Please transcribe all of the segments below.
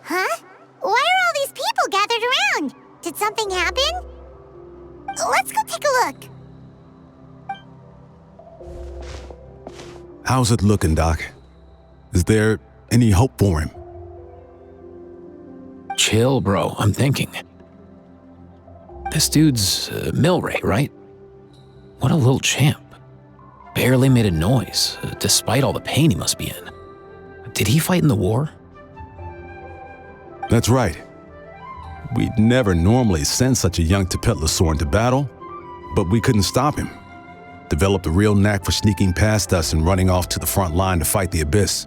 Huh? Why are all these people gathered around? Did something happen? Let's go take a look. How's it looking, Doc? Is there any hope for him? Chill, bro. I'm thinking. This dude's Milray, right? What a little champ. Barely made a noise, despite all the pain he must be in. Did he fight in the war? That's right. We'd never normally send such a young Tepetlosaur into battle, but we couldn't stop him. Developed a real knack for sneaking past us and running off to the front line to fight the Abyss.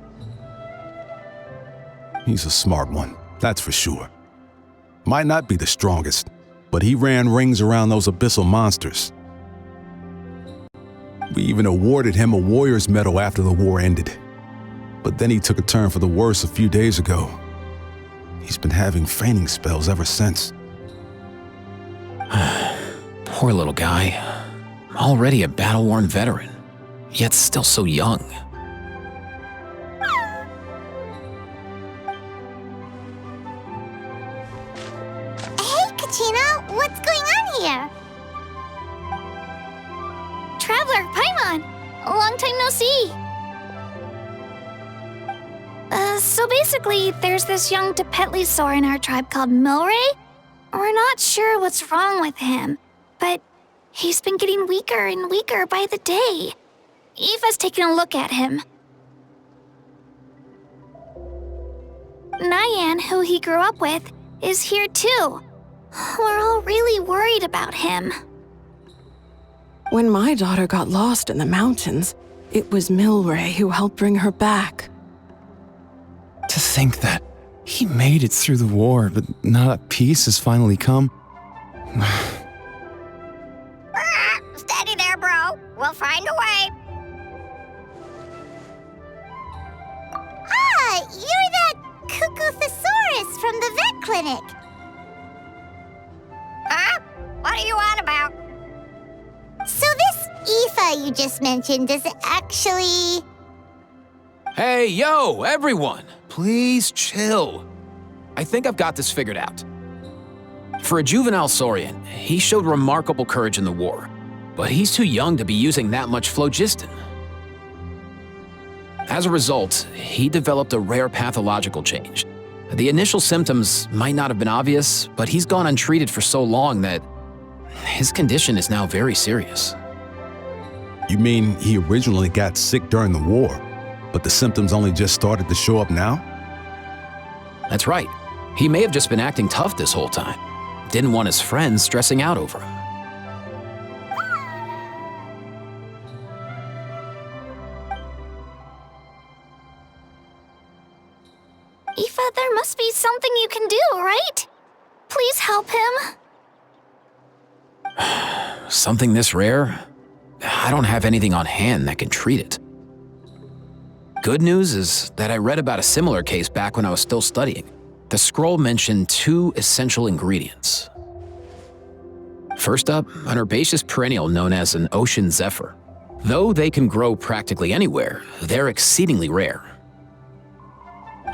He's a smart one, that's for sure. Might not be the strongest, but he ran rings around those abyssal monsters. We even awarded him a Warrior's Medal after the war ended. But then he took a turn for the worse a few days ago. He's been having fainting spells ever since. Poor little guy. Already a battle-worn veteran, yet still so young. Hey, Kachina, what's going on here? Traveler, Paimon, a long time no see. So basically, there's this young Tepetlosaur in our tribe called Milray. We're not sure what's wrong with him, but he's been getting weaker and weaker by the day. Aoife's taking a look at him. Nyan, who he grew up with, is here too. We're all really worried about him. When my daughter got lost in the mountains, it was Milray who helped bring her back. To think that he made it through the war, but now that peace has finally come. Steady there, bro. We'll find a way. Ah, you're that Cuckoo-thesaurus from the vet clinic. Huh? What are you on about? So this Aoife you just mentioned is actually... Hey, yo, everyone! Please chill. I think I've got this figured out. For a juvenile Saurian, he showed remarkable courage in the war, but he's too young to be using that much phlogiston. As a result, he developed a rare pathological change. The initial symptoms might not have been obvious, but he's gone untreated for so long that his condition is now very serious. You mean he originally got sick during the war, but the symptoms only just started to show up now? That's right. He may have just been acting tough this whole time. Didn't want his friends stressing out over him. Aoife, there must be something you can do, right? Please help him. Something this rare? I don't have anything on hand that can treat it. Good news is that I read about a similar case back when I was still studying. The scroll mentioned 2 essential ingredients. First up, an herbaceous perennial known as an ocean zephyr. Though they can grow practically anywhere, they're exceedingly rare.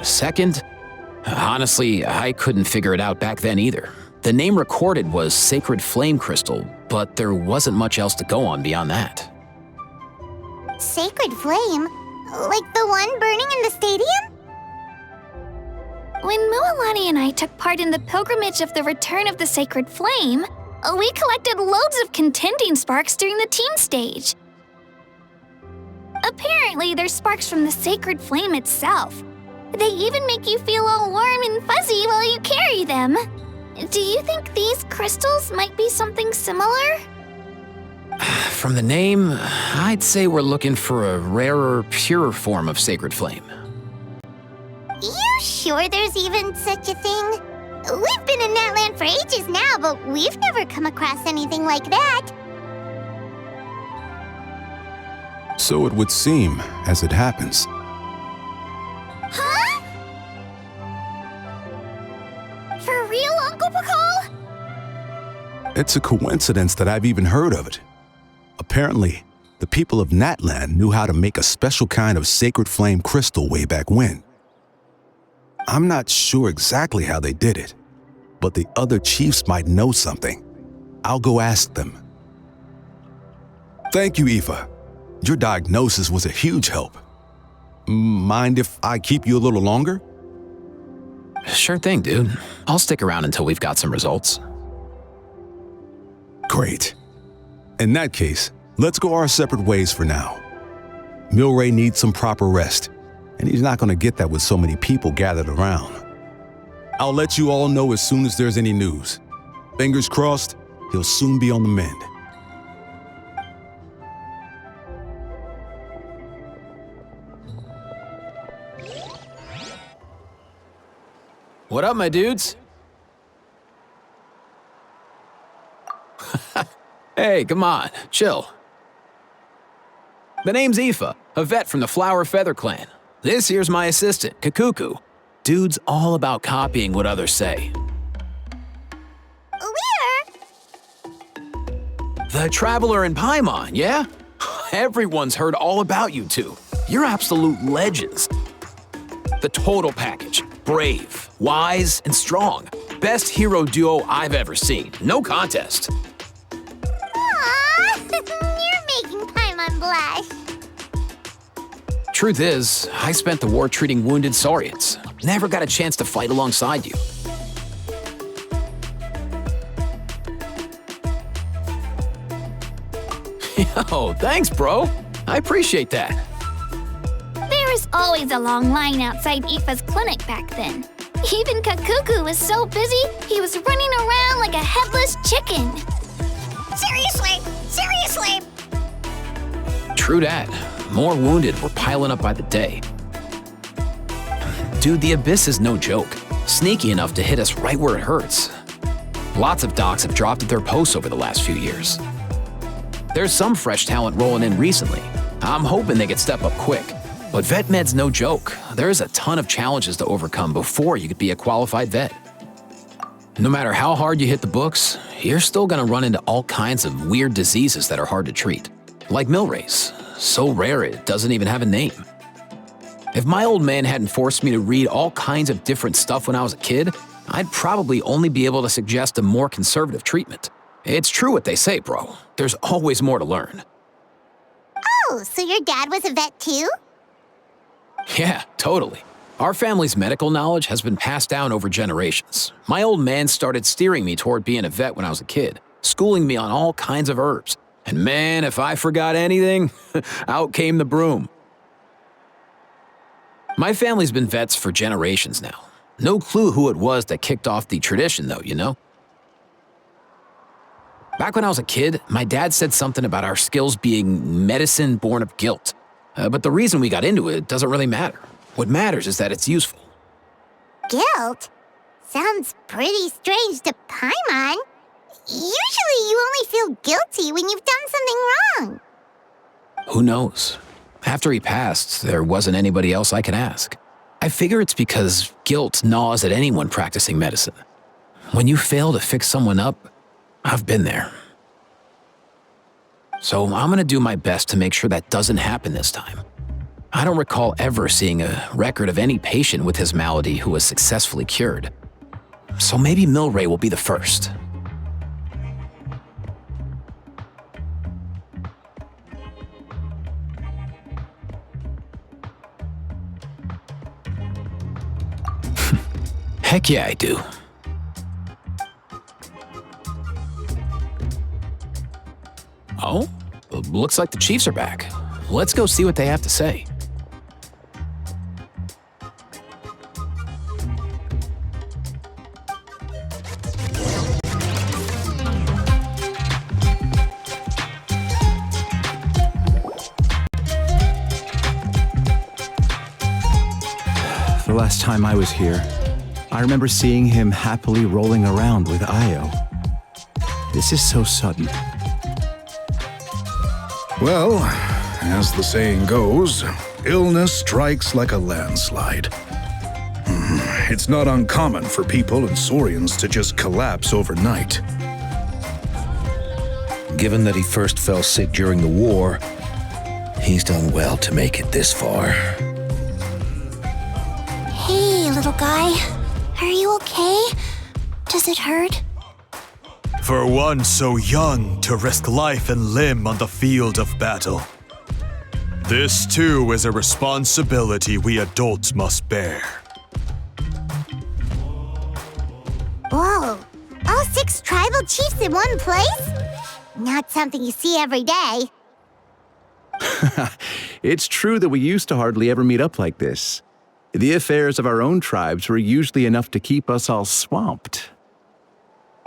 Second, honestly, I couldn't figure it out back then either. The name recorded was Sacred Flame Crystal, but there wasn't much else to go on beyond that. Sacred Flame? Like the one burning in the stadium? When Mualani and I took part in the pilgrimage of the Return of the Sacred Flame, we collected loads of contending sparks during the team stage. Apparently, they're sparks from the Sacred Flame itself. They even make you feel all warm and fuzzy while you carry them. Do you think these crystals might be something similar? From the name, I'd say we're looking for a rarer, purer form of Sacred Flame. You sure there's even such a thing? We've been in Natland for ages now, but we've never come across anything like that. So it would seem, as it happens. Huh? For real, Uncle Pakal? It's a coincidence that I've even heard of it. Apparently, the people of Natland knew how to make a special kind of sacred flame crystal way back when. I'm not sure exactly how they did it, but the other chiefs might know something. I'll go ask them. Thank you, Aoife. Your diagnosis was a huge help. Mind if I keep you a little longer? Sure thing, dude. I'll stick around until we've got some results. Great. In that case, let's go our separate ways for now. Milray needs some proper rest, and he's not going to get that with so many people gathered around. I'll let you all know as soon as there's any news. Fingers crossed, he'll soon be on the mend. What up, my dudes? Hey, come on, chill. The name's Aoife, a vet from the Flower Feather clan. This here's my assistant, Kakuku. Dude's all about copying what others say. The Traveler in Paimon, yeah? Everyone's heard all about you two. You're absolute legends. The total package. Brave, wise, and strong. Best hero duo I've ever seen. No contest. Aww, you're making Paimon blush. Truth is, I spent the war treating wounded Saurians. Never got a chance to fight alongside you. Yo, thanks, bro. I appreciate that. There was always a long line outside Aoife's clinic back then. Even Kakuku was so busy, he was running around like a headless chicken. Seriously! True dat. More wounded were piling up by the day. Dude, the Abyss is no joke. Sneaky enough to hit us right where it hurts. Lots of docs have dropped at their posts over the last few years. There's some fresh talent rolling in recently. I'm hoping they could step up quick. But vet med's no joke. There's a ton of challenges to overcome before you could be a qualified vet. No matter how hard you hit the books, you're still gonna run into all kinds of weird diseases that are hard to treat. Like Milray's, so rare it doesn't even have a name. If my old man hadn't forced me to read all kinds of different stuff when I was a kid, I'd probably only be able to suggest a more conservative treatment. It's true what they say, bro. There's always more to learn. Oh, so your dad was a vet too? Yeah, totally. Our family's medical knowledge has been passed down over generations. My old man started steering me toward being a vet when I was a kid, schooling me on all kinds of herbs. And man, if I forgot anything, out came the broom. My family's been vets for generations now. No clue who it was that kicked off the tradition though, you know? Back when I was a kid, my dad said something about our skills being medicine born of guilt. But the reason we got into it doesn't really matter. What matters is that it's useful. Guilt? Sounds pretty strange to Paimon. Usually you only feel guilty when you've done something wrong. Who knows? After he passed, there wasn't anybody else I could ask. I figure it's because guilt gnaws at anyone practicing medicine. When you fail to fix someone up, I've been there. So I'm gonna do my best to make sure that doesn't happen this time. I don't recall ever seeing a record of any patient with his malady who was successfully cured. So maybe Milray will be the first. Heck yeah, I do. Oh, looks like the Chiefs are back. Let's go see what they have to say. The last time I was here, I remember seeing him happily rolling around with Io. This is so sudden. Well, as the saying goes, illness strikes like a landslide. It's not uncommon for people and Saurians to just collapse overnight. Given that he first fell sick during the war, he's done well to make it this far. Hey, little guy. Are you okay? Does it hurt? For one so young to risk life and limb on the field of battle. This too is a responsibility we adults must bear. Whoa, all 6 tribal chiefs in one place? Not something you see every day. It's true that we used to hardly ever meet up like this. The affairs of our own tribes were usually enough to keep us all swamped.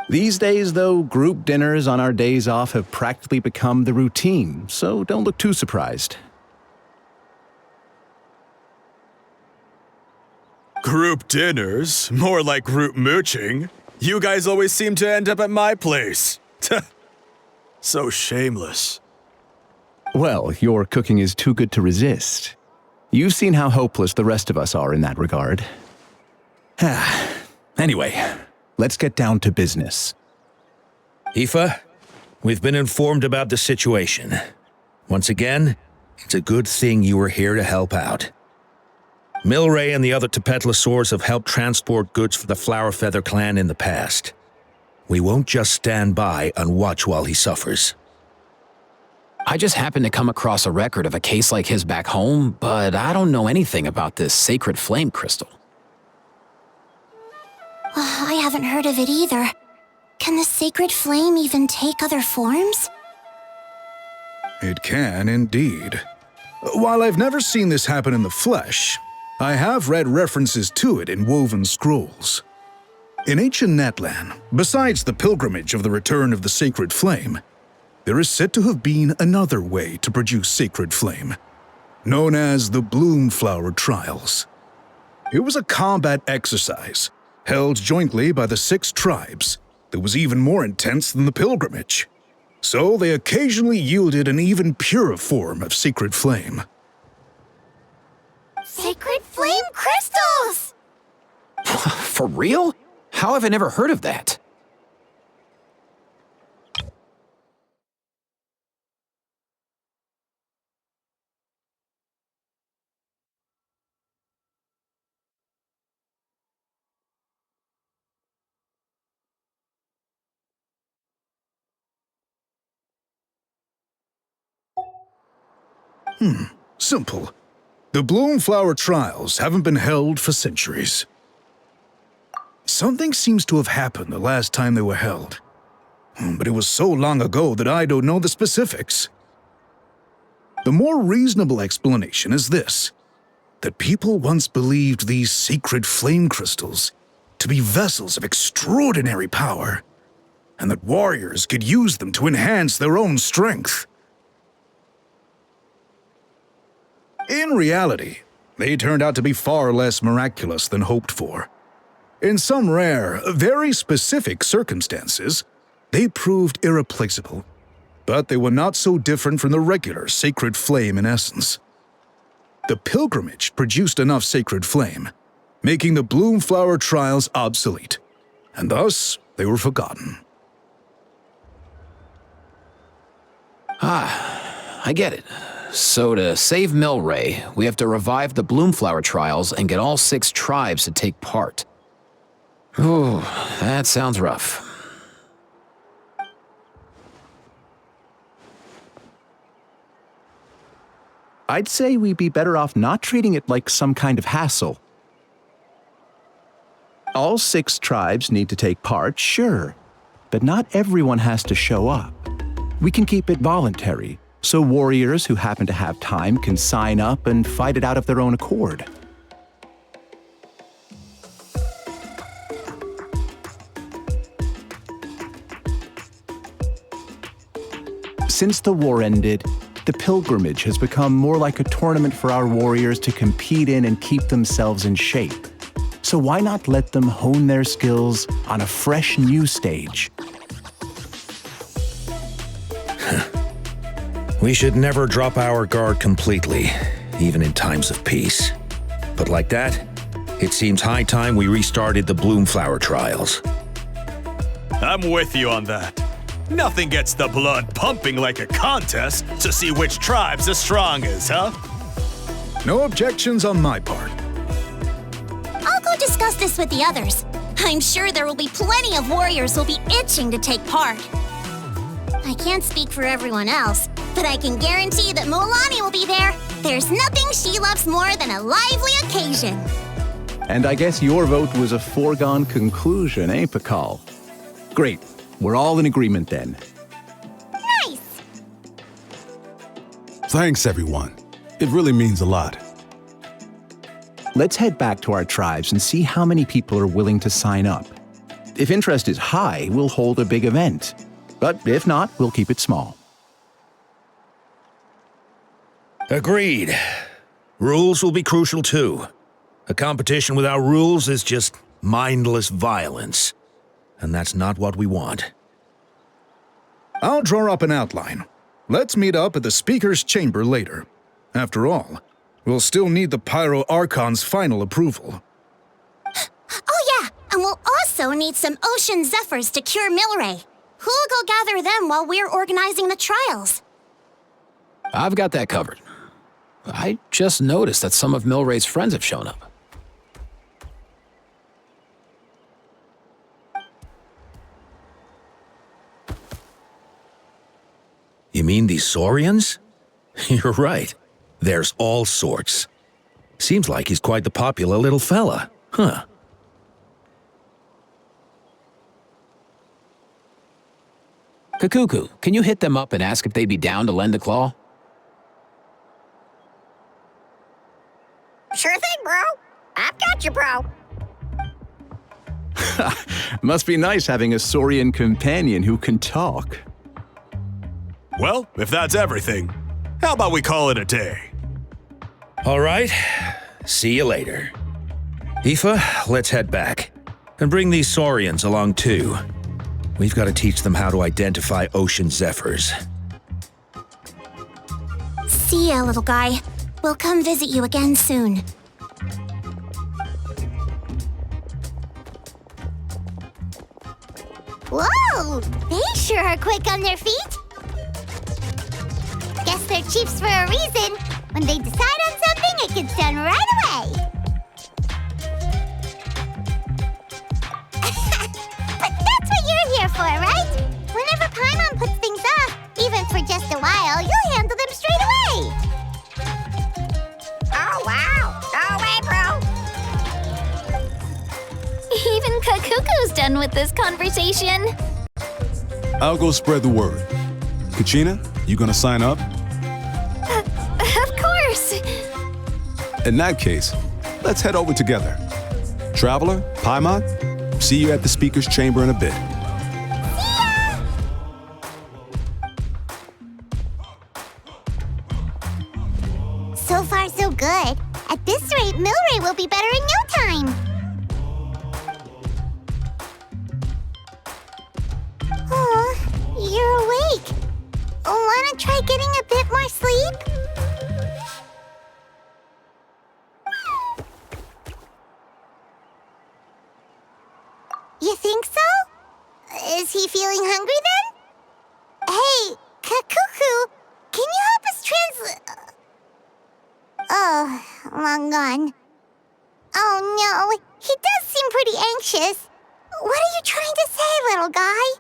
These days, though, group dinners on our days off have practically become the routine, so don't look too surprised. Group dinners? More like group mooching. You guys always seem to end up at my place. So shameless. Well, your cooking is too good to resist. You've seen how hopeless the rest of us are in that regard. Anyway, let's get down to business. Aoife, we've been informed about the situation. Once again, it's a good thing you were here to help out. Milray and the other Tepetlosaurs have helped transport goods for the Flower Feather clan in the past. We won't just stand by and watch while he suffers. I just happened to come across a record of a case like his back home, but I don't know anything about this sacred flame crystal. I haven't heard of it either. Can the sacred flame even take other forms? It can indeed. While I've never seen this happen in the flesh, I have read references to it in woven scrolls. In ancient Natlan, besides the pilgrimage of the return of the sacred flame, there is said to have been another way to produce sacred flame, known as the Bloomflower Trials. It was a combat exercise, held jointly by the 6 tribes, that was even more intense than the pilgrimage. So they occasionally yielded an even purer form of sacred flame. Sacred flame crystals! For real? How have I never heard of that? Simple. The Bloomflower Trials haven't been held for centuries. Something seems to have happened the last time they were held. But it was so long ago that I don't know the specifics. The more reasonable explanation is this: that people once believed these sacred flame crystals to be vessels of extraordinary power, and that warriors could use them to enhance their own strength. In reality, they turned out to be far less miraculous than hoped for. In some rare, very specific circumstances, they proved irreplaceable, but they were not so different from the regular sacred flame in essence. The pilgrimage produced enough sacred flame, making the Bloomflower Trials obsolete, and thus they were forgotten. I get it. So to save Milray, we have to revive the Bloomflower Trials and get all 6 tribes to take part. Ooh, that sounds rough. I'd say we'd be better off not treating it like some kind of hassle. All 6 tribes need to take part, sure, but not everyone has to show up. We can keep it voluntary, so warriors who happen to have time can sign up and fight it out of their own accord. Since the war ended, the pilgrimage has become more like a tournament for our warriors to compete in and keep themselves in shape. So why not let them hone their skills on a fresh new stage? We should never drop our guard completely, even in times of peace. But like that, it seems high time we restarted the Bloomflower trials. I'm with you on that. Nothing gets the blood pumping like a contest to see which tribe's the strongest, huh? No objections on my part. I'll go discuss this with the others. I'm sure there will be plenty of warriors who'll be itching to take part. I can't speak for everyone else, but I can guarantee that Mualani will be there. There's nothing she loves more than a lively occasion. And I guess your vote was a foregone conclusion, eh, Pakal? Great. We're all in agreement then. Nice! Thanks, everyone. It really means a lot. Let's head back to our tribes and see how many people are willing to sign up. If interest is high, we'll hold a big event. But if not, we'll keep it small. Agreed. Rules will be crucial too. A competition without rules is just mindless violence. And that's not what we want. I'll draw up an outline. Let's meet up at the Speaker's Chamber later. After all, we'll still need the Pyro Archon's final approval. Oh yeah, and we'll also need some Ocean Zephyrs to cure Milray. Who'll go gather them while we're organizing the trials? I've got that covered. I just noticed that some of Milray's friends have shown up. You mean these Saurians? You're right. There's all sorts. Seems like he's quite the popular little fella, huh? Kakuku, can you hit them up and ask if they'd be down to lend a claw? Sure thing, bro. I've got you, bro. Must be nice having a Saurian companion who can talk. Well, if that's everything, how about we call it a day? All right. See you later. Aoife, let's head back. And bring these Saurians along too. We've got to teach them how to identify ocean zephyrs. See ya, little guy. We'll come visit you again soon. Whoa! They sure are quick on their feet. Guess they're chiefs for a reason. When they decide on something, it gets done right away. But that's what you're here for, right? Whenever Paimon puts things off, even for just a while, you'll handle them straight away. Oh, wow. Go away, bro. Even Kakuku's done with this conversation. I'll go spread the word. Kachina, you gonna sign up? Of course. In that case, let's head over together. Traveler, Paimon, see you at the Speaker's Chamber in a bit. So far, so good. At this rate, Milray will be better in no time. Oh, you're awake. Wanna try getting a bit more sleep? You think so? Is he feeling hungry then? Hey, Kakuku, can you help us translate? Oh, long gone. Oh no, he does seem pretty anxious. What are you trying to say, little guy?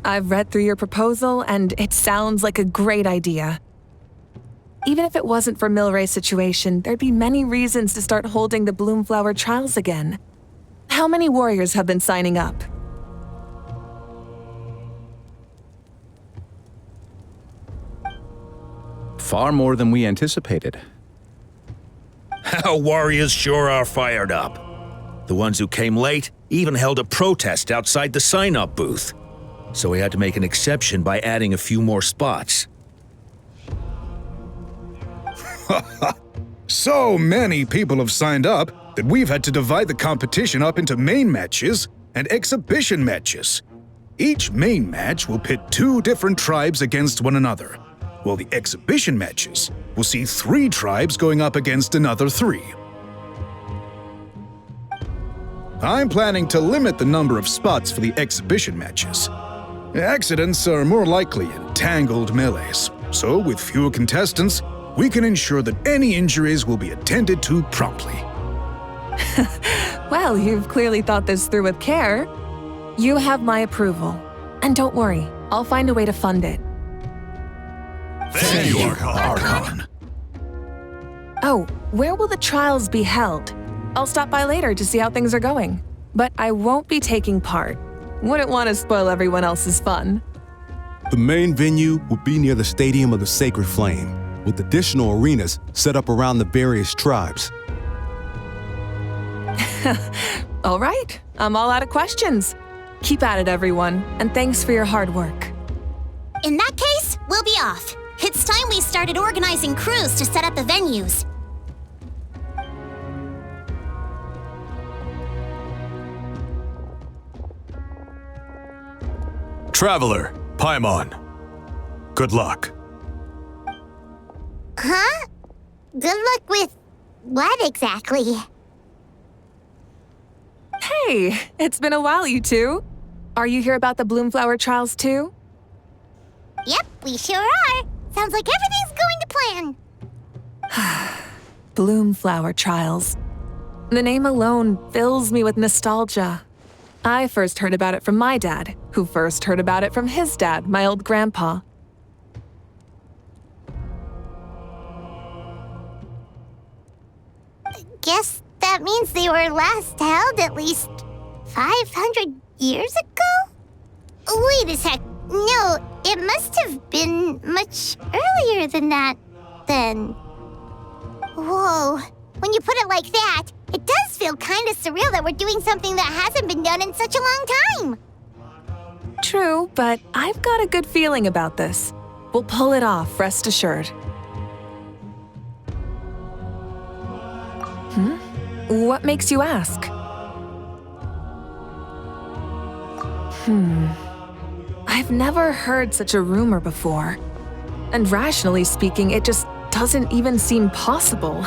I've read through your proposal, and it sounds like a great idea. Even if it wasn't for Milray's situation, there'd be many reasons to start holding the Bloomflower trials again. How many warriors have been signing up? Far more than we anticipated. Our warriors sure are fired up. The ones who came late even held a protest outside the sign-up booth. So we had to make an exception by adding a few more spots. So many people have signed up that we've had to divide the competition up into main matches and exhibition matches. Each main match will pit 2 different tribes against one another, while the exhibition matches will see 3 tribes going up against another 3. I'm planning to limit the number of spots for the exhibition matches. Accidents are more likely in tangled melees, so with fewer contestants, we can ensure that any injuries will be attended to promptly. Well, you've clearly thought this through with care. You have my approval. And don't worry, I'll find a way to fund it. Thank you, Archon. Oh, where will the trials be held? I'll stop by later to see how things are going. But I won't be taking part. Wouldn't want to spoil everyone else's fun. The main venue will be near the Stadium of the Sacred Flame, with additional arenas set up around the various tribes. All right, I'm all out of questions. Keep at it, everyone, and thanks for your hard work. In that case, we'll be off. It's time we started organizing crews to set up the venues. Traveler, Paimon. Good luck. Huh? Good luck with what exactly? Hey, it's been a while, you two. Are you here about the Bloomflower trials too? Yep, we sure are. Sounds like everything's going to plan. Bloomflower trials. The name alone fills me with nostalgia. I first heard about it from my dad, who first heard about it from his dad, my old grandpa. Guess that means they were last held at least 500 years ago? Wait a sec. No, it must have been much earlier than that, then. Whoa. When you put it like that, it does feel kind of surreal that we're doing something that hasn't been done in such a long time. True, but I've got a good feeling about this. We'll pull it off, rest assured. What makes you ask? I've never heard such a rumor before. And rationally speaking, it just doesn't even seem possible.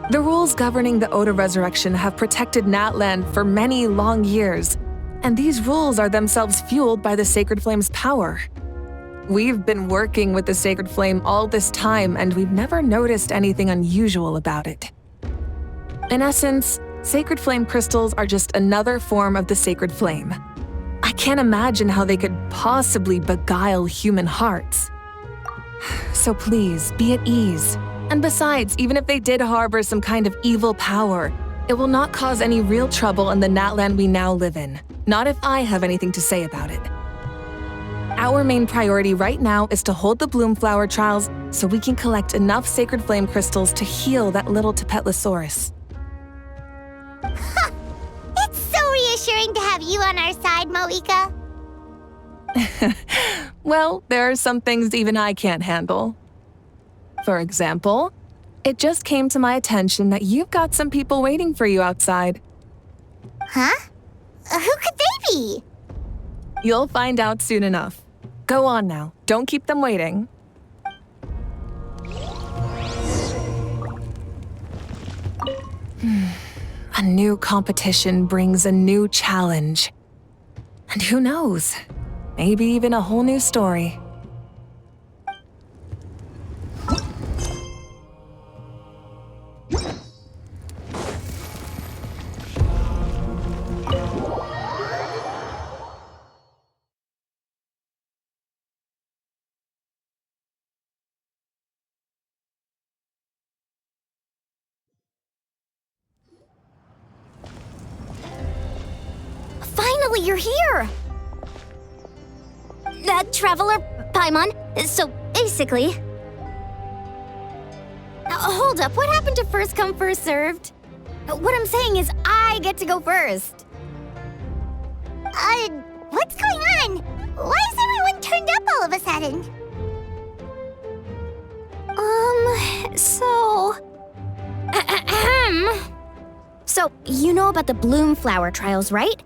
The rules governing the Oda resurrection have protected Natland for many long years, and these rules are themselves fueled by the Sacred Flame's power. We've been working with the Sacred Flame all this time, and we've never noticed anything unusual about it. In essence, Sacred Flame crystals are just another form of the Sacred Flame. I can't imagine how they could possibly beguile human hearts. So please, be at ease. And besides, even if they did harbor some kind of evil power, it will not cause any real trouble in the Natland we now live in. Not if I have anything to say about it. Our main priority right now is to hold the Bloomflower trials so we can collect enough Sacred Flame crystals to heal that little Tapetlosaurus. It's so reassuring to have you on our side, Moika. Well, there are some things even I can't handle. For example, it just came to my attention that you've got some people waiting for you outside. Huh? Who could they be? You'll find out soon enough. Go on now. Don't keep them waiting. A new competition brings a new challenge. And who knows? Maybe even a whole new story. Finally, you're here! Traveler Paimon, so basically... Hold up, what happened to first come, first served? What I'm saying is I get to go first. What's going on? Why is everyone turned up all of a sudden? So, you know about the bloom flower trials, right?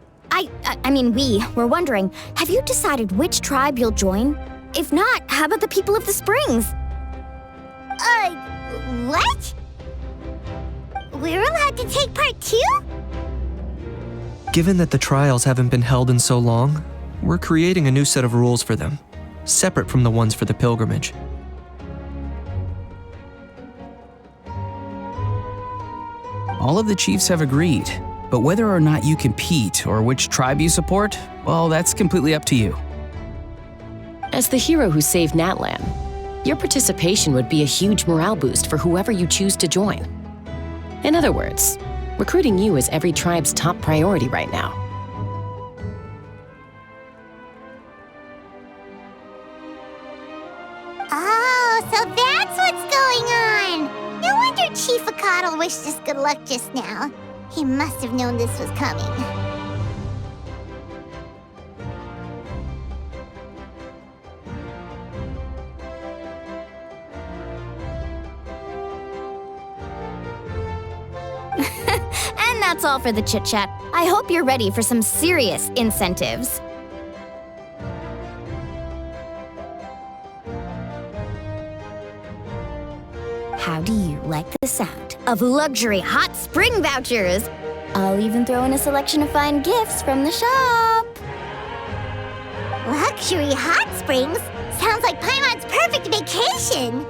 I mean, we were wondering, have you decided which tribe you'll join? If not, how about the people of the springs? What? We're allowed to take part too? Given that the trials haven't been held in so long, we're creating a new set of rules for them, separate from the ones for the pilgrimage. All of the chiefs have agreed, but whether or not you compete or which tribe you support, well, that's completely up to you. As the hero who saved Natlan, your participation would be a huge morale boost for whoever you choose to join. In other words, recruiting you is every tribe's top priority right now. Oh, so that's what's going on! No wonder Chief Akatl wished us good luck just now. He must have known this was coming. And that's all for the chit-chat. I hope you're ready for some serious incentives. How do you like the sound of luxury hot spring vouchers? I'll even throw in a selection of fine gifts from the shop. Luxury hot springs? Sounds like Paimon's perfect vacation!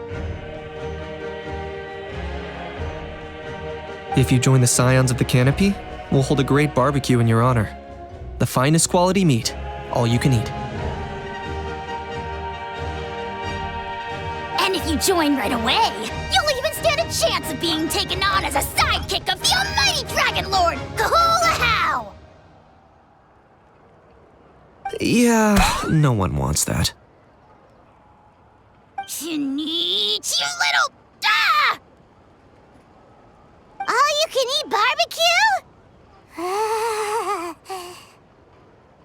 If you join the Scions of the Canopy, we'll hold a great barbecue in your honor. The finest quality meat, all you can eat. And if you join right away, you'll even stand a chance of being taken on as a sidekick of the almighty Dragon Lord, Kahula-How! Yeah, no one wants that. Sneech, you little... Ah! All-you-can-eat barbecue?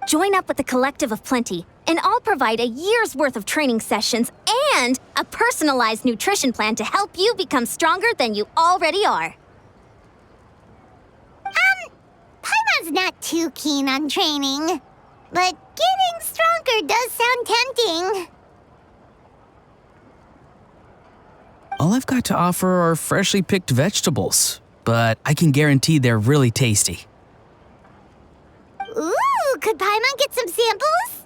Join up with the Collective of Plenty, and I'll provide a year's worth of training sessions and a personalized nutrition plan to help you become stronger than you already are. Paimon's not too keen on training, but getting stronger does sound tempting. All I've got to offer are freshly picked vegetables, but I can guarantee they're really tasty. Ooh, could Paimon get some samples?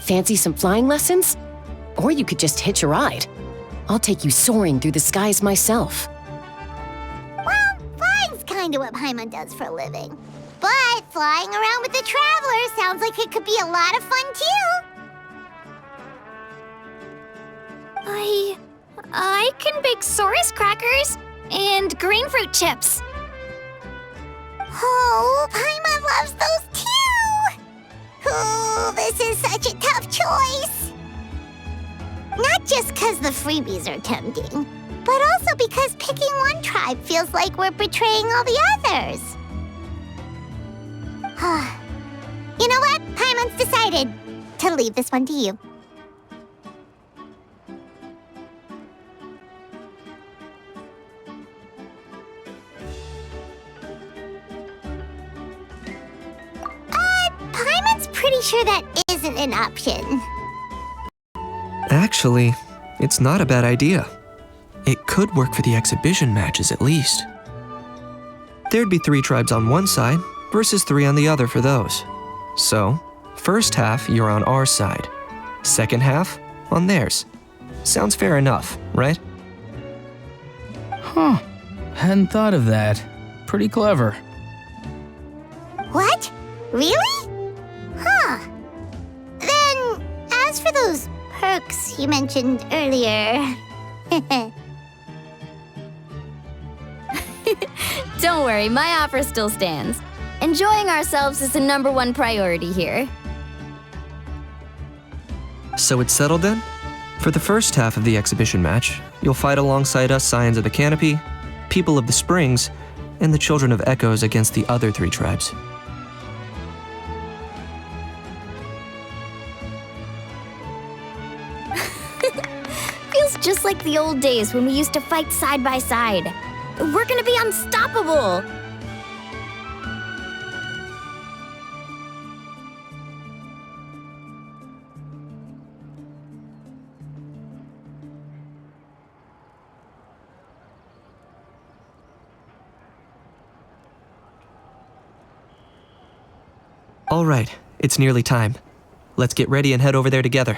Fancy some flying lessons? Or you could just hitch a ride. I'll take you soaring through the skies myself. Well, flying's kinda what Paimon does for a living. But flying around with the Traveler sounds like it could be a lot of fun too. I can bake Saurus crackers and green fruit chips. Oh, Paimon loves those too! Oh, this is such a tough choice. Not just because the freebies are tempting, but also because picking one tribe feels like we're betraying all the others. You know what? Paimon's decided to leave this one to you. sure that isn't an option. Actually, it's not a bad idea. It could work for the exhibition matches at least. There'd be 3 tribes on one side versus 3 on the other for those. So, first half you're on our side, second half on theirs. Sounds fair enough, right? Huh. Hadn't thought of that. Pretty clever. What? Really? Huh. Then, as for those perks you mentioned earlier... Don't worry, my offer still stands. Enjoying ourselves is the #1 priority here. So it's settled then? For the first half of the exhibition match, you'll fight alongside us Scions of the Canopy, People of the Springs, and the Children of Echoes against the other 3 tribes. Feels just like the old days when we used to fight side by side. We're gonna be unstoppable! All right, it's nearly time. Let's get ready and head over there together.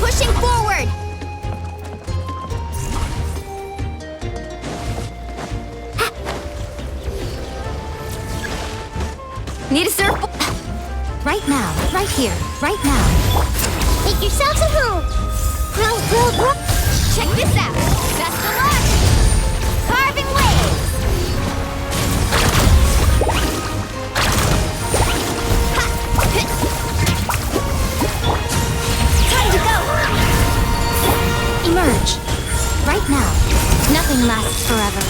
Pushing forward! Need a surfboard? Right now, right here, right now. Make yourselves at home. Grow, grow, grow. Check this out. Best of luck! Carving waves! Ha! Hit. Time to go! Emerge. Right now. Nothing lasts forever.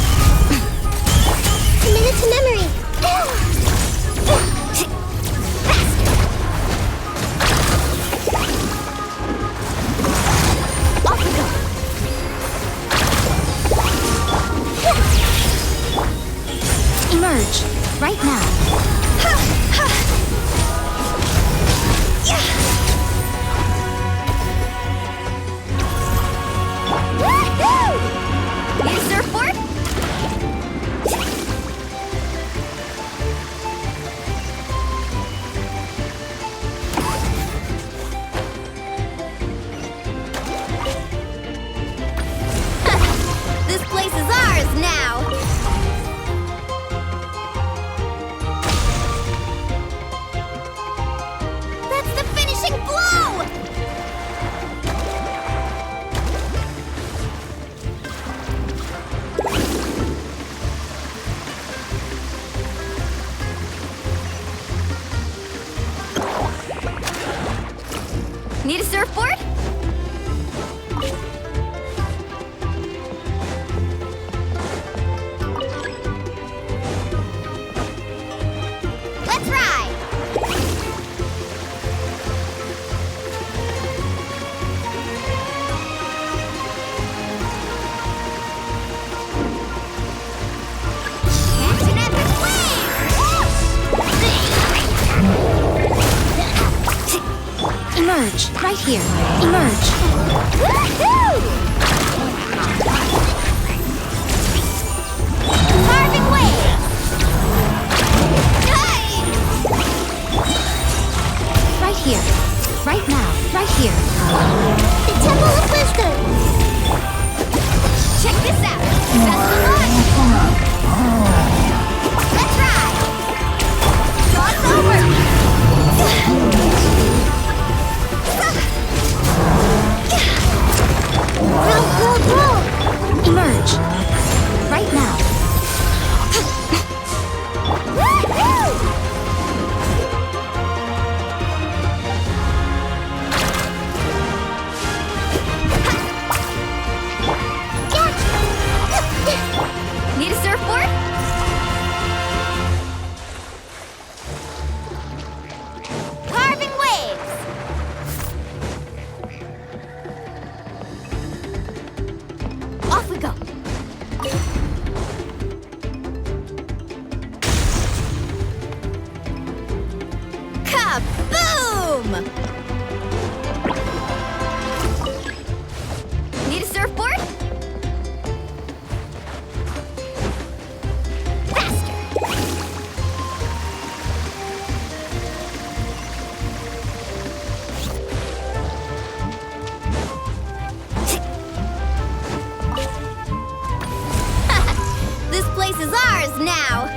Commit it to memory. Off we go! Emerge. Right now. Woohoo! Need a surfboard? This place is ours now! That's the finishing blow! Need a surfboard? Let's ride! Genshin Impact wave! Emerge, right here. Emerge. Woohoo! Carving waves! Right here. Right now. Right here. The Temple of Wisdom. Check this out. Best of luck. Let's ride. Show's over. Grow, grow, grow. Emerge. Right now. Woohoo! Need a surfboard? Carving waves! Off we go! Kaboom! Need a surfboard? Faster! This place is ours now!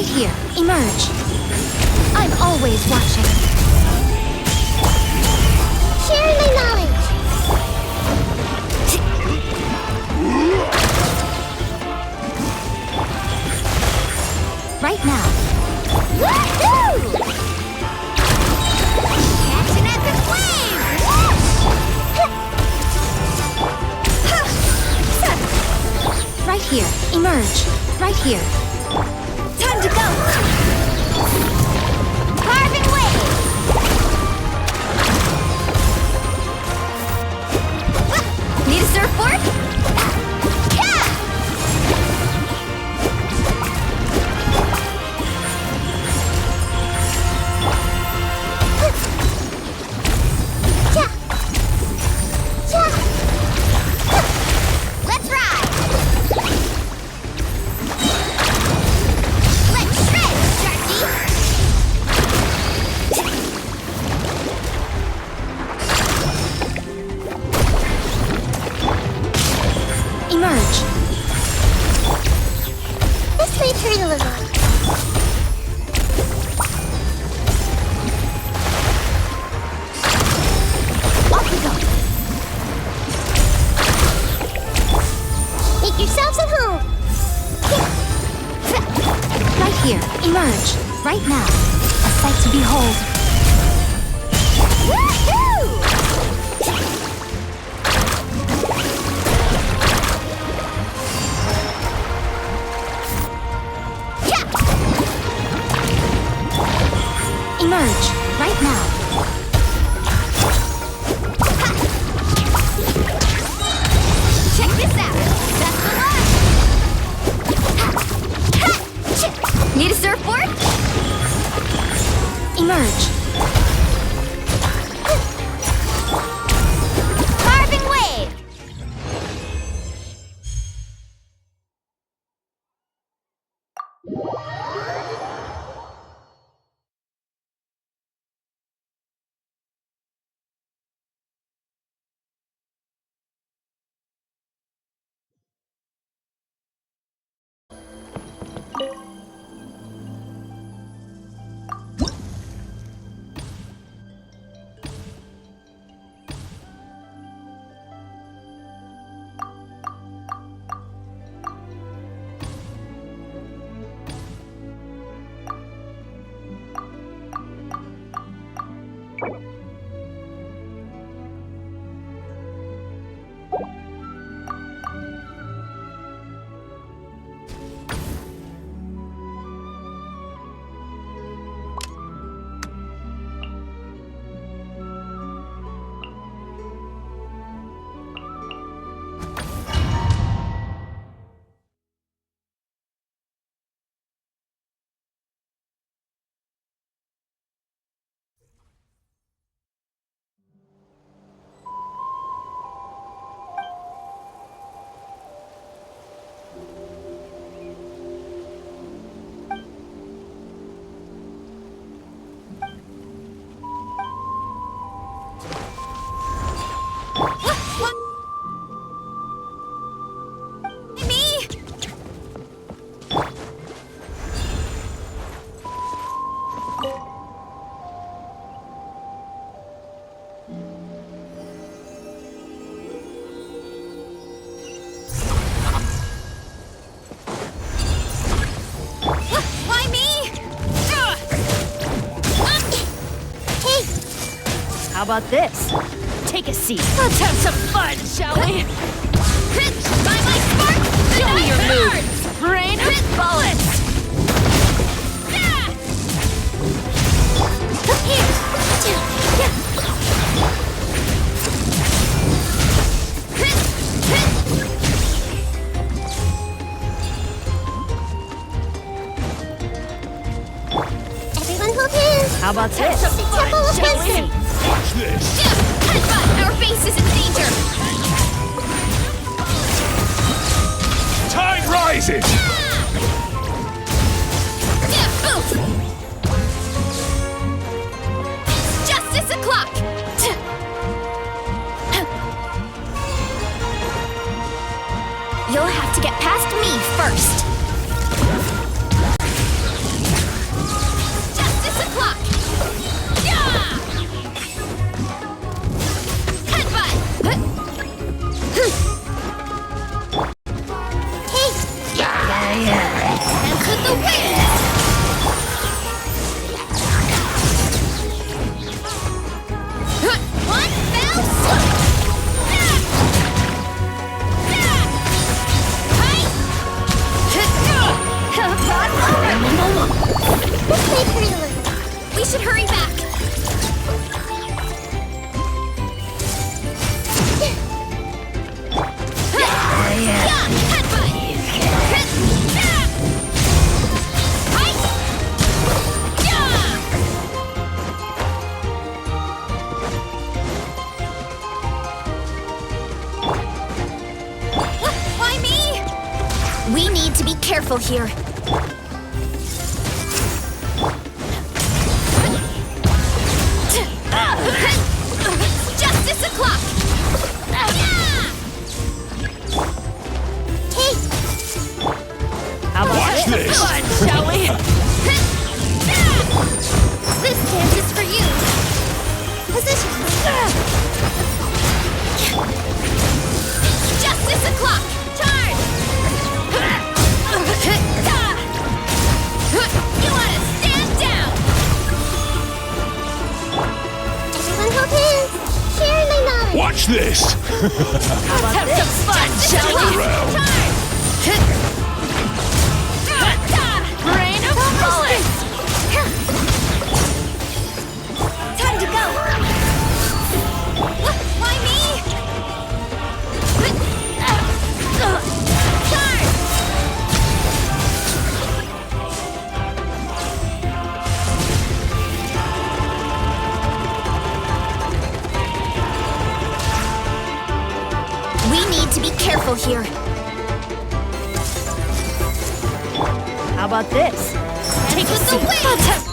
Right here. Emerge. I'm always watching. Sharing my knowledge. Right now. Woohoo! Catching at the flame! Right here. Emerge. Right here. Time to go. Carving wave! Need a surfboard? Let's ride! Let's shred, Sharky! Emerge. This may turn a little. Off we go. Make yourselves at home. Right here. Emerge. Right now. A sight to behold. Woohoo! Emerge. Right now. Check this out. That's the one. Need a surfboard? Emerge. Carving wave. How about this? Take a seat. Let's have some fun, shall we? By my spark! Show me your moves! Rain of bullets! Everyone hold hands. How about this? The temple of Shall we? wisdom. Watch this! Headbutt! Our base is in danger! Tide rises! Boof! Justice o'clock! You'll have to get past me first. careful here. Justice o'clock! How about Watch this! Come on, shall we? This dance is for you. Position. Justice o'clock! Charge! You want to stand down! Everyone hold hands. Share my knowledge. Watch this! Let's have some fun, shall we? Charge! Rain of bullets! Time to go! Why me? Charge! We need to be careful here. How about this? Take with the wind!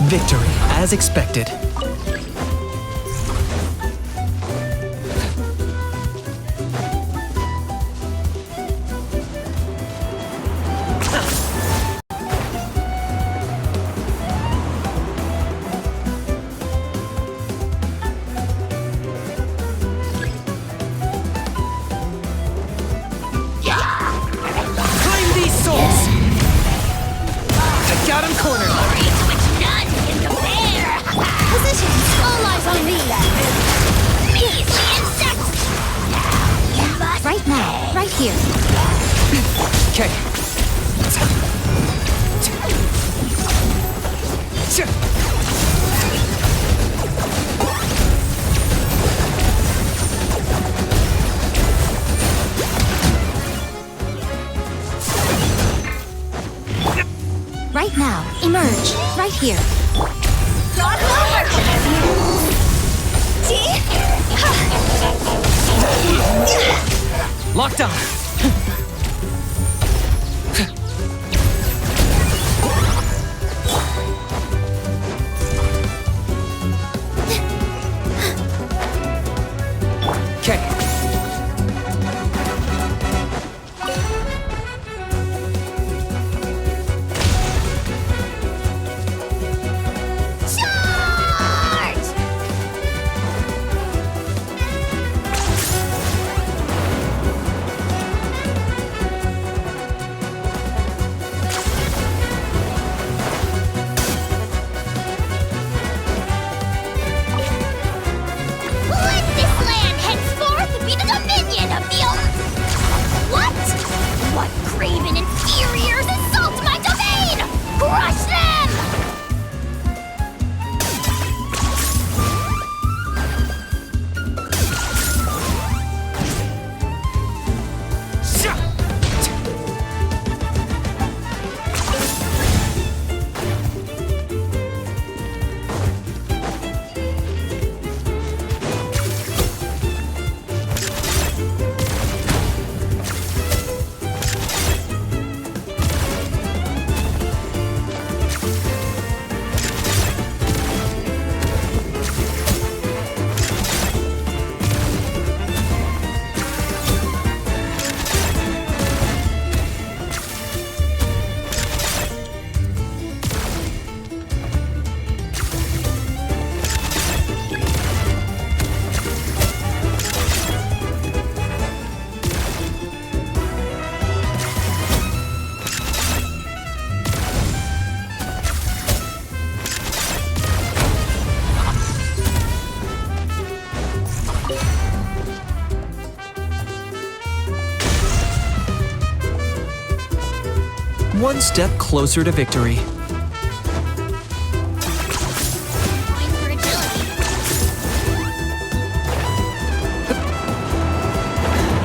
Victory, as expected. Claim these souls! I got him cornered! Positions! All eyes on me! Right now, right here. Okay. Right now, emerge. Right here. Locked on. Okay. One step closer to victory.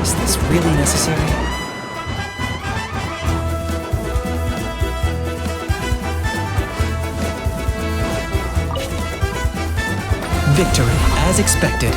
Is this really necessary? Victory, as expected.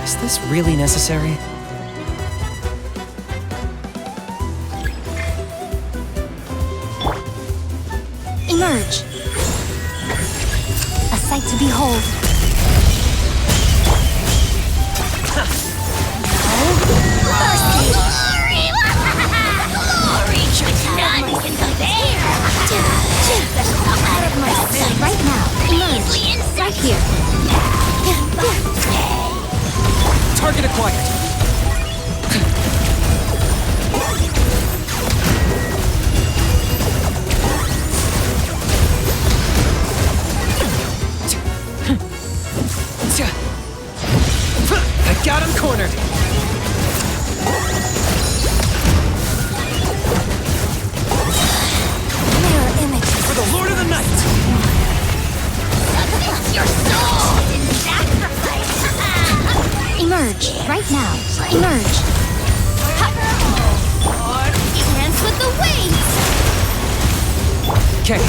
Is this really necessary? Emerge. A sight to behold. Out of my sight right now. Emerge. Right here. Target acquired. I got him cornered. Mirror image. For the Lord of the Night. Your soul in sacrifice. Emerge right now. Emerge. Dance with the waves. Okay.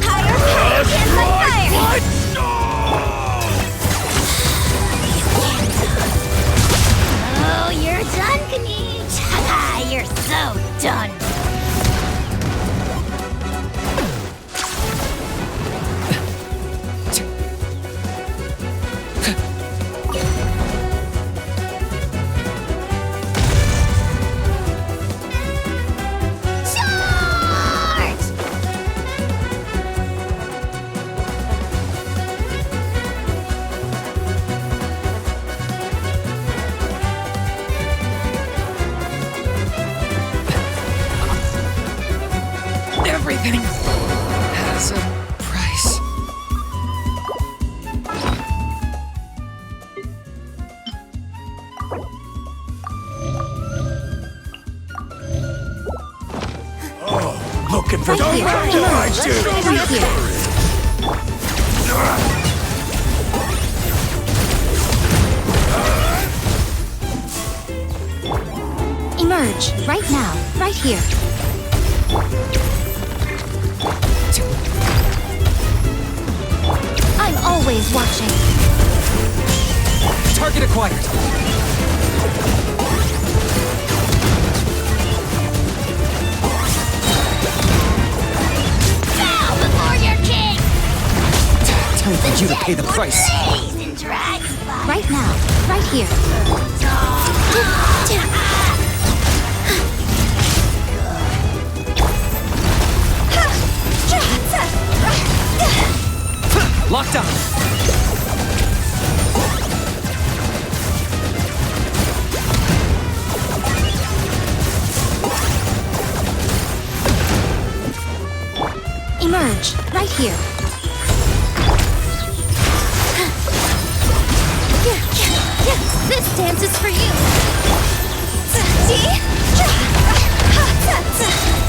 Higher, dance like fire. Oh, you're done, Kanich. You're so done. Everything has a price. Looking for Right here. Emerge. Right here. Emerge right now. Right here. I'm always watching. Target acquired. Bow before your king. Time for you to pay the price. Right now. Right here. Locked on. Emerge right here. This dance is for you. See?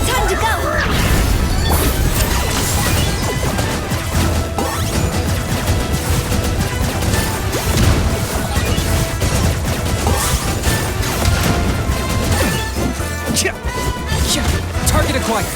Time to go. Target acquired.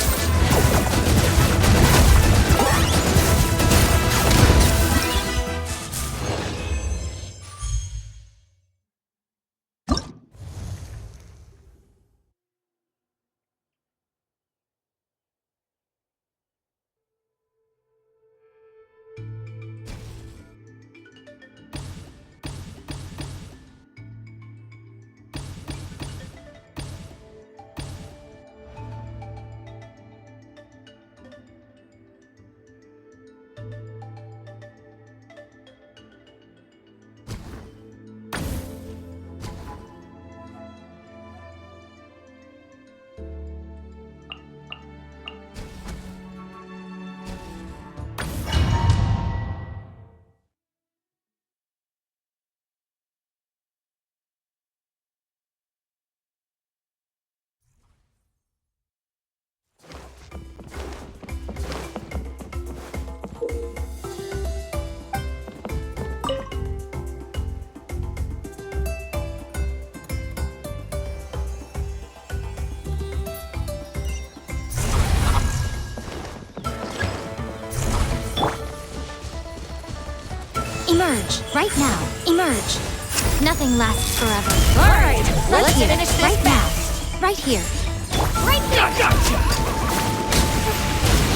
Emerge, right now. Emerge. Nothing lasts forever. All right, let's here, finish this right fast. now. Right here. Right there. Gotcha!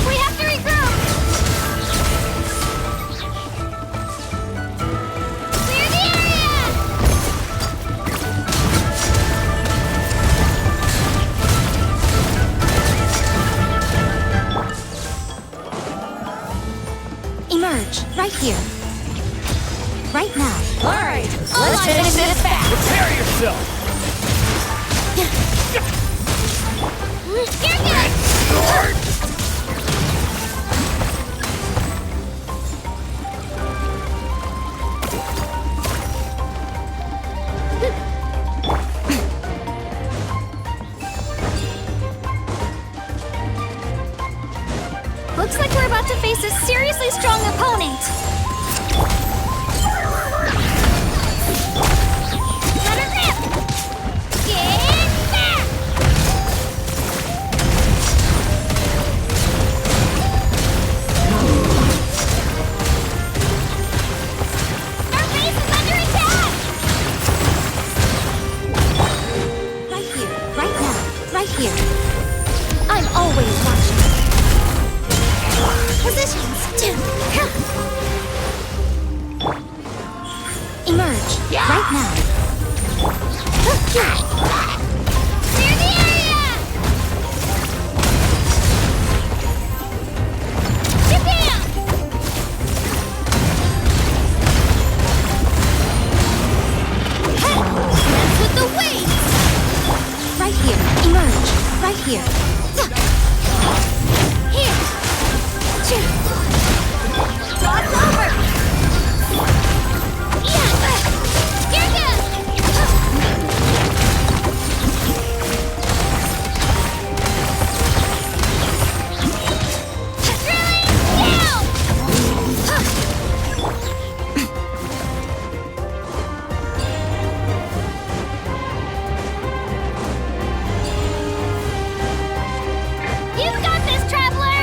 We have to regroup. Clear the area. Emerge, right here. Right now. All right, let's finish this fast. Prepare yourself! You're good. Looks like we're about to face a seriously strong opponent. Let her rip. Get back. Our base is under attack. Right here, right now. Right here. I'm always watching. Positions. Emerge, right now. Clear the area. Jam. Dance with the waves. Right here, emerge. Right here. Here. Cross over. Yeah. You're good. Drilling down. You've got this, traveler.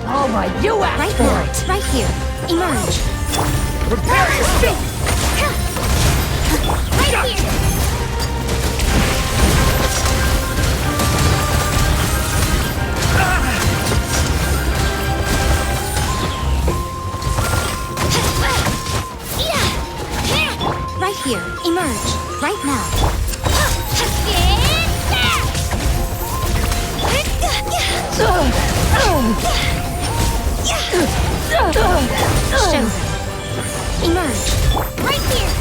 All right, you asked right for now, it. Right here, emerge. Prepare yourself! Right here. Right here, emerge. Right now. Get back. Show them. Emerge. Right here.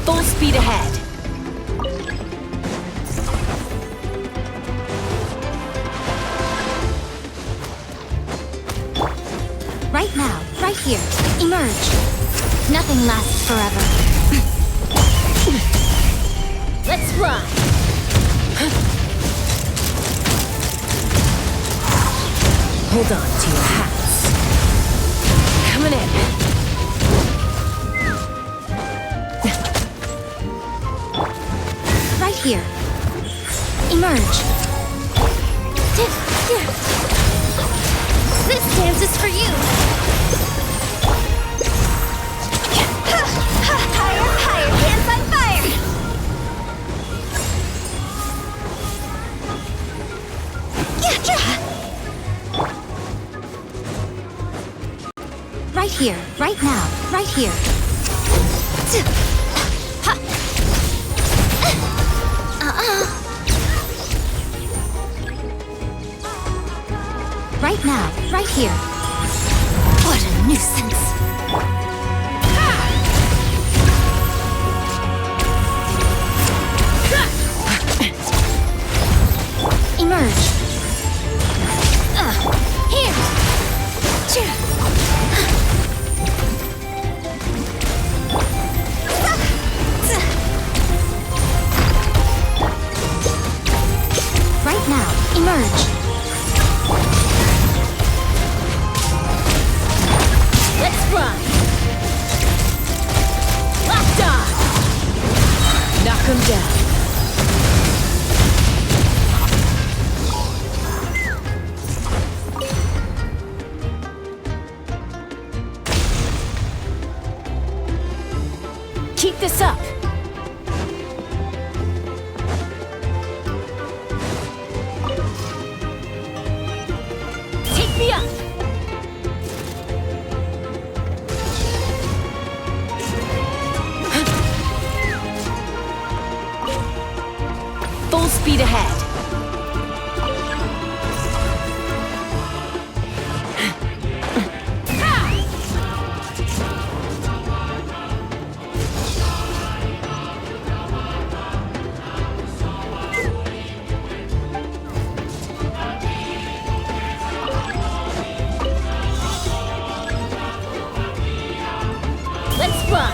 Full speed ahead. Right now, right here, emerge. Nothing lasts forever. Let's fly. Hold on to your hats. Coming in. here. Emerge. This dance is for you! Higher, higher, dance on fire! Right here, right now, right here. Right now, right here. What a nuisance. Emerge. Here! Right now, emerge. Let's run! Locked on! Knock him down. Keep this up! Take me up! Full speed ahead. Let's run.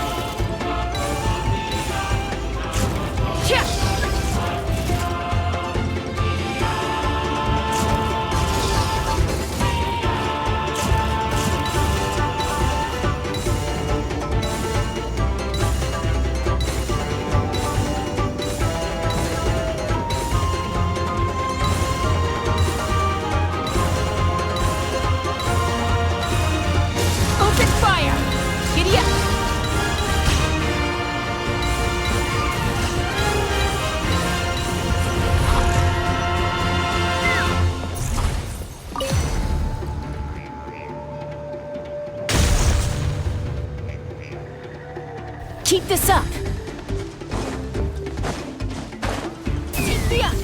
Open fire! Giddy up! Keep this up! Take me up!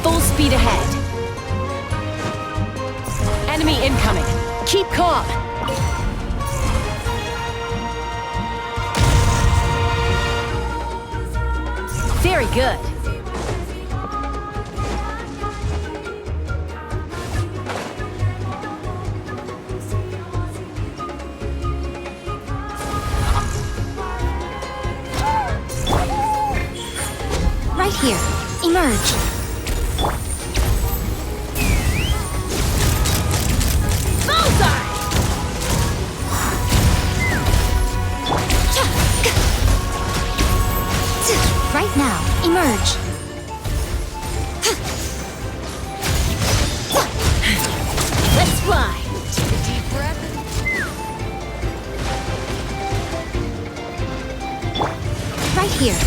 Full speed ahead. Enemy incoming. Keep calm. Very good. Right here. Emerge. Bullseye! Right now, emerge. Let's fly. Take a deep breath. Right here.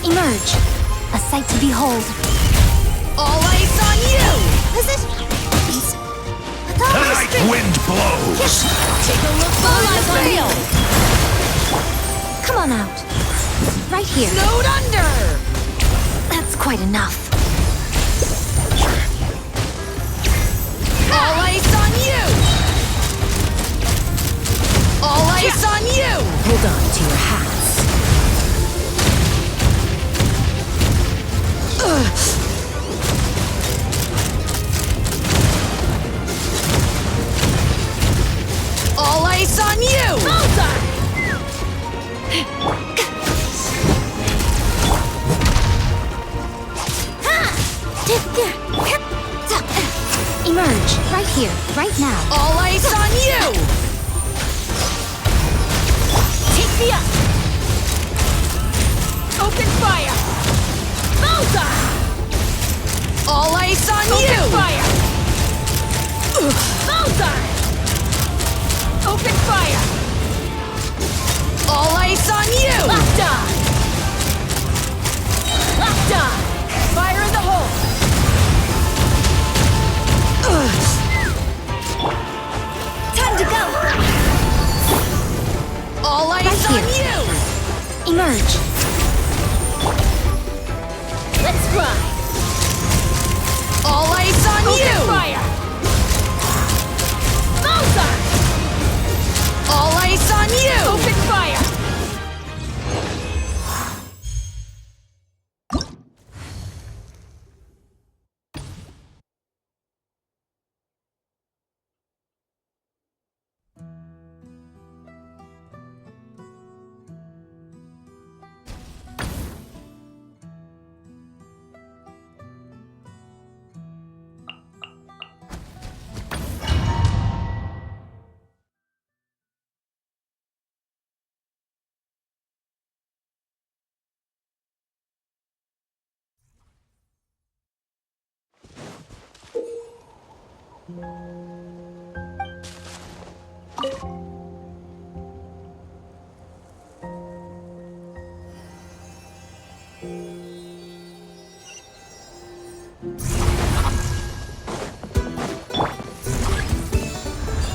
Emerge. A sight to behold. All eyes on you! Is it? The night wind blows! Take a look. All eyes on you! Come on out. Right here. Snowed under! That's quite enough. All eyes on you! All eyes on you! Hold on to your hats. All eyes on you! Bullseye! Emerge, right here, right now. All eyes on you! Take me up! Open fire! Bullseye! All eyes on you! Open fire! Bullseye! Open fire! All eyes on you! Locked on! Locked on! Fire in the hole! Time to go! All eyes on you! Emerge. Let's ride! All eyes on you! Fire! Bullseye! All eyes on you! Open fire!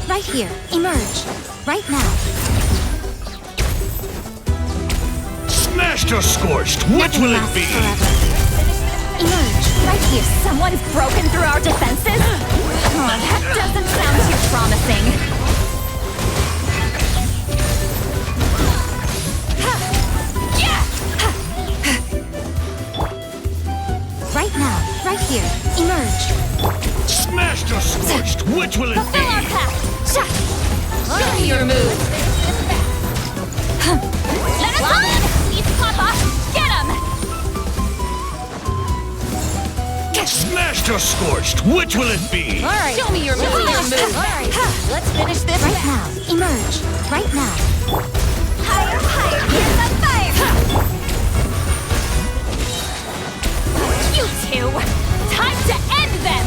Right here. Emerge. Right now. Smashed or scorched, which will it be? Emerge. Right here. Someone's broken through our defenses? Oh, that doesn't sound too promising. Right now. Right here. Emerge. Smashed or scorched, which will it be? Fulfill our pact! Show me your move! Let us on! Please, Papa! Get him! Smashed or scorched, which will it be? All right. Show me your move. All right. Let's finish this right now. Emerge. Right now. Higher, higher! Here's the fire! You two! Time to end them!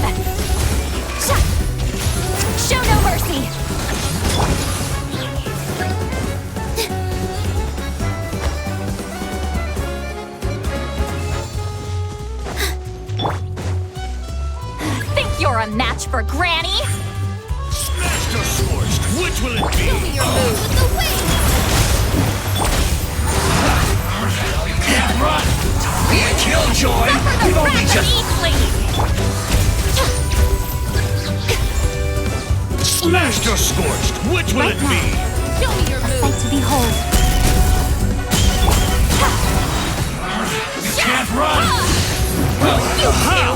Show no mercy! Think you're a match for Granny? Smashed or scorched, which will it be? Show me your move with the wings! You can't run! Be a killjoy! Suffer the wrath of Eastleigh! Smashed or scorched, which will it be? Show me your A sight to behold. You can't run! Well, how?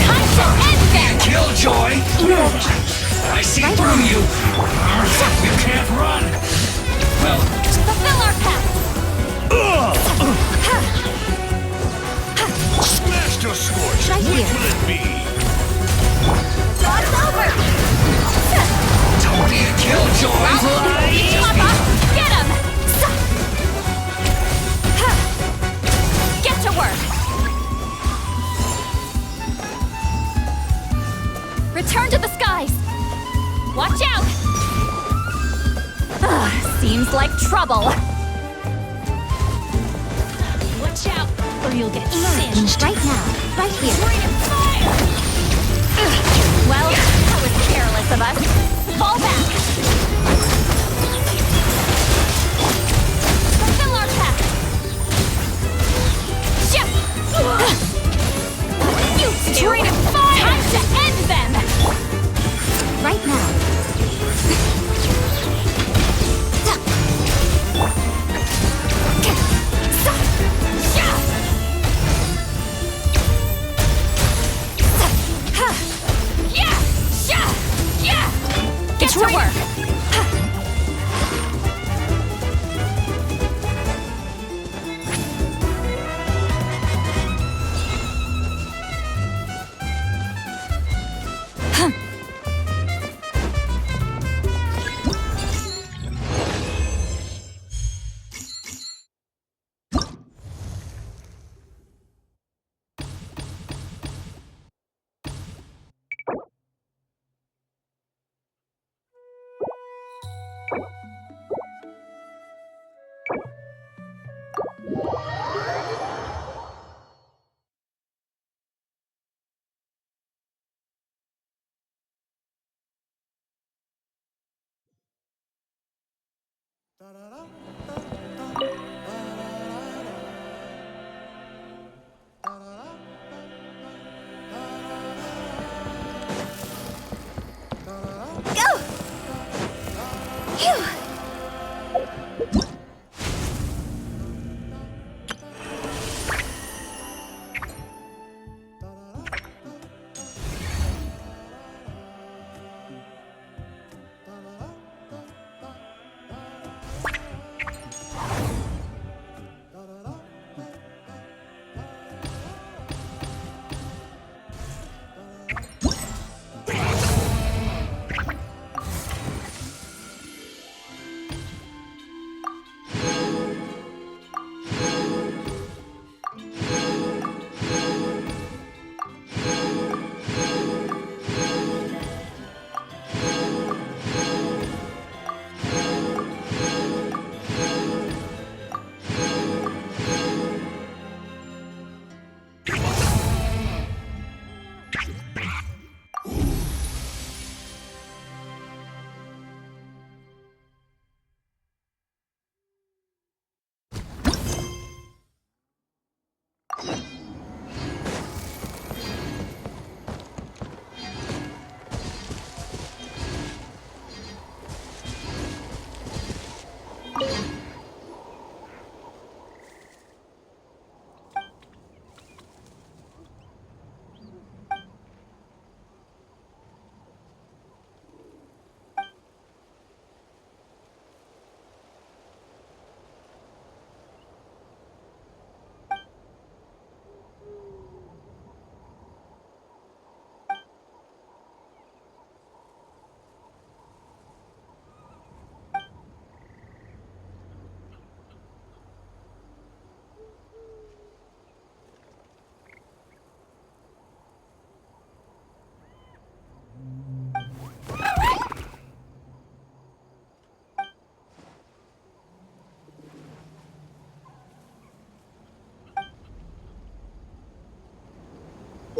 Time to end them! Killjoy! Emerge. I see through you! You can't run! Well, Fulfill our pact! Smashed or scorched, Right which here. will it be? It's over! don't be a killjoy! Papa, get him! Get to work! Return to the skies! Watch out! Seems like trouble. Watch out, or you'll get singed. Right now. Right here. Well, that was careless of us. Fall back! Fulfill our pact! Ship! You two! Time to end them! Right now. Go!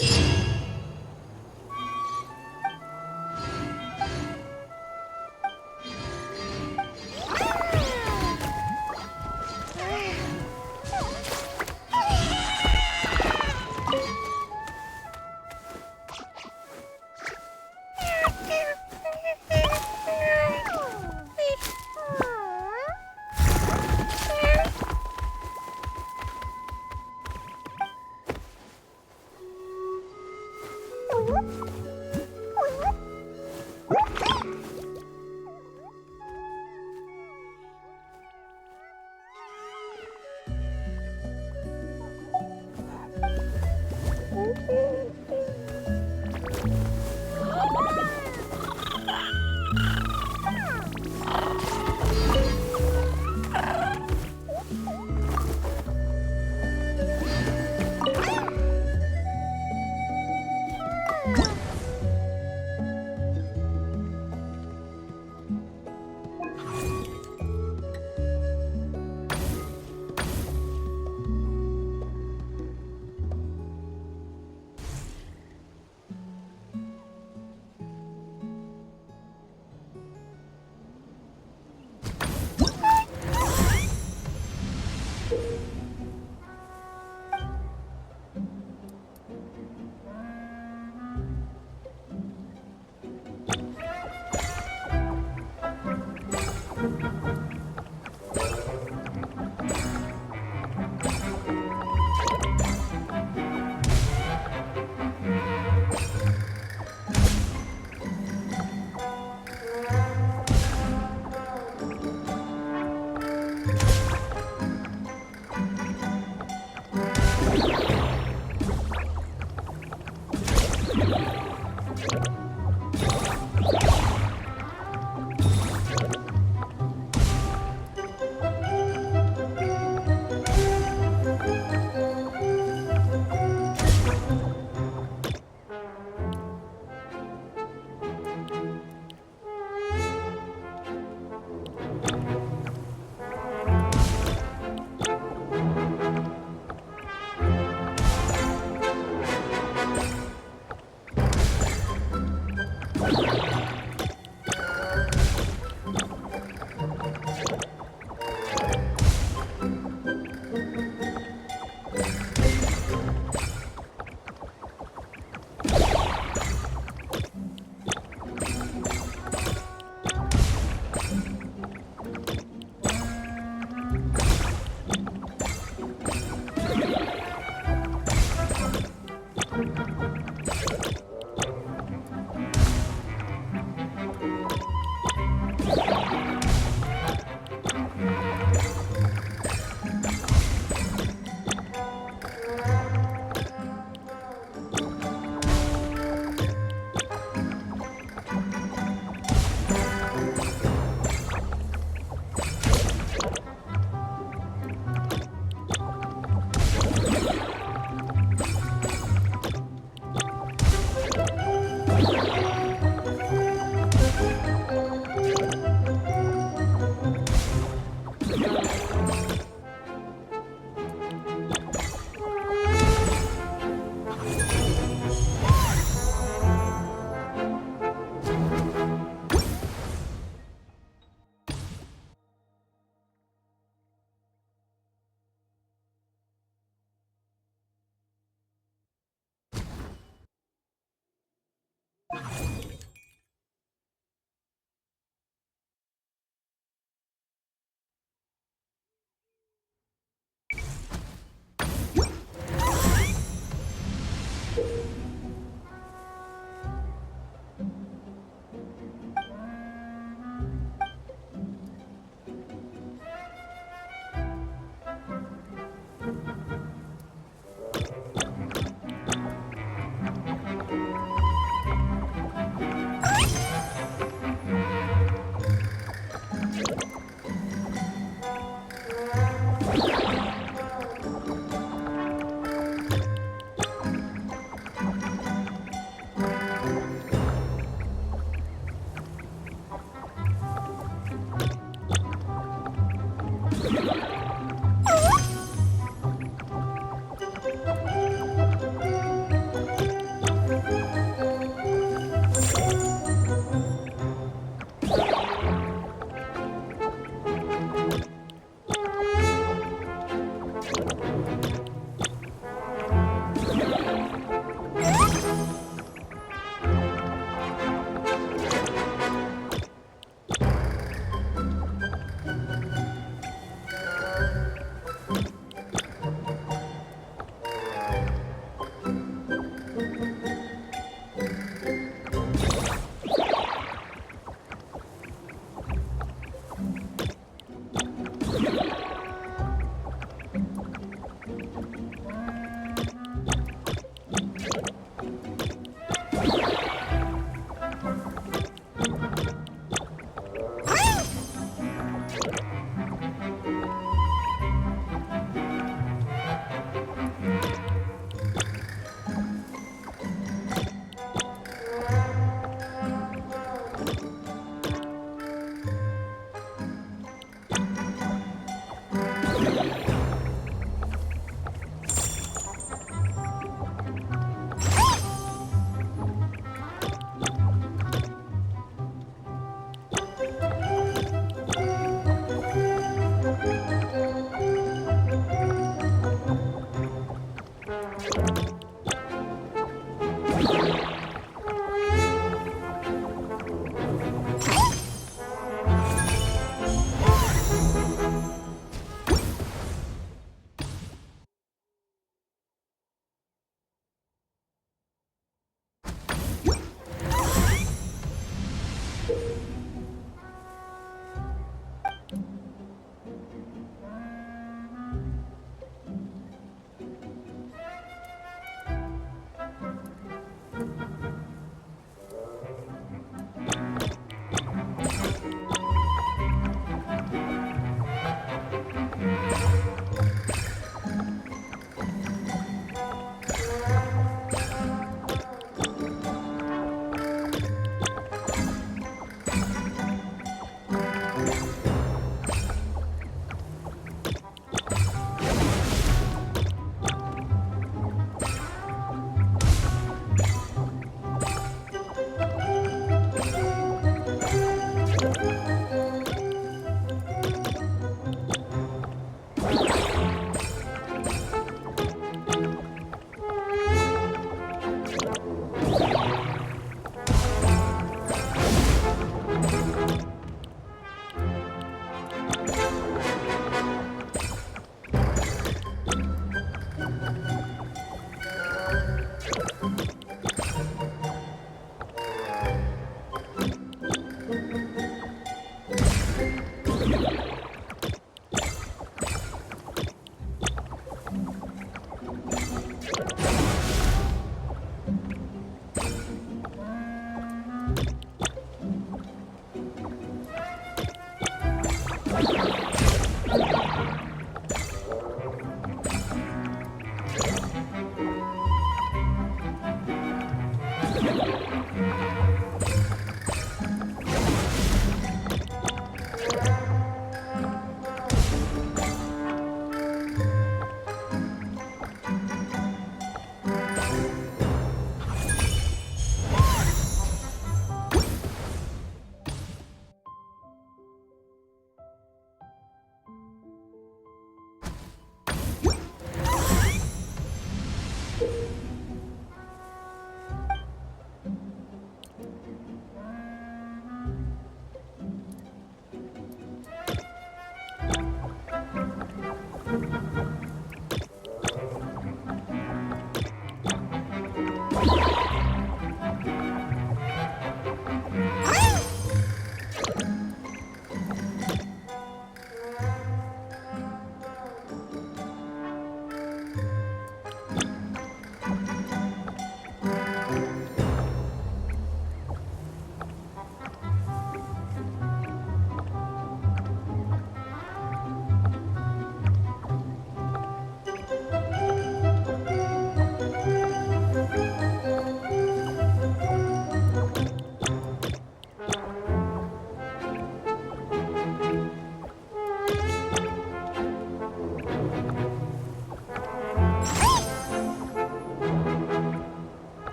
Phew!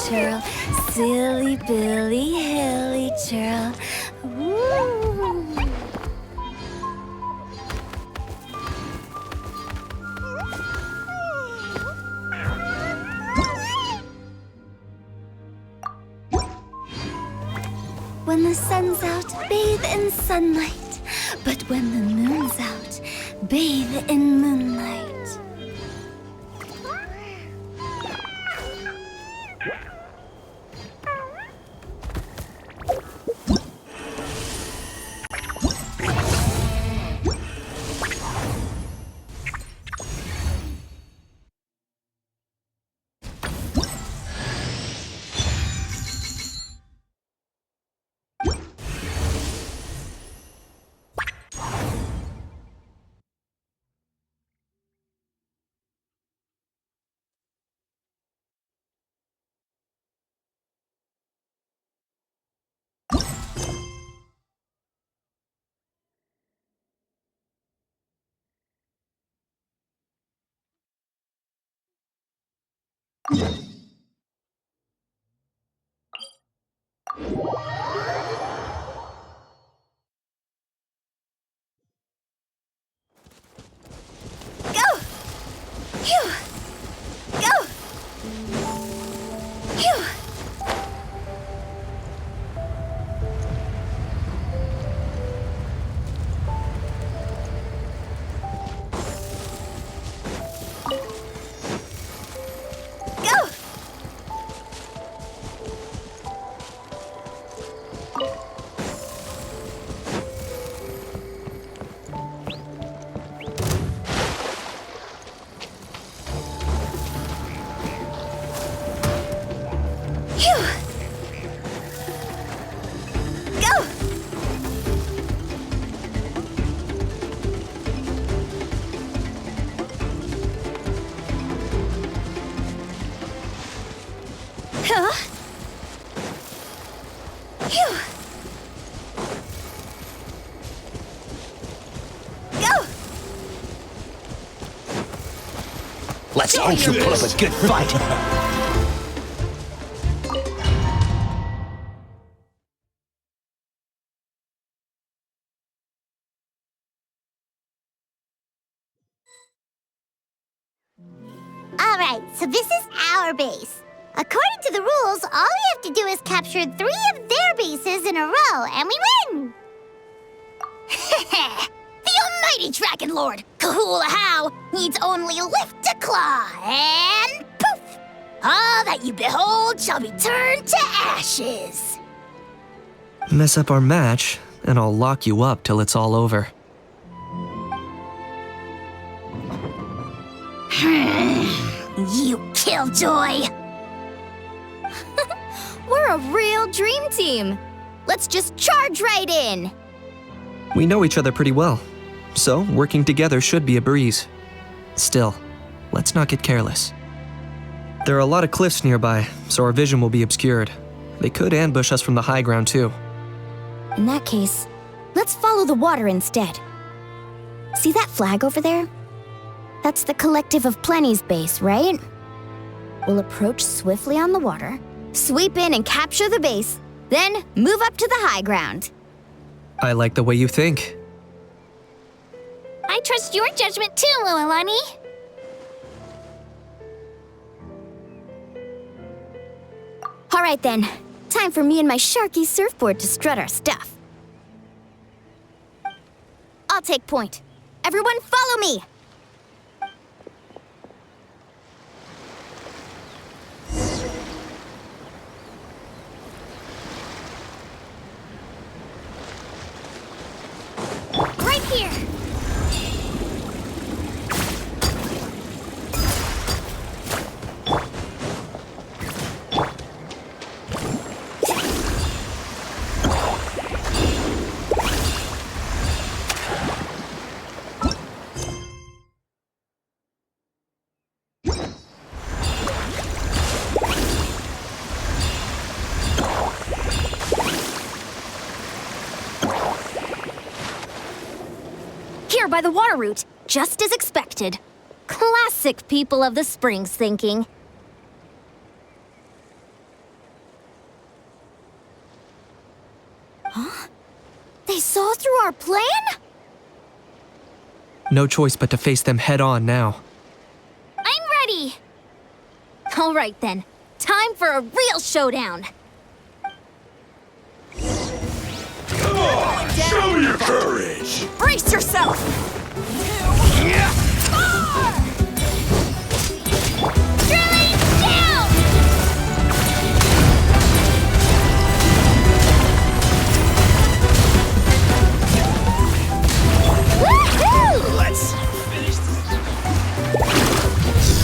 churl, silly Billy Hilly churl. Woo. When the sun's out, bathe in sunlight. But when the moon's out, bathe in moonlight. Go! Phew! Go! Phew! Go! Phew! Go! Huh? Phew! Go! Let's hope you put up a good fight. Alright, so this is our base. According to the rules, all we have to do is capture 3 of their bases in a row, and we win! The almighty Dragon Lord, Kahula How, needs only lift a claw, and poof! All that you behold shall be turned to ashes. Mess up our match, and I'll lock you up till it's all over. You killjoy! We're a real dream team. Let's just charge right in. We know each other pretty well, so working together should be a breeze. Still, let's not get careless. There are a lot of cliffs nearby, so our vision will be obscured. They could ambush us from the high ground too. In that case, let's follow the water instead. See that flag over there? That's the Collective of Plenty's base, right? We'll approach swiftly on the water, sweep in and capture the base, then move up to the high ground. I like the way you think. I trust your judgment too, Lualani. All right then, time for me and my Sharky surfboard to strut our stuff. I'll take point. Everyone follow me! Right here. Here by the water route, just as expected. Classic people of the Springs thinking. Huh? They saw through our plan? No choice but to face them head on now. I'm ready! All right then, time for a real showdown. Show me your courage! Brace yourself! Drilling down! Woohoo! Let's finish this.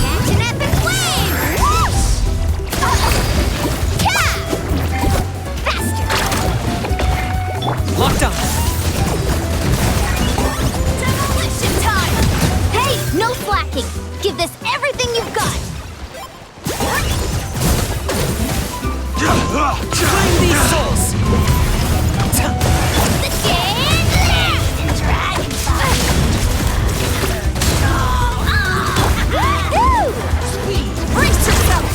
Catching up in flames! Faster! Locked on! Demolition time! Hey, no slacking! Give this everything you've got! Claim these souls! The game left! Dragon Woo! Brace yourself!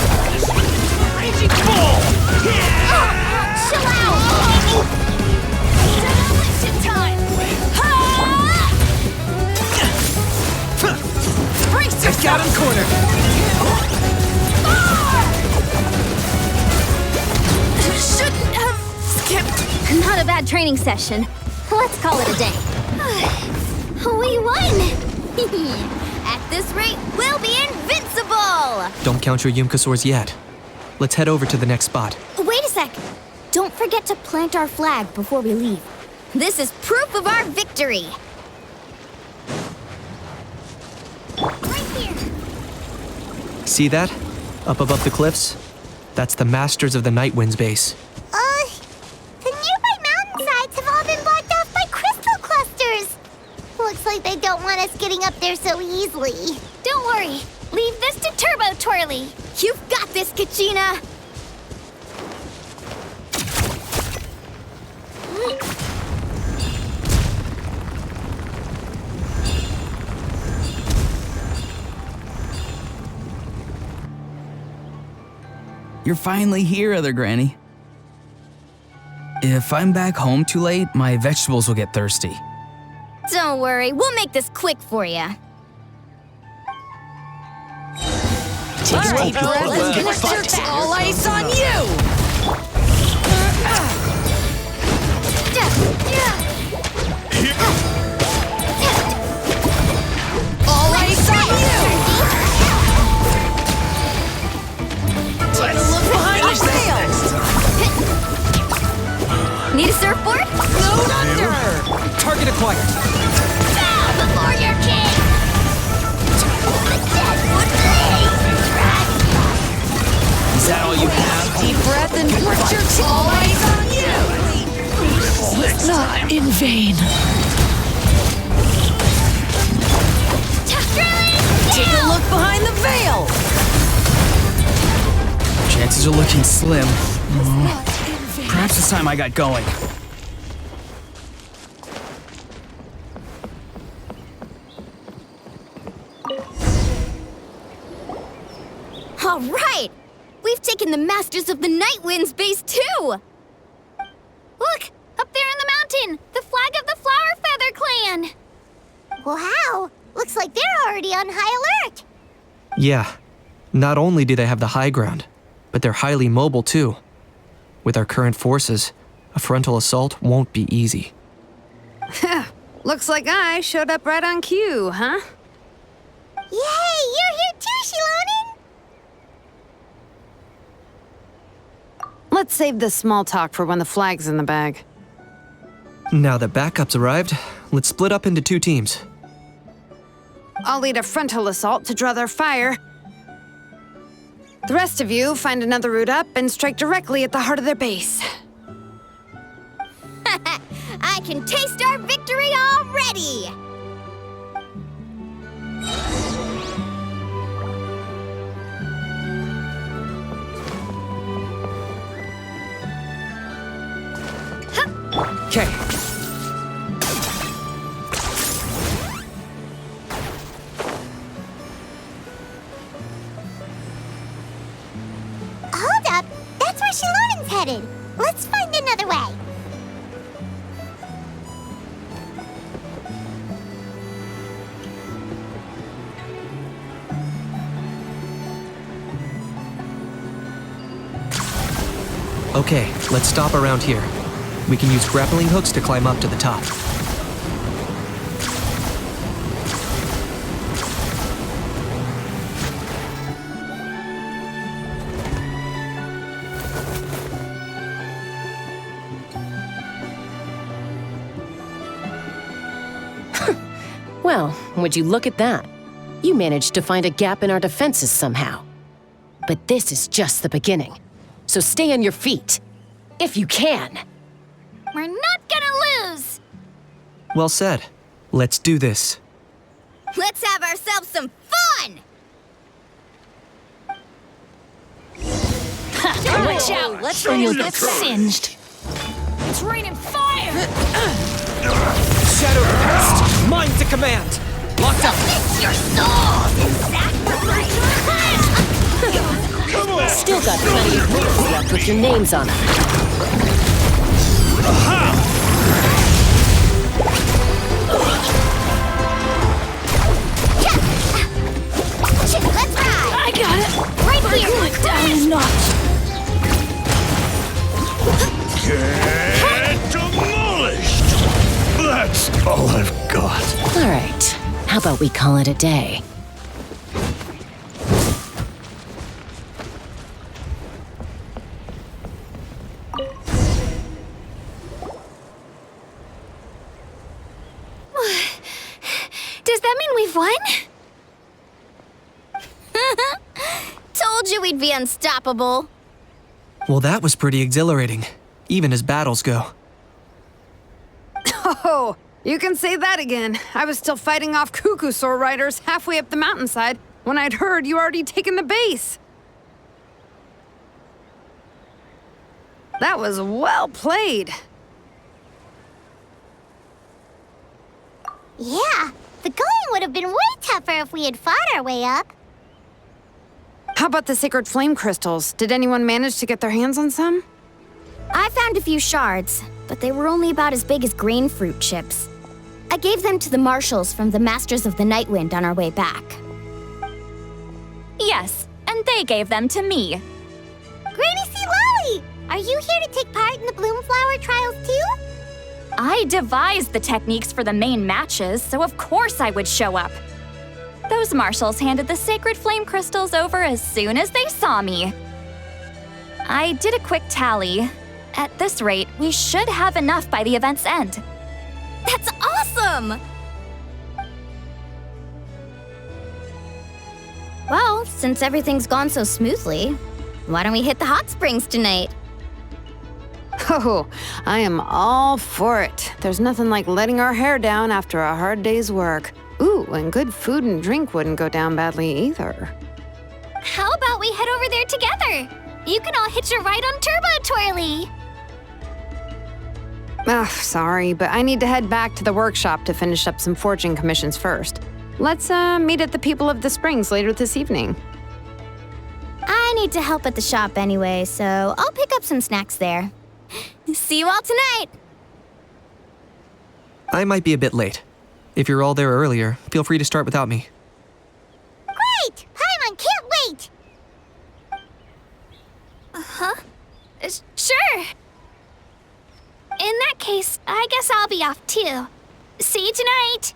bad training session. Let's call it a day. We won! At this rate, we'll be invincible! Don't count your Yumkasaurs yet. Let's head over to the next spot. Wait a sec. Don't forget to plant our flag before we leave. This is proof of our victory. Right here. See that? Up above the cliffs? That's the Masters of the Night Wind's base. The nearby mountainsides have all been blocked off by crystal clusters. Looks like they don't want us getting up there so easily. Don't worry. Leave this to Turbo Twirly. You've got this, Kachina! You're finally here, Other Granny. If I'm back home too late, my vegetables will get thirsty. Don't worry, we'll make this quick for you. Take a deep breath. All ice on you! All ice on you! Take a look behind the sails! Need a surfboard? Load under! Target acquired. Bow before your king! The dead would bleed! Is that all you have? Deep breath and watch your all eyes on you! Not in vain. Take a look behind the veil! Chances are looking slim. Perhaps it's time I got going. All right! We've taken the Masters of the Night Wind's base too! Look! Up there in the mountain! The flag of the Flower Feather Clan! Wow, looks like they're already on high alert. Yeah. Not only do they have the high ground, but they're highly mobile too. With our current forces, a frontal assault won't be easy. Looks like I showed up right on cue, huh? Yay, you're here too, Shilonen! Let's save this small talk for when the flag's in the bag. Now that backup's arrived, let's split up into 2 teams. I'll lead a frontal assault to draw their fire. The rest of you find another route up and strike directly at the heart of their base. I can taste our victory already! Okay. Hold up, that's where Shilonen's headed. Let's find another way. Okay, let's stop around here. We can use grappling hooks to climb up to the top. Well, would you look at that? You managed to find a gap in our defenses somehow. But this is just the beginning. So stay on your feet. If you can. We're not gonna lose! Well said. Let's do this. Let's have ourselves some fun! Watch out! Let's or you'll get singed. It's raining fire! Shadow Pest! Mine to command! Locked up! It's your soul! Still got plenty of moves left with your names on them. Let's ride! I got it! Right here! Like down a notch! Get to move! How about we call it a day? Does that mean we've won? Told you we'd be unstoppable. Well, that was pretty exhilarating, even as battles go. Oh, you can say that again. I was still fighting off cuckoo sword riders halfway up the mountainside when I'd heard you already taken the base. That was well played. Yeah, the going would have been way tougher if we had fought our way up. How about the sacred flame crystals? Did anyone manage to get their hands on some? I found a few shards, but they were only about as big as grain fruit chips. I gave them to the marshals from the Masters of the Nightwind on our way back. Yes, and they gave them to me. Granny C. Lolly, are you here to take part in the Bloomflower trials too? I devised the techniques for the main matches, so of course I would show up. Those marshals handed the sacred flame crystals over as soon as they saw me. I did a quick tally. At this rate, we should have enough by the event's end. That's awesome! Well, since everything's gone so smoothly, why don't we hit the hot springs tonight? Oh, I am all for it. There's nothing like letting our hair down after a hard day's work. Ooh, and good food and drink wouldn't go down badly either. How about we head over there together? You can all hitch a ride on Turbo Twirly. Ugh, sorry, but I need to head back to the workshop to finish up some forging commissions first. Let's meet at the People of the Springs later this evening. I need to help at the shop anyway, so I'll pick up some snacks there. See you all tonight! I might be a bit late. If you're all there earlier, feel free to start without me. Great! Paimon can't wait! Sure. In that case, I guess I'll be off too. See you tonight.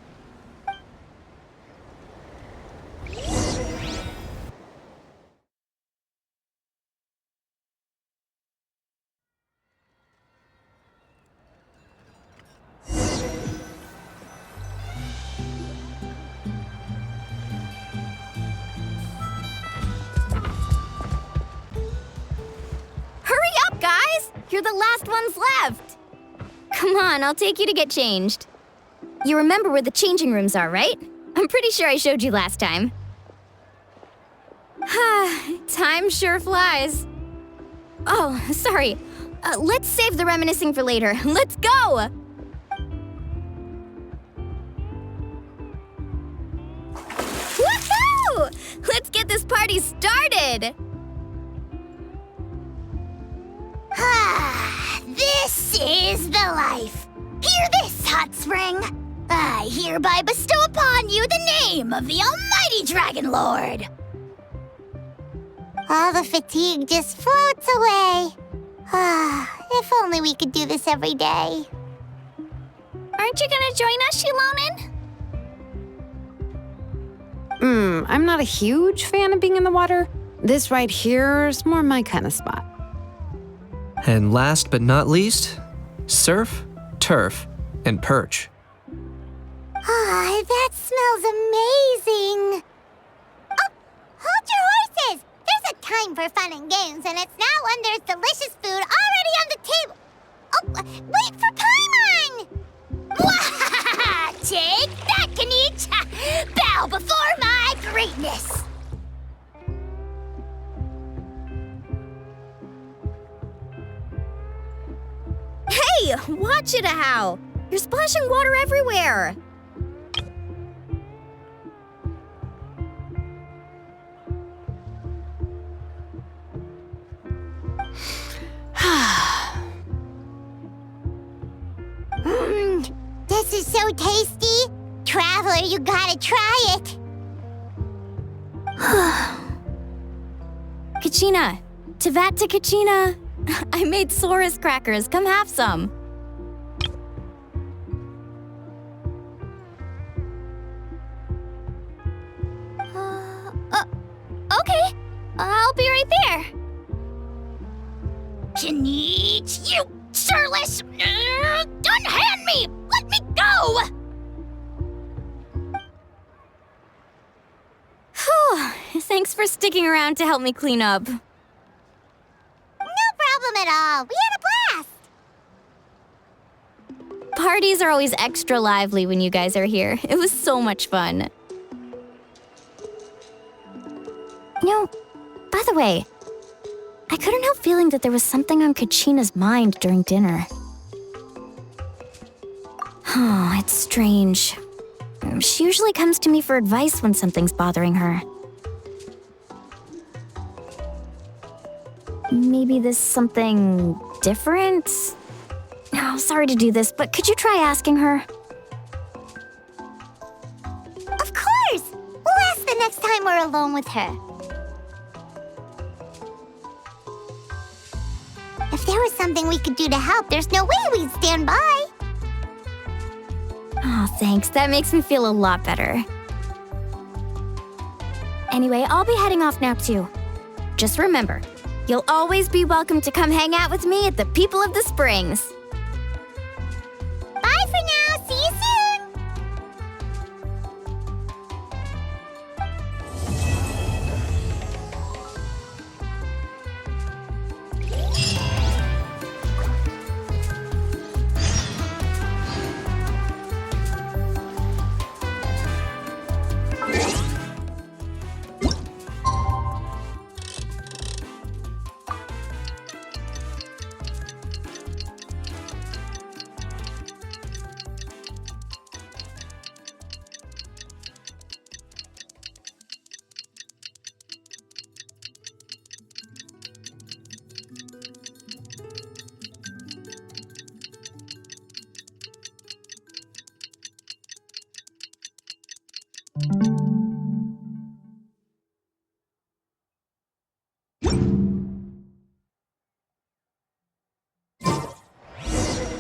Hurry up, guys! You're the last ones left! Come on, I'll take you to get changed. You remember where the changing rooms are, right? I'm pretty sure I showed you last time. Time sure flies. Oh, sorry. Let's save the reminiscing for later. Let's go! Woohoo! Let's get this party started! This is the life. Hear this, Hot Spring. I hereby bestow upon you the name of the Almighty Dragon Lord. All the fatigue just floats away. If only we could do this every day. Aren't you gonna join us, Shilonen? I'm not a huge fan of being in the water. This right here is more my kind of spot. And last but not least, surf, turf, and perch. That smells amazing. Oh, hold your horses. There's a time for fun and games, and it's now when there's delicious food already on the table. Oh, wait for Paimon! Take that, Kanich! Bow before my greatness! Hey, watch it, How! You're splashing water everywhere! This is so tasty. Traveler, you gotta try it. Kachina! Tevat to Kachina! I made Sora's crackers. Come have some. I'll be right there. Janich, you sureless! Unhand me! Let me go! Whew, thanks for sticking around to help me clean up. No problem at all. We had a blast. Parties are always extra lively when you guys are here. It was so much fun. By the way, I couldn't help feeling that there was something on Kachina's mind during dinner. Oh, it's strange. She usually comes to me for advice when something's bothering her. Maybe this something different? Oh, sorry to do this, but could you try asking her? Of course! We'll ask the next time we're alone with her. If there was something we could do to help, there's no way we'd stand by. Oh, thanks. That makes me feel a lot better. Anyway, I'll be heading off now too. Just remember, you'll always be welcome to come hang out with me at the People of the Springs. Bye for now. See you soon.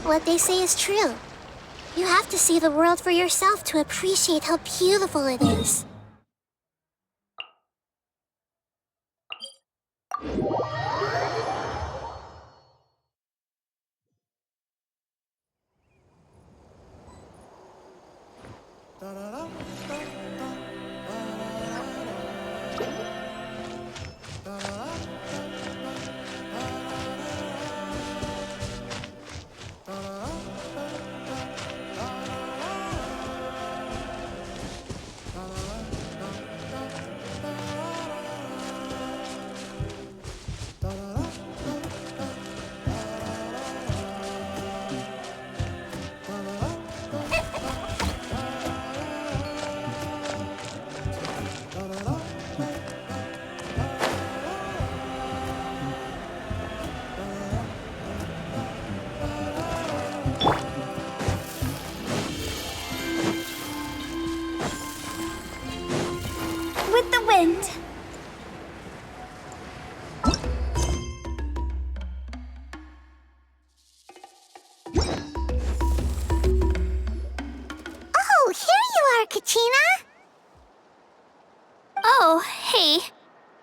What they say is true. You have to see the world for yourself to appreciate how beautiful it is. With the wind. Oh, here you are, Kachina. Oh, hey.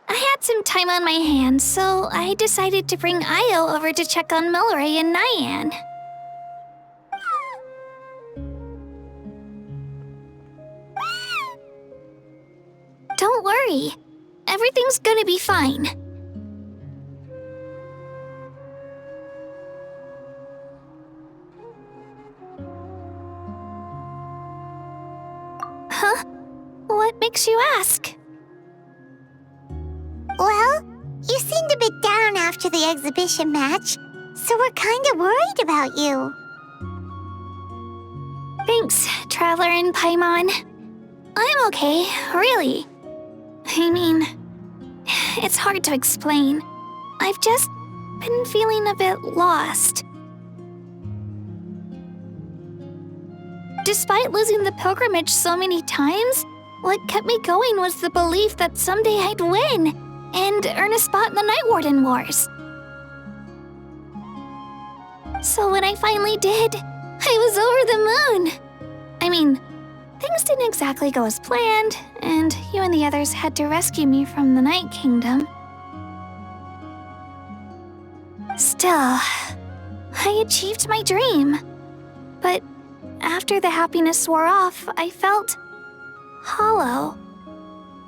I had some time on my hands, so I decided to bring Io over to check on Milray and Nyan. Don't worry. Everything's gonna be fine. Huh? What makes you ask? Well, you seemed a bit down after the exhibition match, so we're kind of worried about you. Thanks, Traveler and Paimon. I'm okay, really. I mean, it's hard to explain. I've just been feeling a bit lost. Despite losing the pilgrimage so many times, what kept me going was the belief that someday I'd win and earn a spot in the Night Warden Wars. So when I finally did, I was over the moon. I mean, things didn't exactly go as planned, and you and the others had to rescue me from the Night Kingdom. Still, I achieved my dream. But after the happiness wore off, I felt hollow.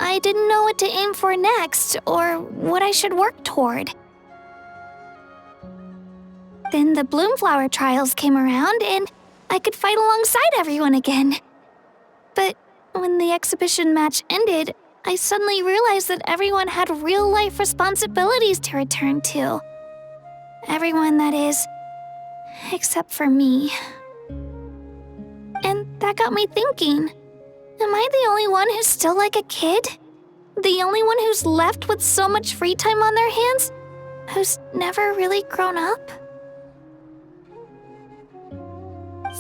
I didn't know what to aim for next or what I should work toward. Then the Bloomflower trials came around and I could fight alongside everyone again. But when the exhibition match ended, I suddenly realized that everyone had real-life responsibilities to return to. Everyone, that is, except for me. And that got me thinking, am I the only one who's still like a kid? The only one who's left with so much free time on their hands? Who's never really grown up?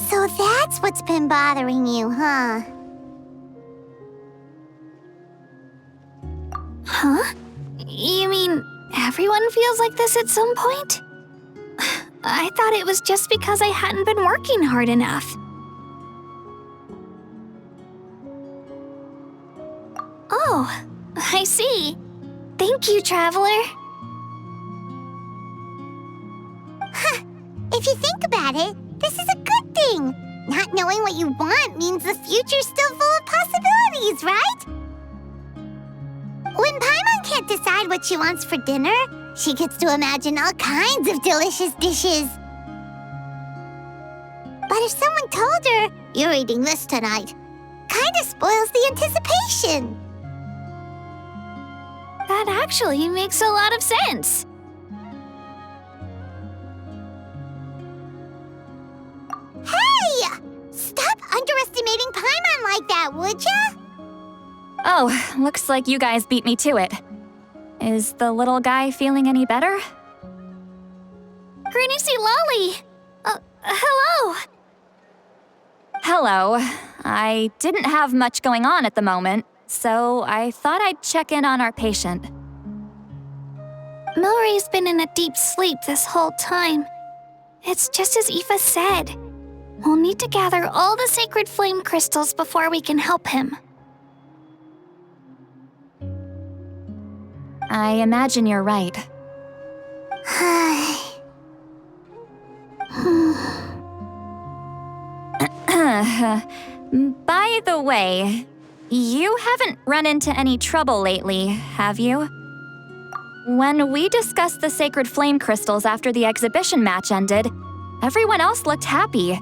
So that's what's been bothering you, huh? Huh? You mean everyone feels like this at some point? I thought it was just because I hadn't been working hard enough. Oh, I see. Thank you, Traveler. Huh. If you think about it, this is a good thing. Not knowing what you want means the future's still full of possibilities, right? When Paimon can't decide what she wants for dinner, she gets to imagine all kinds of delicious dishes. But if someone told her, "You're eating this tonight," kinda spoils the anticipation. That actually makes a lot of sense. Hey! Stop underestimating Paimon like that, would ya? Oh, looks like you guys beat me to it. Is the little guy feeling any better? Granny C. Lolly! Hello! Hello. I didn't have much going on at the moment, so I thought I'd check in on our patient. Milray's been in a deep sleep this whole time. It's just as Aoife said. We'll need to gather all the sacred flame crystals before we can help him. I imagine you're right. By the way, you haven't run into any trouble lately, have you? When we discussed the sacred flame crystals after the exhibition match ended, everyone else looked happy.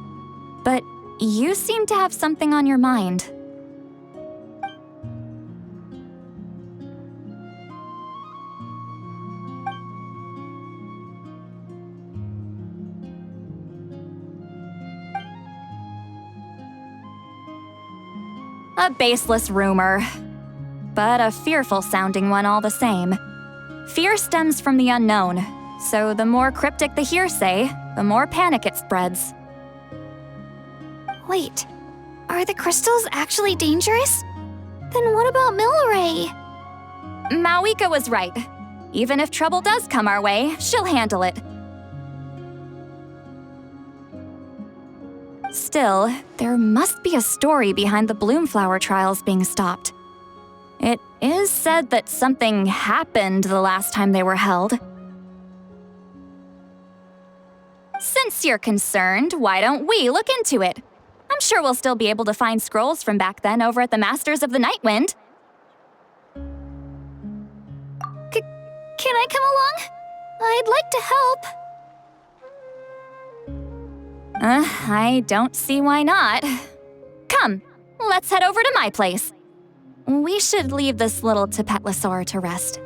But you seem to have something on your mind. A baseless rumor, but a fearful-sounding one all the same. Fear stems from the unknown, so the more cryptic the hearsay, the more panic it spreads. Wait, are the crystals actually dangerous? Then what about Milray? Mawika was right. Even if trouble does come our way, she'll handle it. Still, there must be a story behind the Bloomflower trials being stopped. It is said that something happened the last time they were held. Since you're concerned, why don't we look into it? I'm sure we'll still be able to find scrolls from back then over at the Masters of the Nightwind. Can I come along? I'd like to help. I don't see why not. Come, let's head over to my place. We should leave this little Tapetlosaur to rest.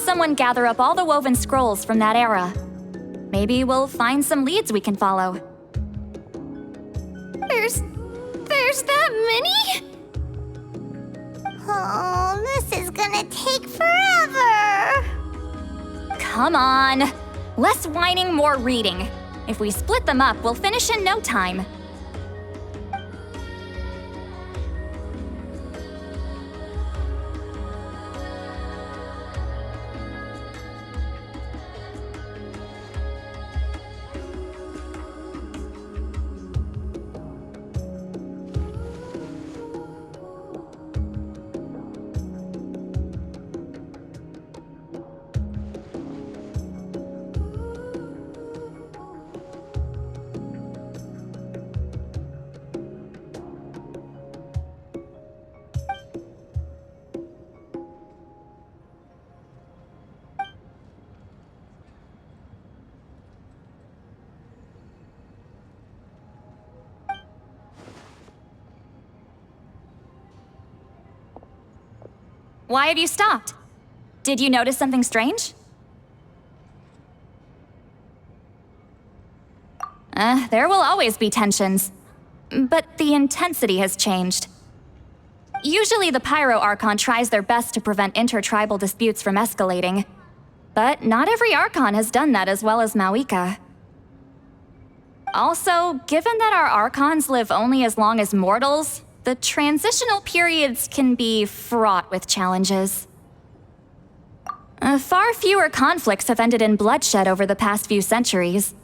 someone gather up all the woven scrolls from that era. Maybe we'll find some leads we can follow. There's that many? Oh, this is gonna take forever. Come on. Less whining, more reading. If we split them up, we'll finish in no time. Why have you stopped? Did you notice something strange? There will always be tensions. But the intensity has changed. Usually the Pyro Archon tries their best to prevent intertribal disputes from escalating. But not every Archon has done that as well as Mawika. Also, given that our Archons live only as long as mortals, the transitional periods can be fraught with challenges. Far fewer conflicts have ended in bloodshed over the past few centuries.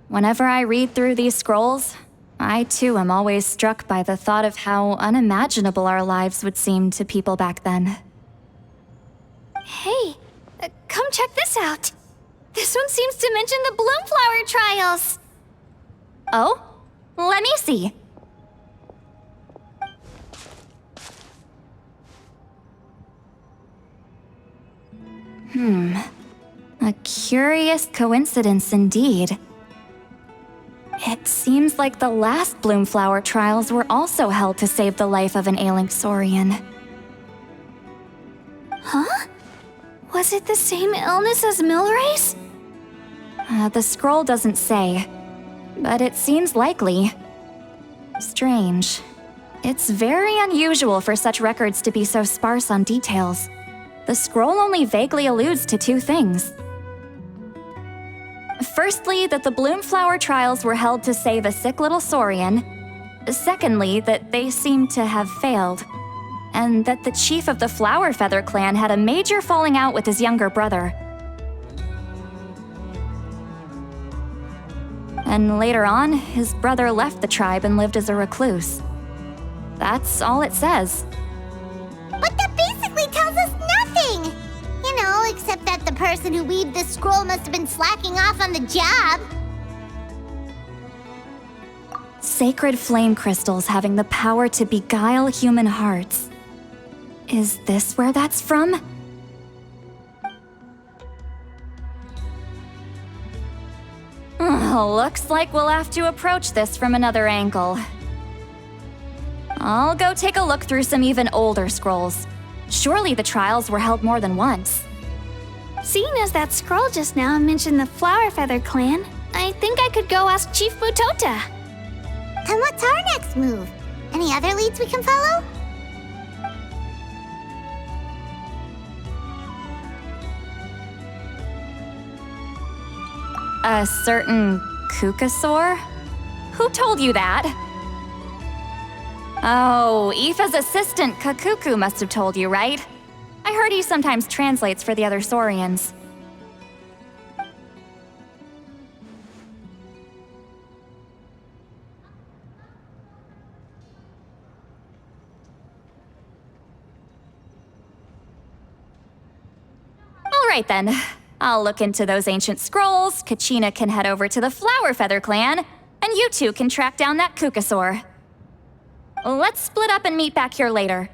Whenever I read through these scrolls, I too am always struck by the thought of how unimaginable our lives would seem to people back then. Hey, come check this out. This one seems to mention the Bloomflower trials. Oh? Let me see. A curious coincidence indeed. It seems like the last Bloomflower trials were also held to save the life of an ailing Saurian. Huh? Was it the same illness as Milray's? The scroll doesn't say, but it seems likely. Strange. It's very unusual for such records to be so sparse on details. The scroll only vaguely alludes to two things. Firstly, that the Bloomflower trials were held to save a sick little Saurian. Secondly, that they seem to have failed. And that the chief of the Flower Feather clan had a major falling out with his younger brother. And later on, his brother left the tribe and lived as a recluse. That's all it says. But that basically tells us nothing! You know, except that the person who weaved this scroll must have been slacking off on the job. Sacred flame crystals having the power to beguile human hearts. Is this where that's from? Looks like we'll have to approach this from another angle. I'll go take a look through some even older scrolls. Surely the trials were held more than once. Seeing as that scroll just now mentioned the Flower Feather clan, I think I could go ask Chief Mutota. And what's our next move? Any other leads we can follow? A certain Kukasaur? Who told you that? Oh, Aoife's assistant, Kakuku, must have told you, right? I heard he sometimes translates for the other Saurians. All right then. I'll look into those ancient scrolls, Kachina can head over to the Flower Feather clan, and you two can track down that Kukasaur. Let's split up and meet back here later.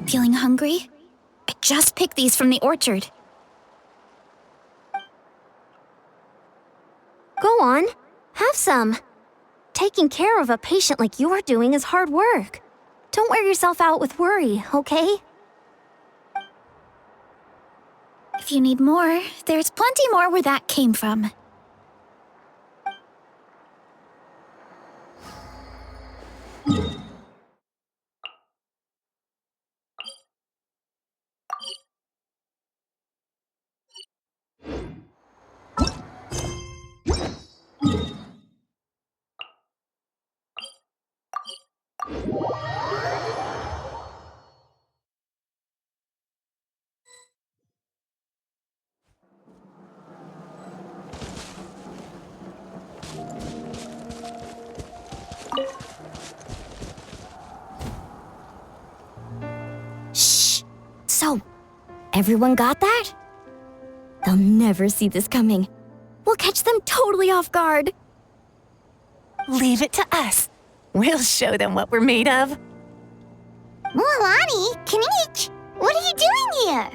Feeling hungry? I just picked these from the orchard. Go on, have some. Taking care of a patient like you're doing is hard work. Don't wear yourself out with worry, okay? If you need more, there's plenty more where that came from. Shh. So, everyone got that? They'll never see this coming. We'll catch them totally off guard. Leave it to us. We'll show them what we're made of. Mualani, Kinich, what are you doing here?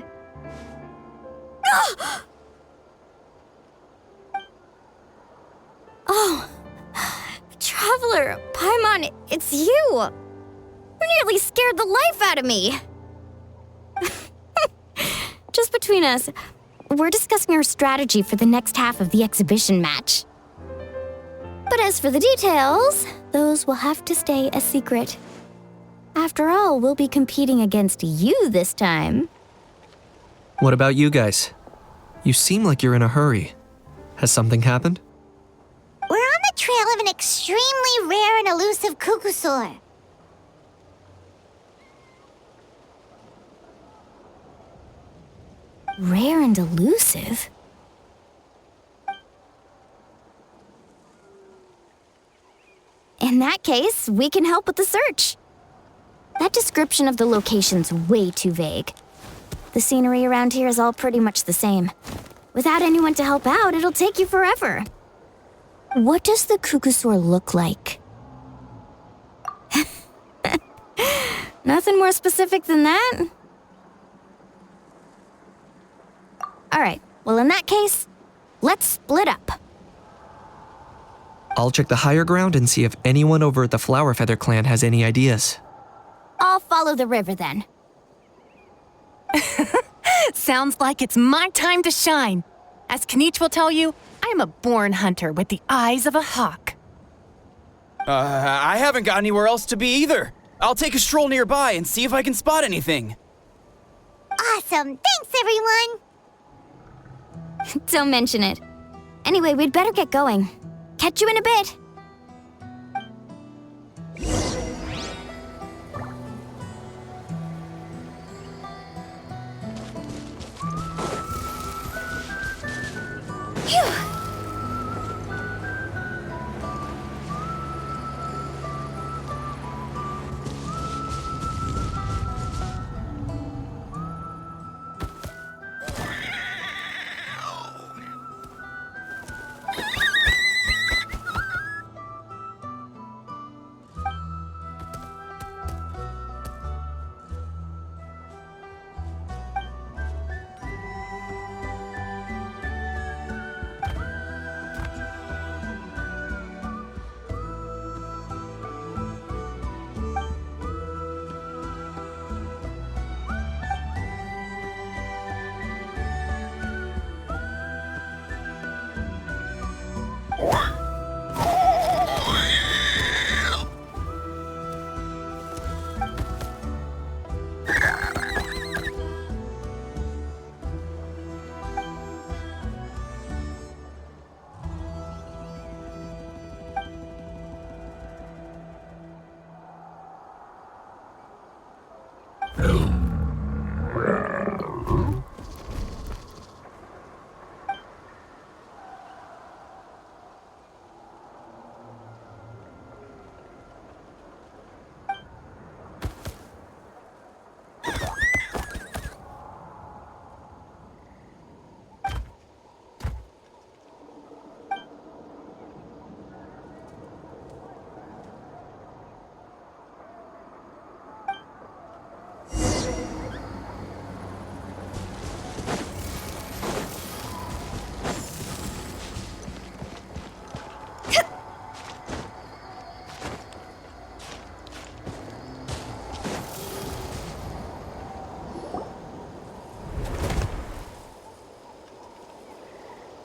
Oh, Traveler, Paimon, it's you! You nearly scared the life out of me! Just between us, we're discussing our strategy for the next half of the exhibition match. But as for the details, those will have to stay a secret. After all, we'll be competing against you this time. What about you guys? You seem like you're in a hurry. Has something happened? We're on the trail of an extremely rare and elusive cuckoosaur. Rare and elusive? In that case, we can help with the search. That description of the location's way too vague. The scenery around here is all pretty much the same. Without anyone to help out, it'll take you forever. What does the cuckoosaur look like? Nothing more specific than that? Well, in that case, let's split up. I'll check the higher ground and see if anyone over at the Flower Feather clan has any ideas. I'll follow the river then. Sounds like it's my time to shine. As Knight will tell you, I'm a born hunter with the eyes of a hawk. I haven't got anywhere else to be either. I'll take a stroll nearby and see if I can spot anything. Awesome. Thanks, everyone. Don't mention it. Anyway, we'd better get going. Catch you in a bit. Phew.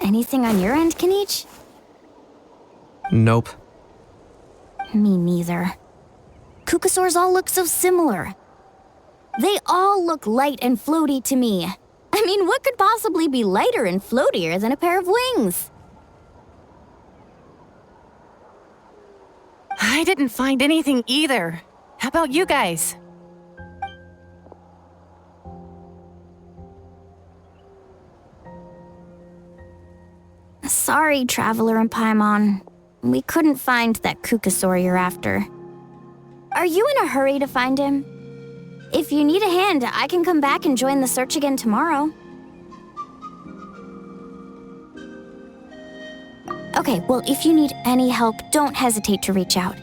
Anything on your end, Knight? Nope. Me neither. Kukasaurs all look so similar. They all look light and floaty to me. I mean, what could possibly be lighter and floatier than a pair of wings? I didn't find anything either. How about you guys? Sorry, Traveler and Paimon. We couldn't find that Kukasaur you're after. Are you in a hurry to find him? If you need a hand, I can come back and join the search again tomorrow. Okay, well, if you need any help, don't hesitate to reach out.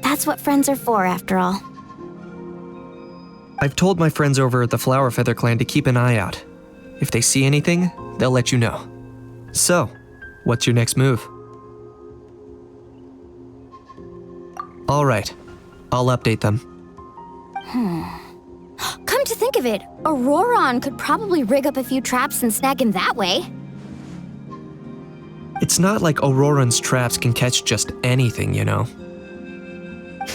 That's what friends are for, after all. I've told my friends over at the Flower Feather clan to keep an eye out. If they see anything, they'll let you know. So, what's your next move? All right, I'll update them. Come to think of it, Auroron could probably rig up a few traps and snag him that way. It's not like Auroran's traps can catch just anything, you know.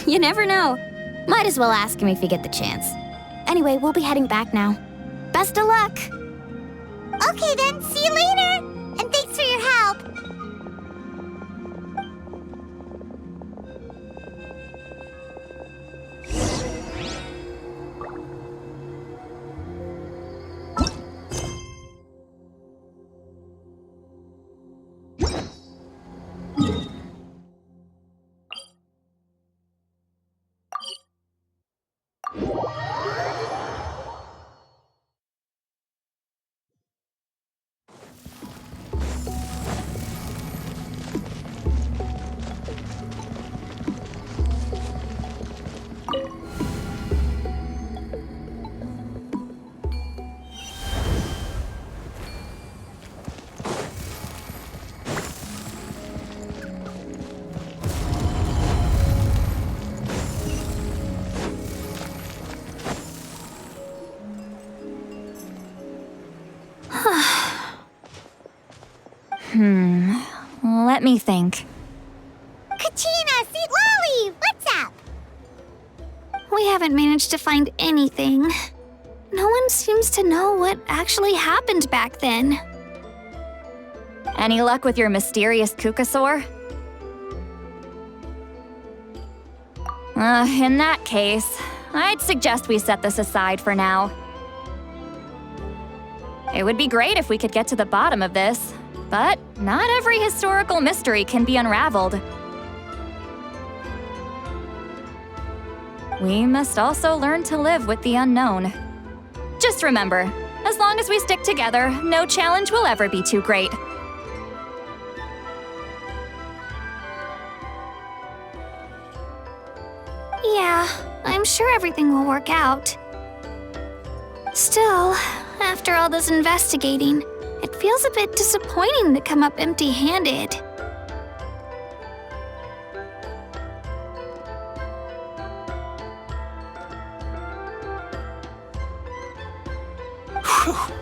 You never know. Might as well ask him if you get the chance. Anyway, we'll be heading back now. Best of luck! Okay then, see you later! And thanks for your help! me think. Kachina, Sweet Lolly, what's up? We haven't managed to find anything. No one seems to know what actually happened back then. Any luck with your mysterious Kukasaur? In that case, I'd suggest we set this aside for now. It would be great if we could get to the bottom of this, but not every historical mystery can be unraveled. We must also learn to live with the unknown. Just remember, as long as we stick together, no challenge will ever be too great. Yeah, I'm sure everything will work out. Still, after all this investigating, it feels a bit disappointing to come up empty-handed.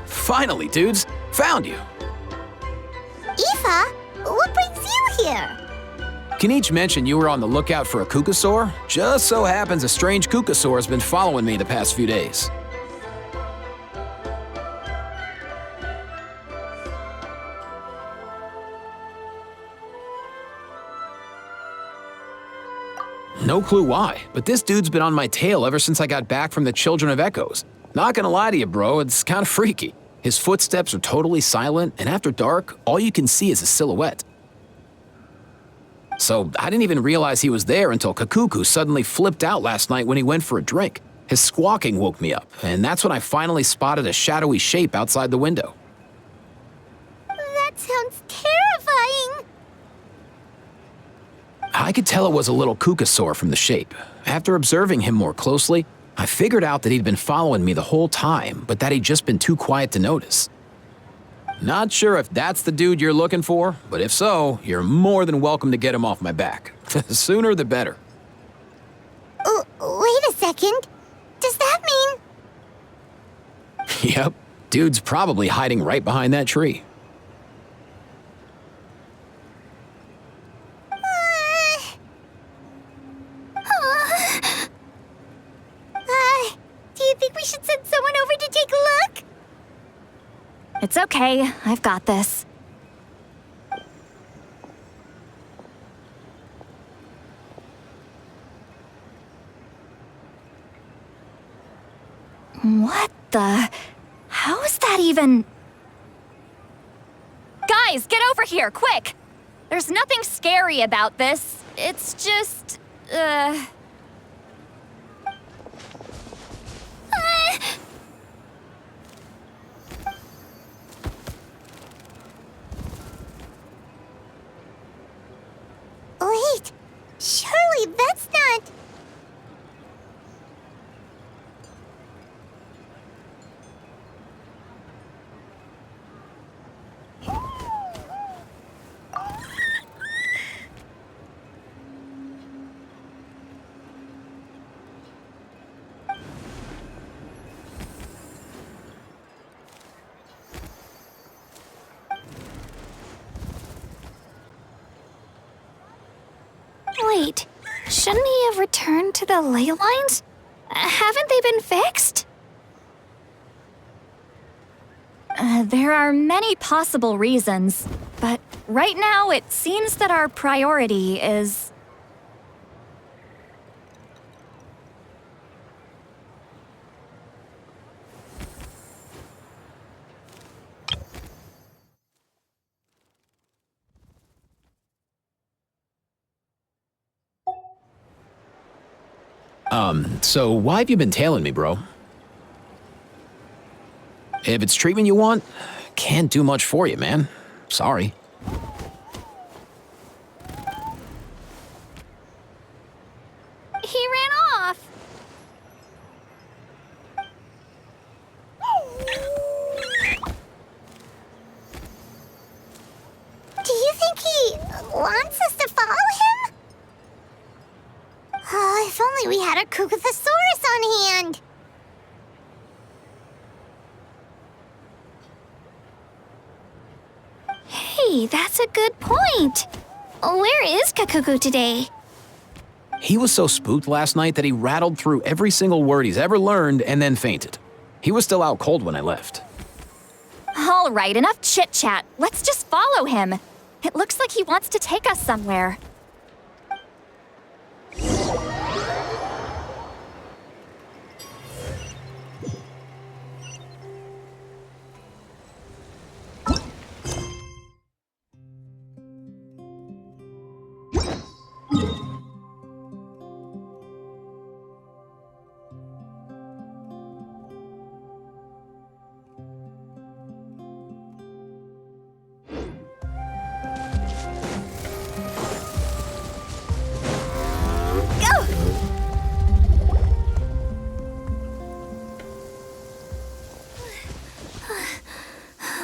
Finally, dudes. Found you. Aoife, what brings you here? Kinich mentioned you were on the lookout for a Kukasaur. Just so happens a strange Kukasaur has been following me the past few days. No clue why, but this dude's been on my tail ever since I got back from the Children of Echoes. Not gonna lie to you, bro, it's kind of freaky. His footsteps are totally silent, and after dark, all you can see is a silhouette. So I didn't even realize he was there until Kakuku suddenly flipped out last night when he went for a drink. His squawking woke me up, and that's when I finally spotted a shadowy shape outside the window. That sounds terrifying. I could tell it was a little Kukasaur from the shape. After observing him more closely, I figured out that he'd been following me the whole time, but that he'd just been too quiet to notice. Not sure if that's the dude you're looking for, but if so, you're more than welcome to get him off my back. The sooner the better. Wait a second. Does that mean... Yep, dude's probably hiding right behind that tree. Do you think we should send someone over to take a look? It's okay, I've got this. What the? How is that even? Guys, get over here, quick! There's nothing scary about this. It's just, Wait, surely that's not... Wait, shouldn't he have returned to the ley lines? Haven't they been fixed? there are many possible reasons, but right now it seems that our priority is... So why have you been tailing me, bro? If it's treatment you want, can't do much for you, man. Sorry. He ran off. Do you think he wants us to follow him? Oh, if only we had a Kukathosaurus on hand. Hey, that's a good point. Where is Kakuku today? He was so spooked last night that he rattled through every single word he's ever learned and then fainted. He was still out cold when I left. All right, enough chit-chat. Let's just follow him. It looks like he wants to take us somewhere.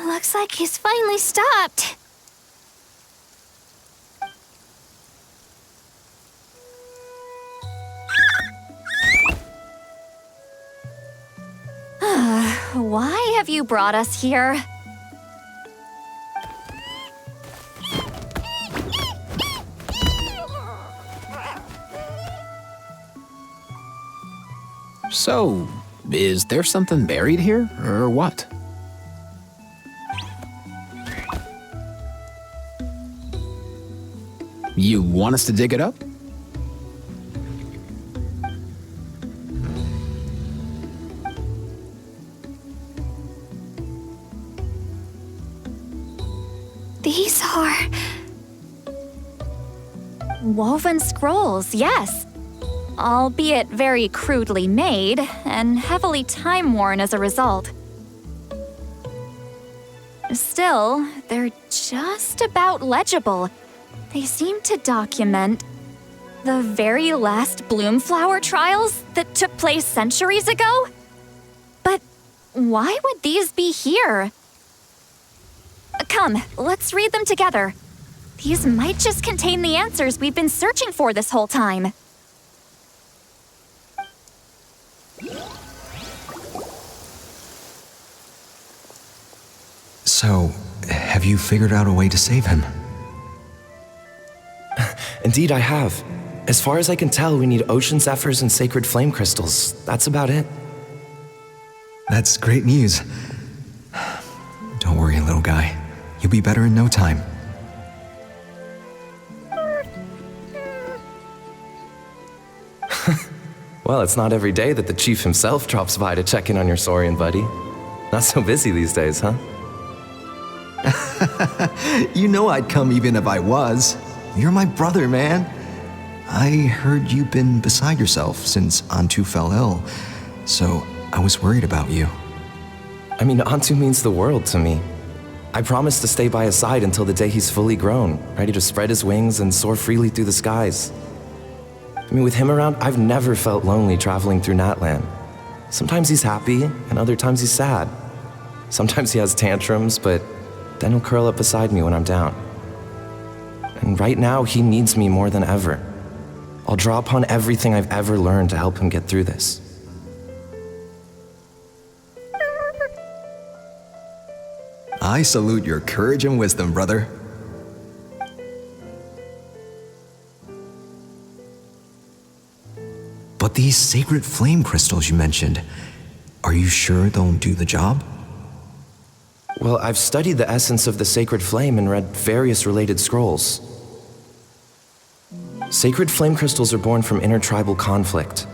Looks like he's finally stopped. Why have you brought us here? So, is there something buried here, or what? You want us to dig it up? These are... Woven scrolls, yes. Albeit very crudely made, and heavily time-worn as a result. Still, they're just about legible. They seem to document the very last Bloomflower trials that took place centuries ago? But why would these be here? Come, let's read them together. These might just contain the answers we've been searching for this whole time. So, have you figured out a way to save him? Indeed, I have. As far as I can tell, we need ocean zephyrs and sacred flame crystals. That's about it. That's great news. Don't worry, little guy. You'll be better in no time. Well, it's not every day that the chief himself drops by to check in on your Saurian buddy. Not so busy these days, huh? You know I'd come even if I was. You're my brother, man. I heard you've been beside yourself since Antu fell ill, so I was worried about you. I mean, Antu means the world to me. I promised to stay by his side until the day he's fully grown, ready to spread his wings and soar freely through the skies. I mean, with him around, I've never felt lonely traveling through Natlan. Sometimes he's happy, and other times he's sad. Sometimes he has tantrums, but then he'll curl up beside me when I'm down. And right now, he needs me more than ever. I'll draw upon everything I've ever learned to help him get through this. I salute your courage and wisdom, brother. But these sacred flame crystals you mentioned, are you sure they'll do the job? Well, I've studied the essence of the sacred flame and read various related scrolls. Sacred flame crystals are born from intertribal conflict.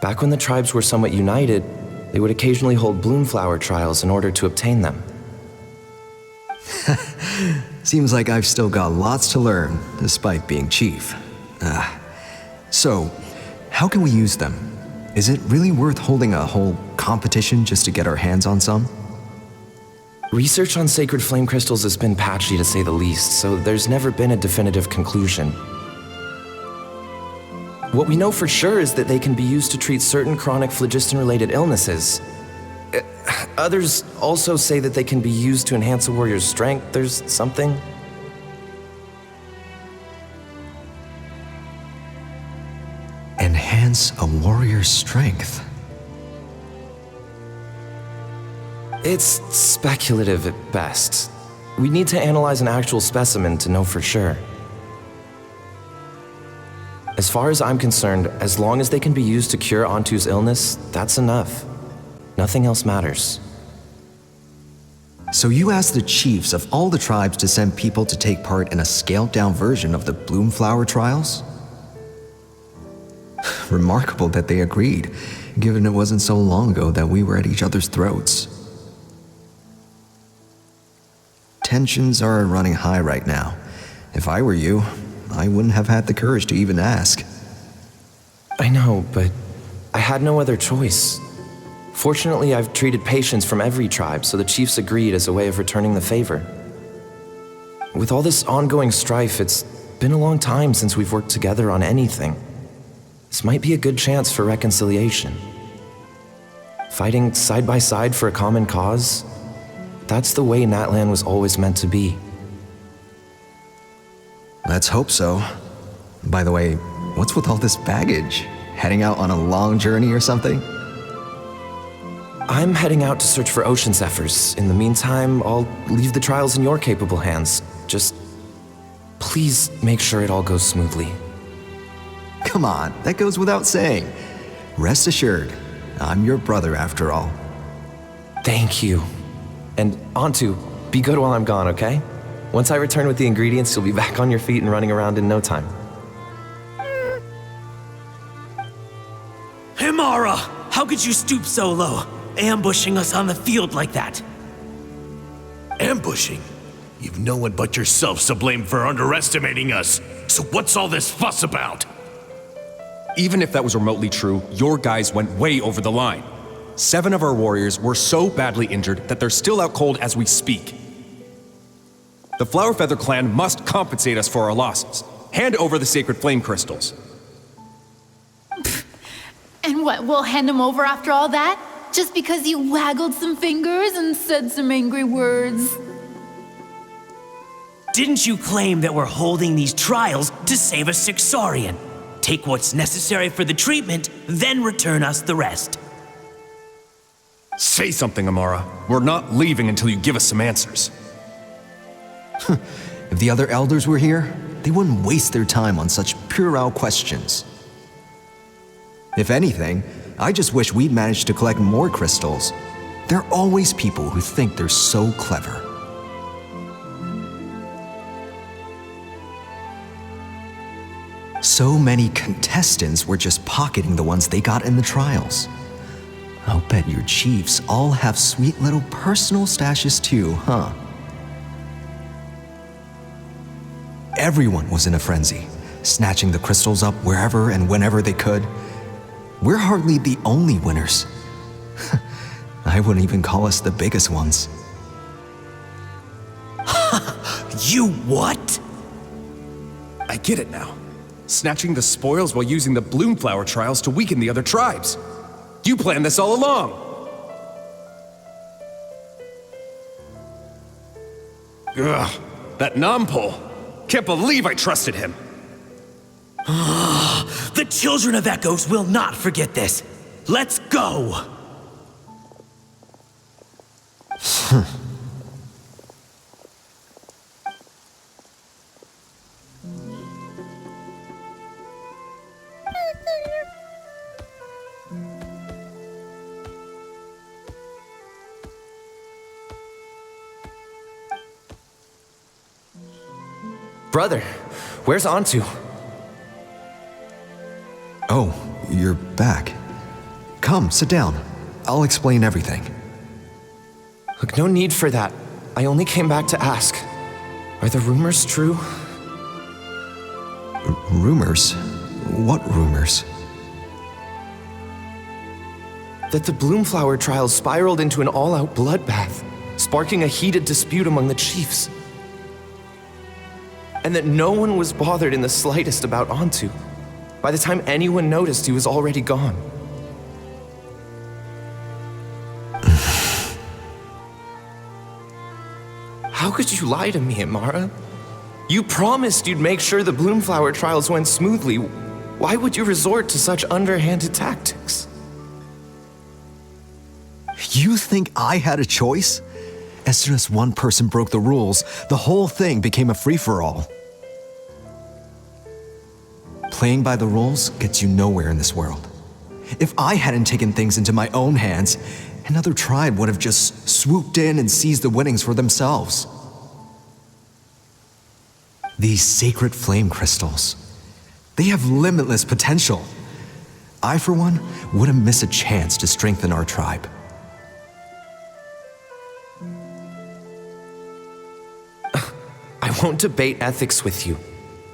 Back when the tribes were somewhat united, they would occasionally hold Bloomflower trials in order to obtain them. Seems like I've still got lots to learn, despite being chief. So, how can we use them? Is it really worth holding a whole competition just to get our hands on some? Research on sacred flame crystals has been patchy to say the least, so there's never been a definitive conclusion. What we know for sure is that they can be used to treat certain chronic phlogiston-related illnesses. Others also say that they can be used to enhance a warrior's strength. There's something. Enhance a warrior's strength? It's speculative at best. We need to analyze an actual specimen to know for sure. As far as I'm concerned, as long as they can be used to cure Antu's illness, that's enough. Nothing else matters. So you asked the chiefs of all the tribes to send people to take part in a scaled-down version of the Bloomflower trials? Remarkable that they agreed, given it wasn't so long ago that we were at each other's throats. Tensions are running high right now. If I were you, I wouldn't have had the courage to even ask. I know, but I had no other choice. Fortunately, I've treated patients from every tribe, so the chiefs agreed as a way of returning the favor. With all this ongoing strife, it's been a long time since we've worked together on anything. This might be a good chance for reconciliation. Fighting side by side for a common cause, that's the way Natlan was always meant to be. Let's hope so. By the way, what's with all this baggage? Heading out on a long journey or something? I'm heading out to search for ocean zephyrs. In the meantime, I'll leave the trials in your capable hands. Just please make sure it all goes smoothly. Come on, that goes without saying. Rest assured, I'm your brother after all. Thank you. And Antu, be good while I'm gone, okay? Once I return with the ingredients, you'll be back on your feet and running around in no time. Himara! How could you stoop so low, ambushing us on the field like that? Ambushing? You've no one but yourself to blame for underestimating us. So what's all this fuss about? Even if that was remotely true, your guys went way over the line. 7 of our warriors were so badly injured that they're still out cold as we speak. The Flowerfeather clan must compensate us for our losses. Hand over the sacred flame crystals. And what, we'll hand them over after all that? Just because you waggled some fingers and said some angry words? Didn't you claim that we're holding these trials to save a sick Saurian? Take what's necessary for the treatment, then return us the rest. Say something, Amara. We're not leaving until you give us some answers. If the other elders were here, they wouldn't waste their time on such puerile questions. If anything, I just wish we'd managed to collect more crystals. There are always people who think they're so clever. So many contestants were just pocketing the ones they got in the trials. I'll bet your chiefs all have sweet little personal stashes too, huh? Everyone was in a frenzy, snatching the crystals up wherever and whenever they could. We're hardly the only winners. I wouldn't even call us the biggest ones. You what? I get it now. Snatching the spoils while using the Bloomflower trials to weaken the other tribes. You planned this all along! Ugh, that Nampol. Can't believe I trusted him. The children of Echoes will not forget this. Let's go! Brother, where's Antu? Oh, you're back. Come, sit down. I'll explain everything. Look, no need for that. I only came back to ask. Are the rumors true? Rumors? What rumors? That the Bloomflower trials spiraled into an all-out bloodbath, sparking a heated dispute among the chiefs. And that no one was bothered in the slightest about Antu. By the time anyone noticed, he was already gone. How could you lie to me, Amara? You promised you'd make sure the Bloomflower trials went smoothly. Why would you resort to such underhanded tactics? You think I had a choice? As soon as one person broke the rules, the whole thing became a free-for-all. Playing by the rules gets you nowhere in this world. If I hadn't taken things into my own hands, another tribe would have just swooped in and seized the winnings for themselves. These sacred flame crystals, they have limitless potential. I, for one, wouldn't miss a chance to strengthen our tribe. I won't debate ethics with you.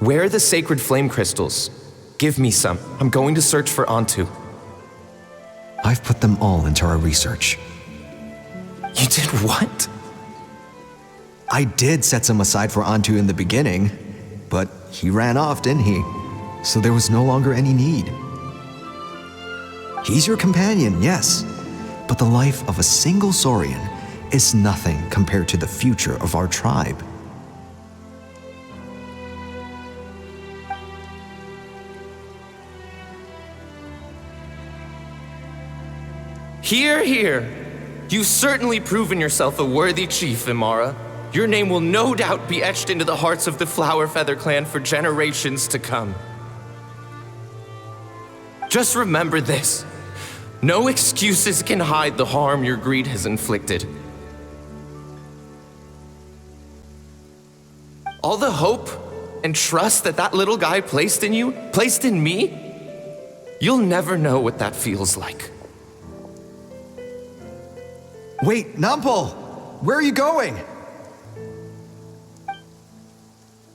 Where are the sacred flame crystals? Give me some. I'm going to search for Antu. I've put them all into our research. You did what? I did set some aside for Antu in the beginning, but he ran off, didn't he? So there was no longer any need. He's your companion, yes, but the life of a single Saurian is nothing compared to the future of our tribe. Hear, hear. You've certainly proven yourself a worthy chief, Imara. Your name will no doubt be etched into the hearts of the Flower Feather clan for generations to come. Just remember this. No excuses can hide the harm your greed has inflicted. All the hope and trust that little guy placed in you, placed in me, you'll never know what that feels like. Wait, Nampal! Where are you going?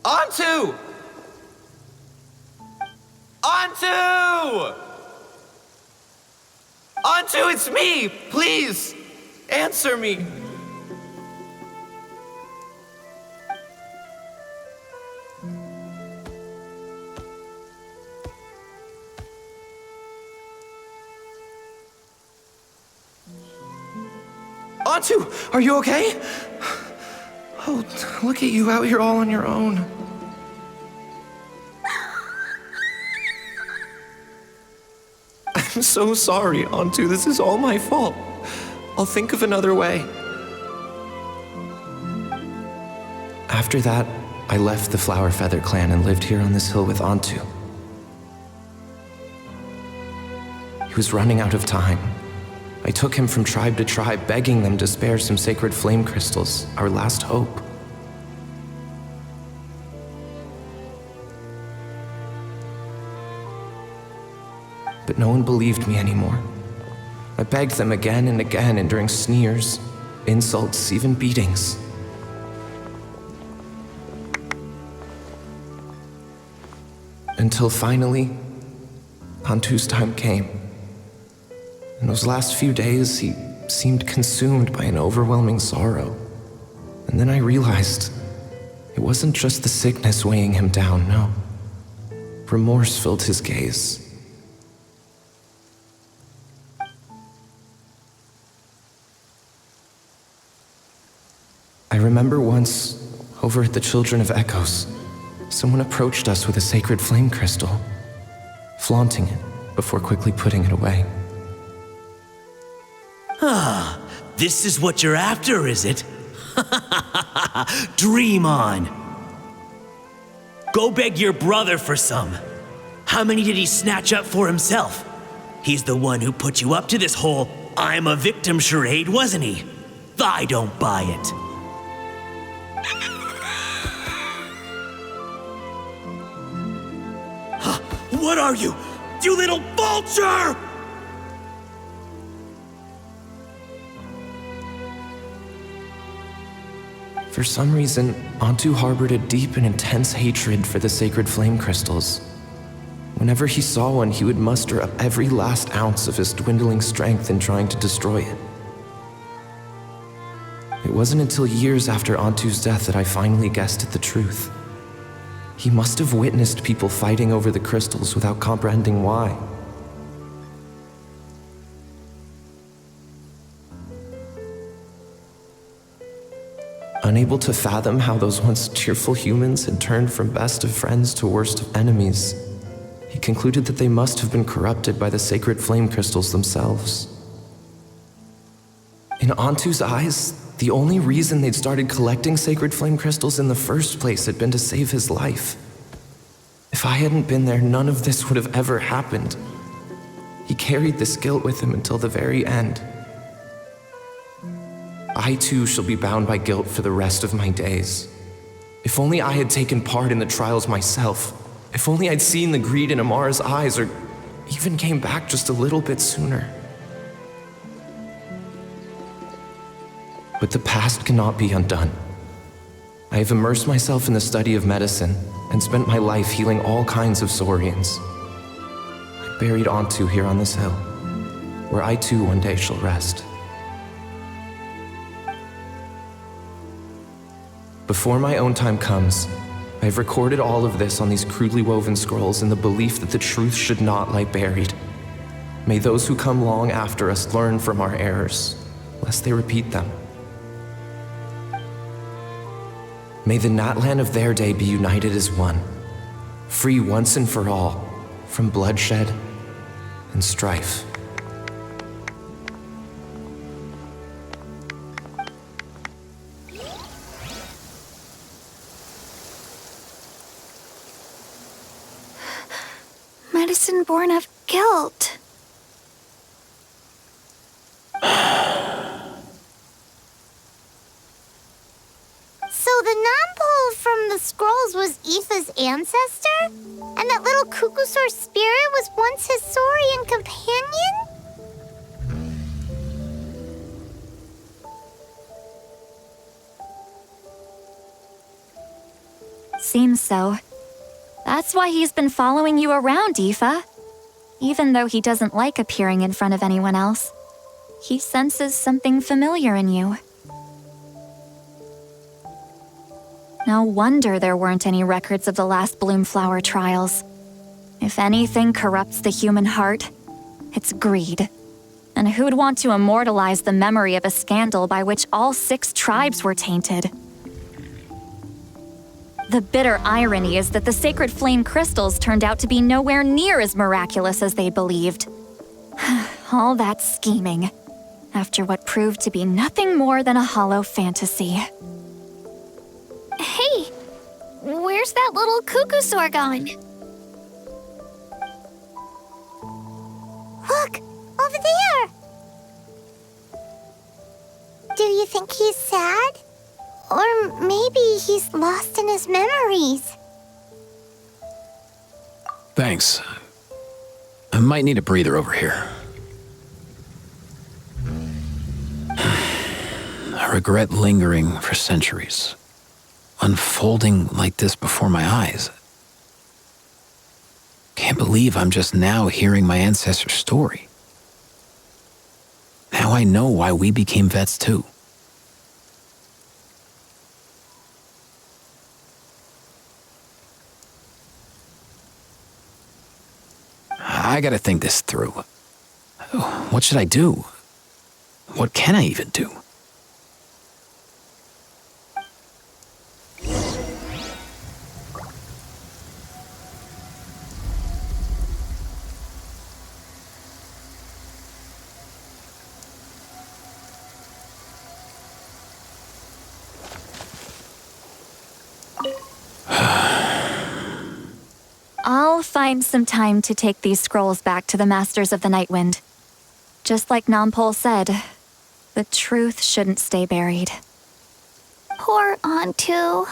Antu! Antu! Antu, it's me! Please, answer me. Antu, are you okay? Oh, look at you out here all on your own. I'm so sorry, Antu. This is all my fault. I'll think of another way. After that, I left the Flower Feather clan and lived here on this hill with Antu. He was running out of time. I took him from tribe to tribe, begging them to spare some sacred flame crystals, our last hope. But no one believed me anymore. I begged them again and again, enduring sneers, insults, even beatings. Until finally, Antu's time came. In those last few days, he seemed consumed by an overwhelming sorrow. And then I realized it wasn't just the sickness weighing him down, no. Remorse filled his gaze. I remember once, over at the Children of Echoes, someone approached us with a sacred flame crystal, flaunting it before quickly putting it away. Ah, this is what you're after, is it? Dream on. Go beg your brother for some. How many did he snatch up for himself? He's the one who put you up to this whole I'm a victim charade, wasn't he? I don't buy it. What are you? You little vulture! For some reason, Antu harbored a deep and intense hatred for the sacred flame crystals. Whenever he saw one, he would muster up every last ounce of his dwindling strength in trying to destroy it. It wasn't until years after Antu's death that I finally guessed at the truth. He must have witnessed people fighting over the crystals without comprehending why. Unable to fathom how those once cheerful humans had turned from best of friends to worst of enemies, he concluded that they must have been corrupted by the sacred flame crystals themselves. In Antu's eyes, the only reason they'd started collecting sacred flame crystals in the first place had been to save his life. If I hadn't been there, none of this would have ever happened. He carried this guilt with him until the very end. I too shall be bound by guilt for the rest of my days. If only I had taken part in the trials myself. If only I'd seen the greed in Amara's eyes, or even came back just a little bit sooner. But the past cannot be undone. I have immersed myself in the study of medicine and spent my life healing all kinds of saurians. I buried Antu here on this hill, where I too one day shall rest. Before my own time comes, I have recorded all of this on these crudely woven scrolls in the belief that the truth should not lie buried. May those who come long after us learn from our errors, lest they repeat them. May the Natlan of their day be united as one, free once and for all from bloodshed and strife. Medicine born of guilt. So the non-pole from the scrolls was Aoife's ancestor? And that little Kukusaur spirit was once his saurian companion? Seems so. That's why he's been following you around, Aoife. Even though he doesn't like appearing in front of anyone else, he senses something familiar in you. No wonder there weren't any records of the last Bloomflower trials. If anything corrupts the human heart, it's greed. And who'd want to immortalize the memory of a scandal by which all 6 tribes were tainted? The bitter irony is that the sacred flame crystals turned out to be nowhere near as miraculous as they believed. All that scheming, after what proved to be nothing more than a hollow fantasy. Hey, where's that little Kukusaur going? Look, over there! Do you think he's sad? Or maybe he's lost in his memories. Thanks. I might need a breather over here. A regret lingering for centuries, unfolding like this before my eyes. Can't believe I'm just now hearing my ancestor's story. Now I know why we became vets too. I gotta think this through. What should I do? What can I even do? I'll find some time to take these scrolls back to the Masters of the Nightwind. Just like Nampol said, the truth shouldn't stay buried. Poor Antu.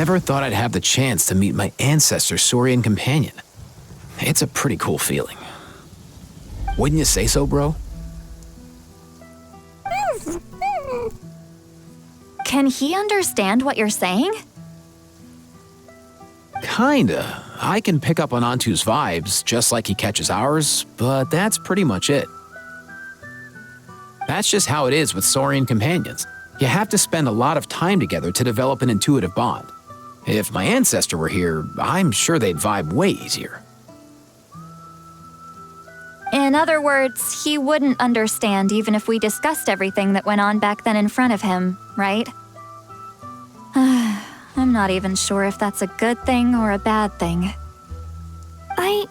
never thought I'd have the chance to meet my ancestor Saurian companion. It's a pretty cool feeling. Wouldn't you say so, bro? Can he understand what you're saying? Kinda. I can pick up on Antu's vibes, just like he catches ours, but that's pretty much it. That's just how it is with Saurian companions. You have to spend a lot of time together to develop an intuitive bond. If my ancestor were here, I'm sure they'd vibe way easier. In other words, he wouldn't understand even if we discussed everything that went on back then in front of him, right? I'm not even sure if that's a good thing or a bad thing. I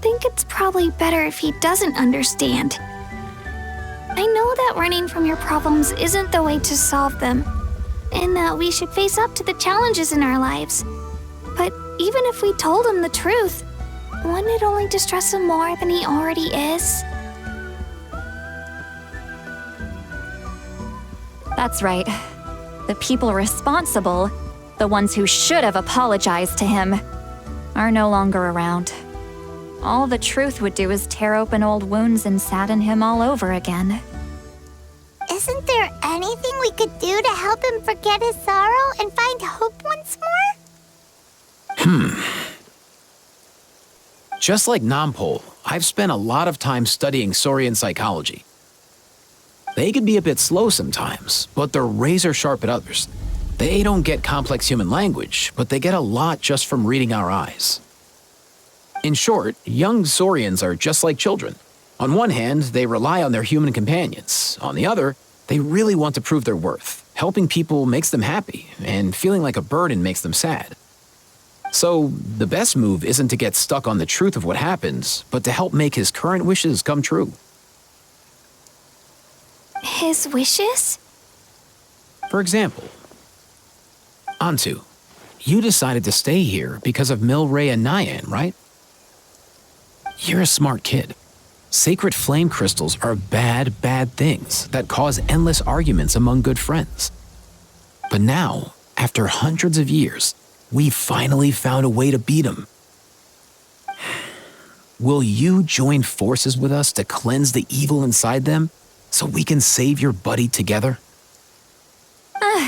think it's probably better if he doesn't understand. I know that running from your problems isn't the way to solve them, and that we should face up to the challenges in our lives. But even if we told him the truth, wouldn't it only distress him more than he already is? That's right. The people responsible, the ones who should have apologized to him, are no longer around. All the truth would do is tear open old wounds and sadden him all over again. Isn't there anything we could do to help him forget his sorrow and find hope once more? Just like Nampol, I've spent a lot of time studying Saurian psychology. They can be a bit slow sometimes, but they're razor sharp at others. They don't get complex human language, but they get a lot just from reading our eyes. In short, young Saurians are just like children. On one hand, they rely on their human companions. On the other, they really want to prove their worth. Helping people makes them happy, and feeling like a burden makes them sad. So, the best move isn't to get stuck on the truth of what happens, but to help make his current wishes come true. His wishes? For example, Antu, you decided to stay here because of Milray and Nyan, right? You're a smart kid. Sacred flame crystals are bad, bad things that cause endless arguments among good friends. But now, after hundreds of years, we finally found a way to beat them. Will you join forces with us to cleanse the evil inside them so we can save your buddy together?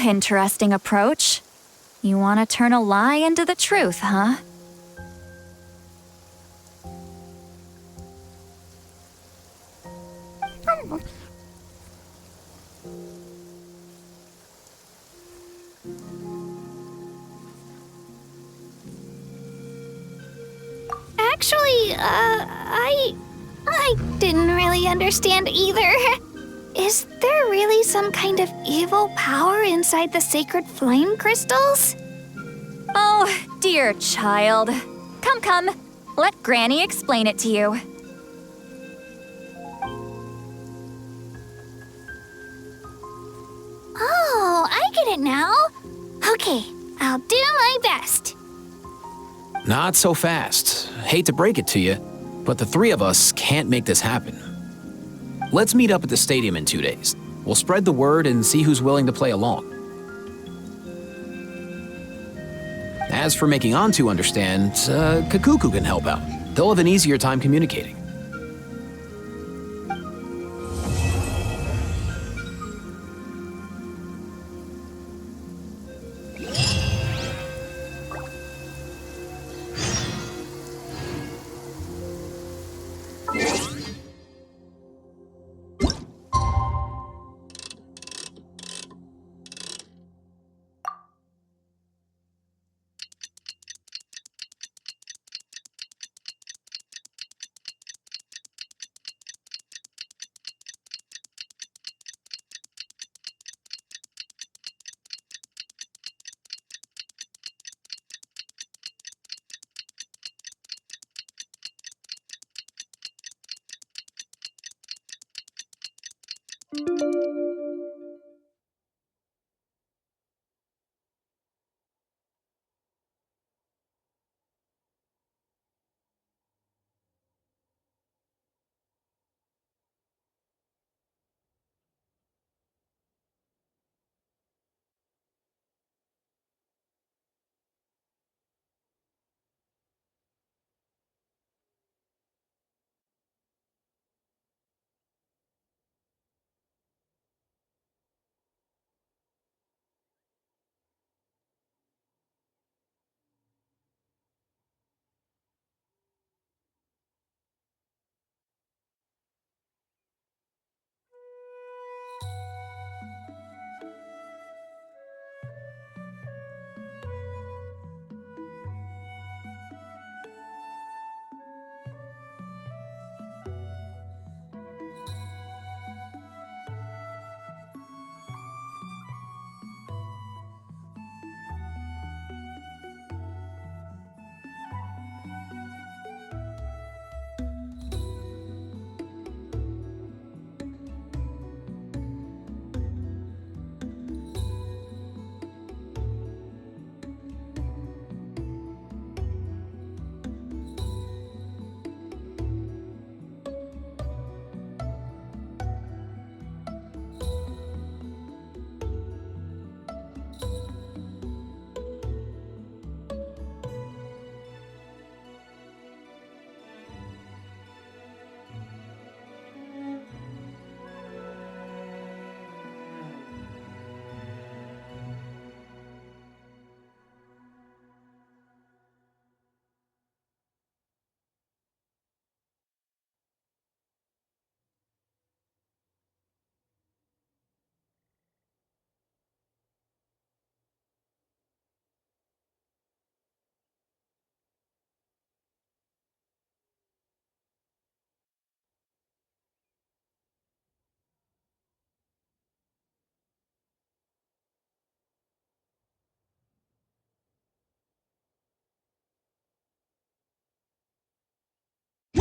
Interesting approach. You want to turn a lie into the truth, huh? Actually, I didn't really understand either. Is there really some kind of evil power inside the sacred flame crystals? Oh, dear child. Come. Let Granny explain it to you. Oh, I get it now. Okay, I'll do my best. Not so fast. Hate to break it to you, but the three of us can't make this happen. Let's meet up at the stadium in 2 days. We'll spread the word and see who's willing to play along. As for making Antu understand, Kakuku can help out. They'll have an easier time communicating.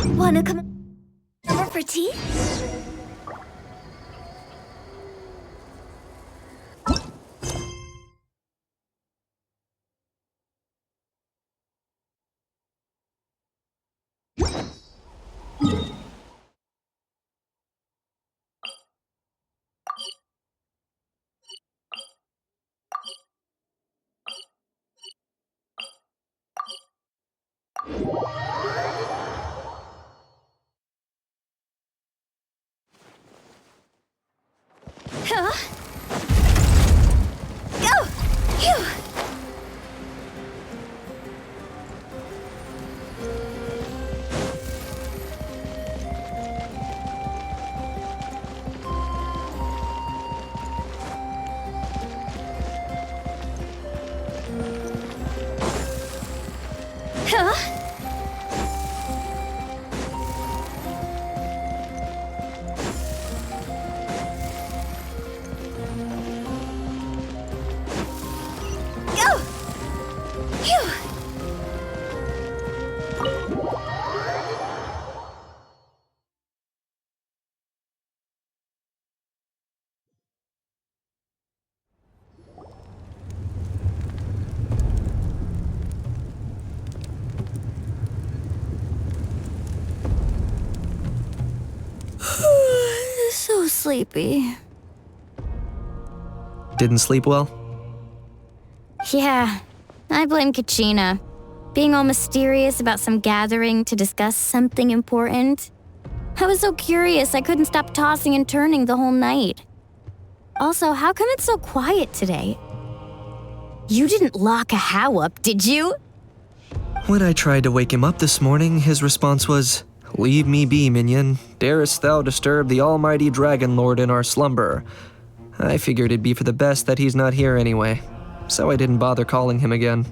Wanna come over for tea? Huh? Go! Phew! Huh? Go! Phew! So sleepy. Didn't sleep well? Yeah, I blame Kachina. Being all mysterious about some gathering to discuss something important. I was so curious I couldn't stop tossing and turning the whole night. Also, how come it's so quiet today? You didn't lock a How up, did you? When I tried to wake him up this morning, his response was, "Leave me be, minion. Darest thou disturb the almighty Dragon Lord in our slumber?" I figured it'd be for the best that he's not here anyway, so I didn't bother calling him again.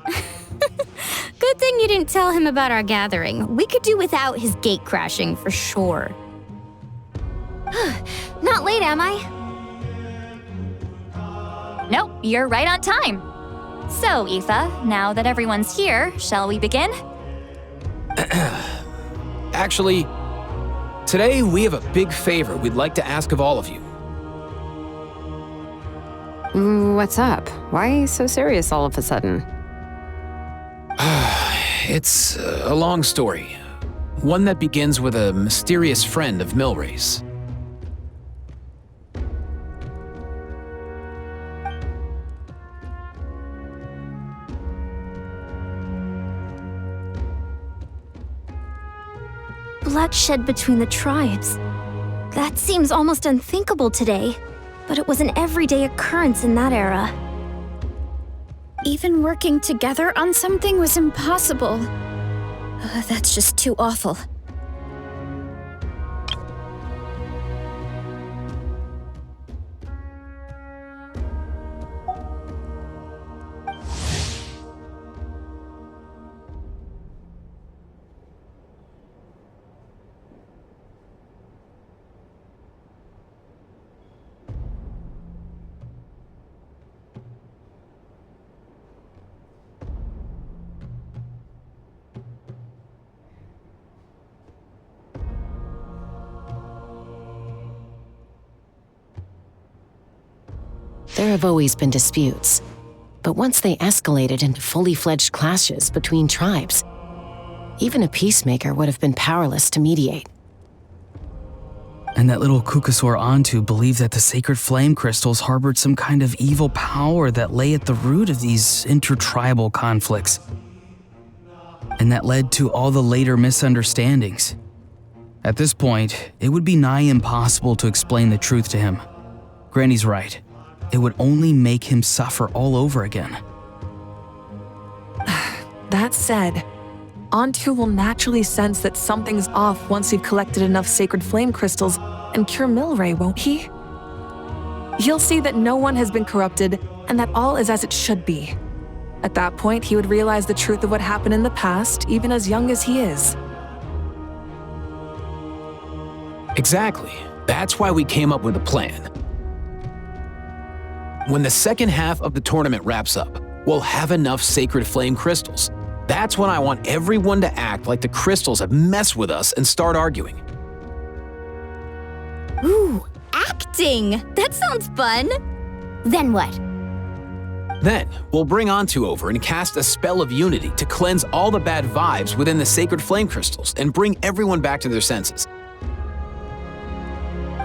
Good thing you didn't tell him about our gathering. We could do without his gate crashing for sure. Not late, am I? Nope, you're right on time. So, Aoife, now that everyone's here, shall we begin? Actually, today we have a big favor we'd like to ask of all of you. What's up? Why so serious all of a sudden? It's a long story. One that begins with a mysterious friend of Milray's. Bloodshed between the tribes. That seems almost unthinkable today, but it was an everyday occurrence in that era. Even working together on something was impossible. That's just too awful. There have always been disputes, but once they escalated into fully fledged clashes between tribes, even a peacemaker would have been powerless to mediate. And that little Kukasaur Antu believed that the sacred flame crystals harbored some kind of evil power that lay at the root of these intertribal conflicts. And that led to all the later misunderstandings. At this point, it would be nigh impossible to explain the truth to him. Granny's right. It would only make him suffer all over again. That said, Antu will naturally sense that something's off once we've collected enough sacred flame crystals and cure Milray, won't he? He'll see that no one has been corrupted and that all is as it should be. At that point, he would realize the truth of what happened in the past, even as young as he is. Exactly. That's why we came up with a plan. When the second half of the tournament wraps up, we'll have enough sacred flame crystals. That's when I want everyone to act like the crystals have messed with us and start arguing. Ooh, acting! That sounds fun! Then what? Then, we'll bring Antu over and cast a spell of unity to cleanse all the bad vibes within the sacred flame crystals and bring everyone back to their senses.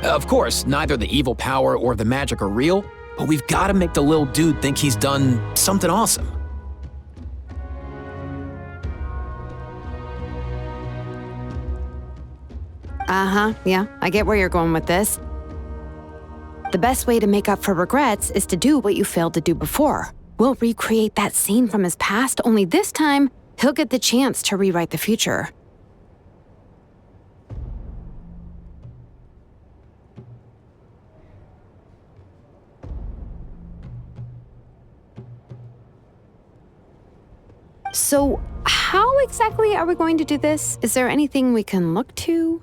Of course, neither the evil power or the magic are real, but we've got to make the little dude think he's done something awesome. Yeah, I get where you're going with this. The best way to make up for regrets is to do what you failed to do before. We'll recreate that scene from his past, only this time, he'll get the chance to rewrite the future. So, how exactly are we going to do this? Is there anything we can look to?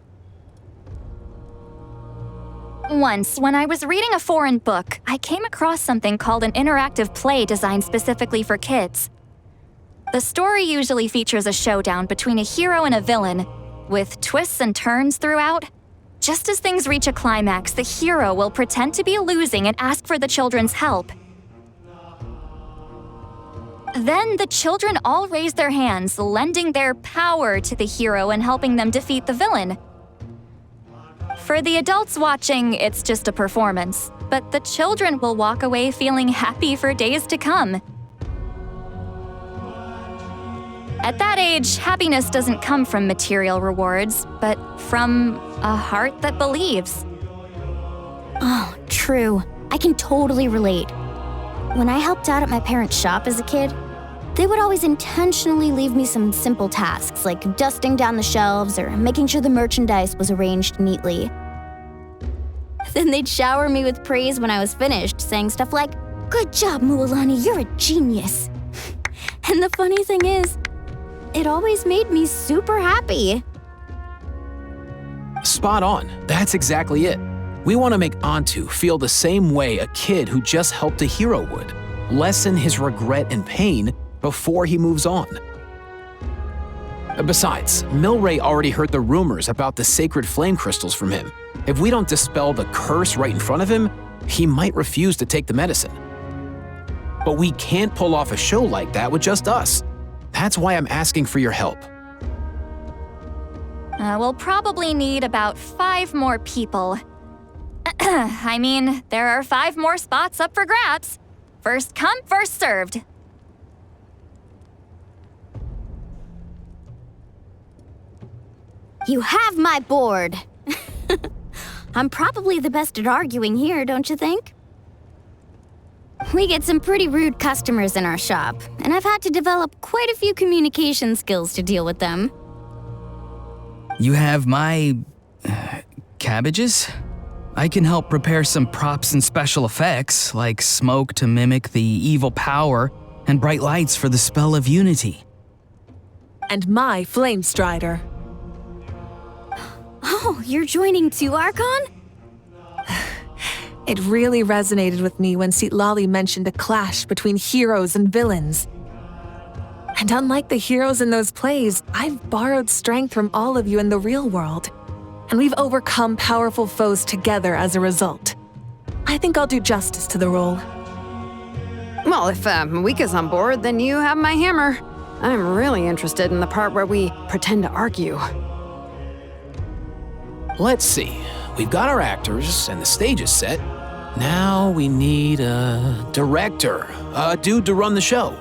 Once, when I was reading a foreign book, I came across something called an interactive play designed specifically for kids. The story usually features a showdown between a hero and a villain, with twists and turns throughout. Just as things reach a climax, the hero will pretend to be losing and ask for the children's help. Then the children all raise their hands, lending their power to the hero and helping them defeat the villain. For the adults watching, it's just a performance, but the children will walk away feeling happy for days to come. At that age, happiness doesn't come from material rewards, but from a heart that believes. Oh, true. I can totally relate. When I helped out at my parents' shop as a kid, they would always intentionally leave me some simple tasks like dusting down the shelves or making sure the merchandise was arranged neatly. Then they'd shower me with praise when I was finished, saying stuff like, "Good job, Mualani, you're a genius." And the funny thing is, it always made me super happy. Spot on. That's exactly it. We want to make Antu feel the same way a kid who just helped a hero would. Lessen his regret and pain before he moves on. Besides, Milray already heard the rumors about the sacred flame crystals from him. If we don't dispel the curse right in front of him, he might refuse to take the medicine. But we can't pull off a show like that with just us. That's why I'm asking for your help. We'll probably need about 5 more people. I mean, there are 5 more spots up for grabs. First come, first served. You have my board. I'm probably the best at arguing here, don't you think? We get some pretty rude customers in our shop, and I've had to develop quite a few communication skills to deal with them. You have my... cabbages? I can help prepare some props and special effects, like smoke to mimic the evil power and bright lights for the spell of unity. And my flame strider. Oh, you're joining too, Archon? It really resonated with me when Citlali mentioned a clash between heroes and villains. And unlike the heroes in those plays, I've borrowed strength from all of you in the real world. And we've overcome powerful foes together as a result. I think I'll do justice to the role. Well, if Mika's on board, then you have my hammer. I'm really interested in the part where we pretend to argue. Let's see. We've got our actors and the stage is set. Now we need a director, a dude to run the show.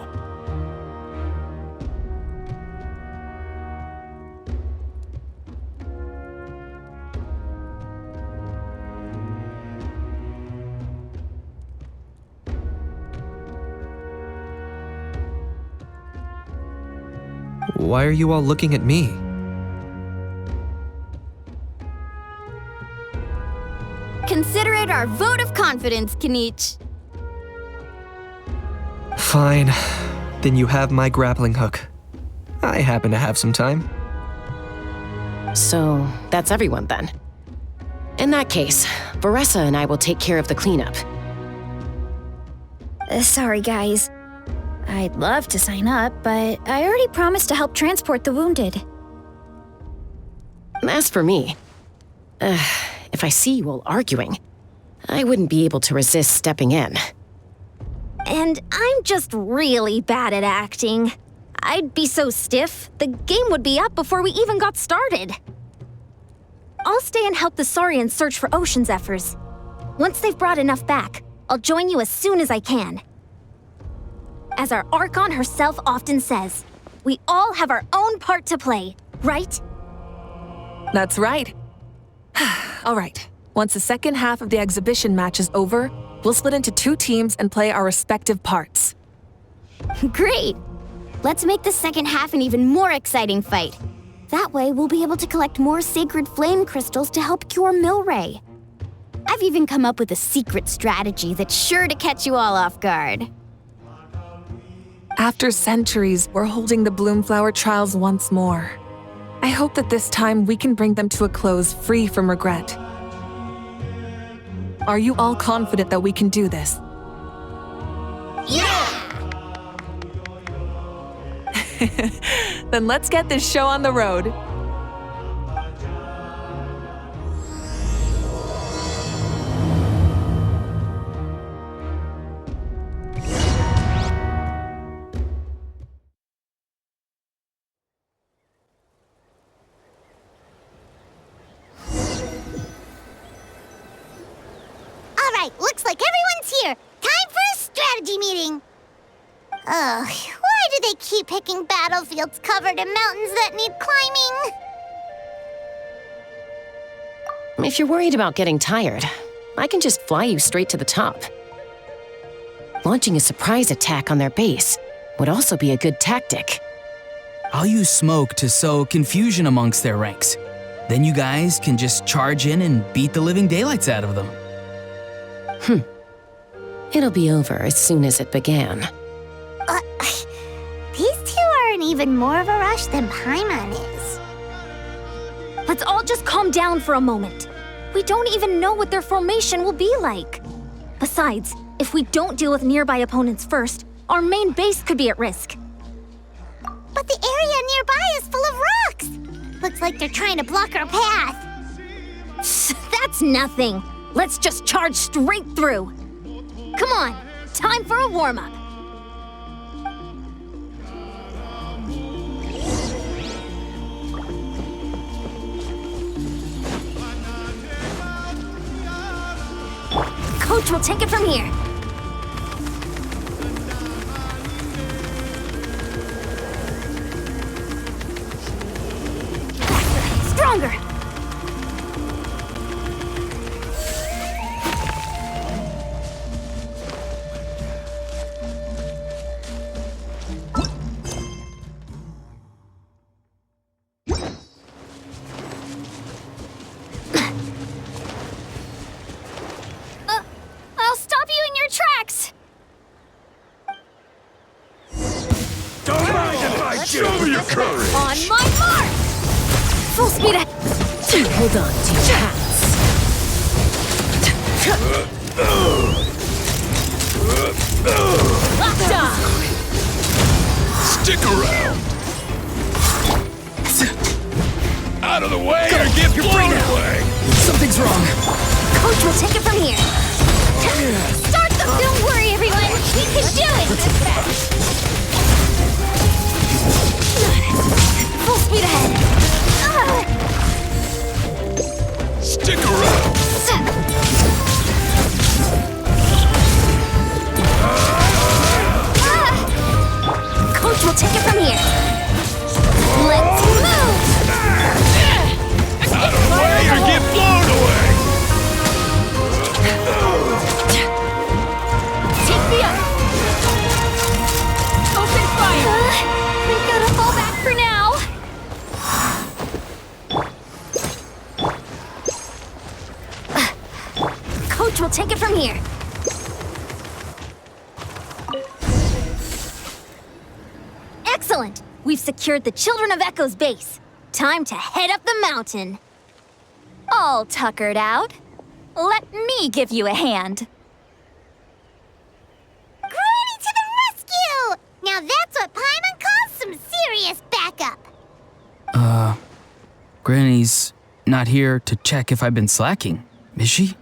Why are you all looking at me? Consider it our vote of confidence, Kanich. Fine. Then you have my grappling hook. I happen to have some time. So, that's everyone then. In that case, Varessa and I will take care of the cleanup. Sorry, guys. I'd love to sign up, but I already promised to help transport the wounded. As for me, if I see you all arguing, I wouldn't be able to resist stepping in. And I'm just really bad at acting. I'd be so stiff, the game would be up before we even got started. I'll stay and help the Saurians search for ocean zephyrs. Once they've brought enough back, I'll join you as soon as I can. As our Archon herself often says, we all have our own part to play, right? That's right. All right. Once the second half of the exhibition match is over, we'll split into 2 teams and play our respective parts. Great! Let's make the second half an even more exciting fight. That way, we'll be able to collect more sacred flame crystals to help cure Milray. I've even come up with a secret strategy that's sure to catch you all off guard. After centuries, we're holding the Bloomflower trials once more. I hope that this time we can bring them to a close free from regret. Are you all confident that we can do this? Yeah! Then let's get this show on the road. Alright, looks like everyone's here. Time for a strategy meeting. Ugh, why do they keep picking battlefields covered in mountains that need climbing? If you're worried about getting tired, I can just fly you straight to the top. Launching a surprise attack on their base would also be a good tactic. I'll use smoke to sow confusion amongst their ranks. Then you guys can just charge in and beat the living daylights out of them. It'll be over as soon as it began. These two are in even more of a rush than Paimon is. Let's all just calm down for a moment. We don't even know what their formation will be like. Besides, if we don't deal with nearby opponents first, our main base could be at risk. But the area nearby is full of rocks. Looks like they're trying to block our path. That's nothing. Let's just charge straight through. Come on, time for a warm-up. Coach will take it from here. Stronger! I'll stop you in your tracks! Don't mind if I do! Show me your courage! On my mark! Full speed ahead! Hold on to your hats. Locked on! Stick around! Out of the way or get blown away! Something's wrong. Coach will take it from here. Start them! Don't worry, everyone. We can do it! Full speed ahead. Stick around! Coach will take it from here. Let's move! Out of the way or get blown away! Take me up! Open fire! We gotta fall back for now. Coach will take it from here. Excellent! We've secured the Children of Echo's base. Time to head up the mountain. All tuckered out. Let me give you a hand. Granny to the rescue! Granny's not here to check if I've been slacking, is she?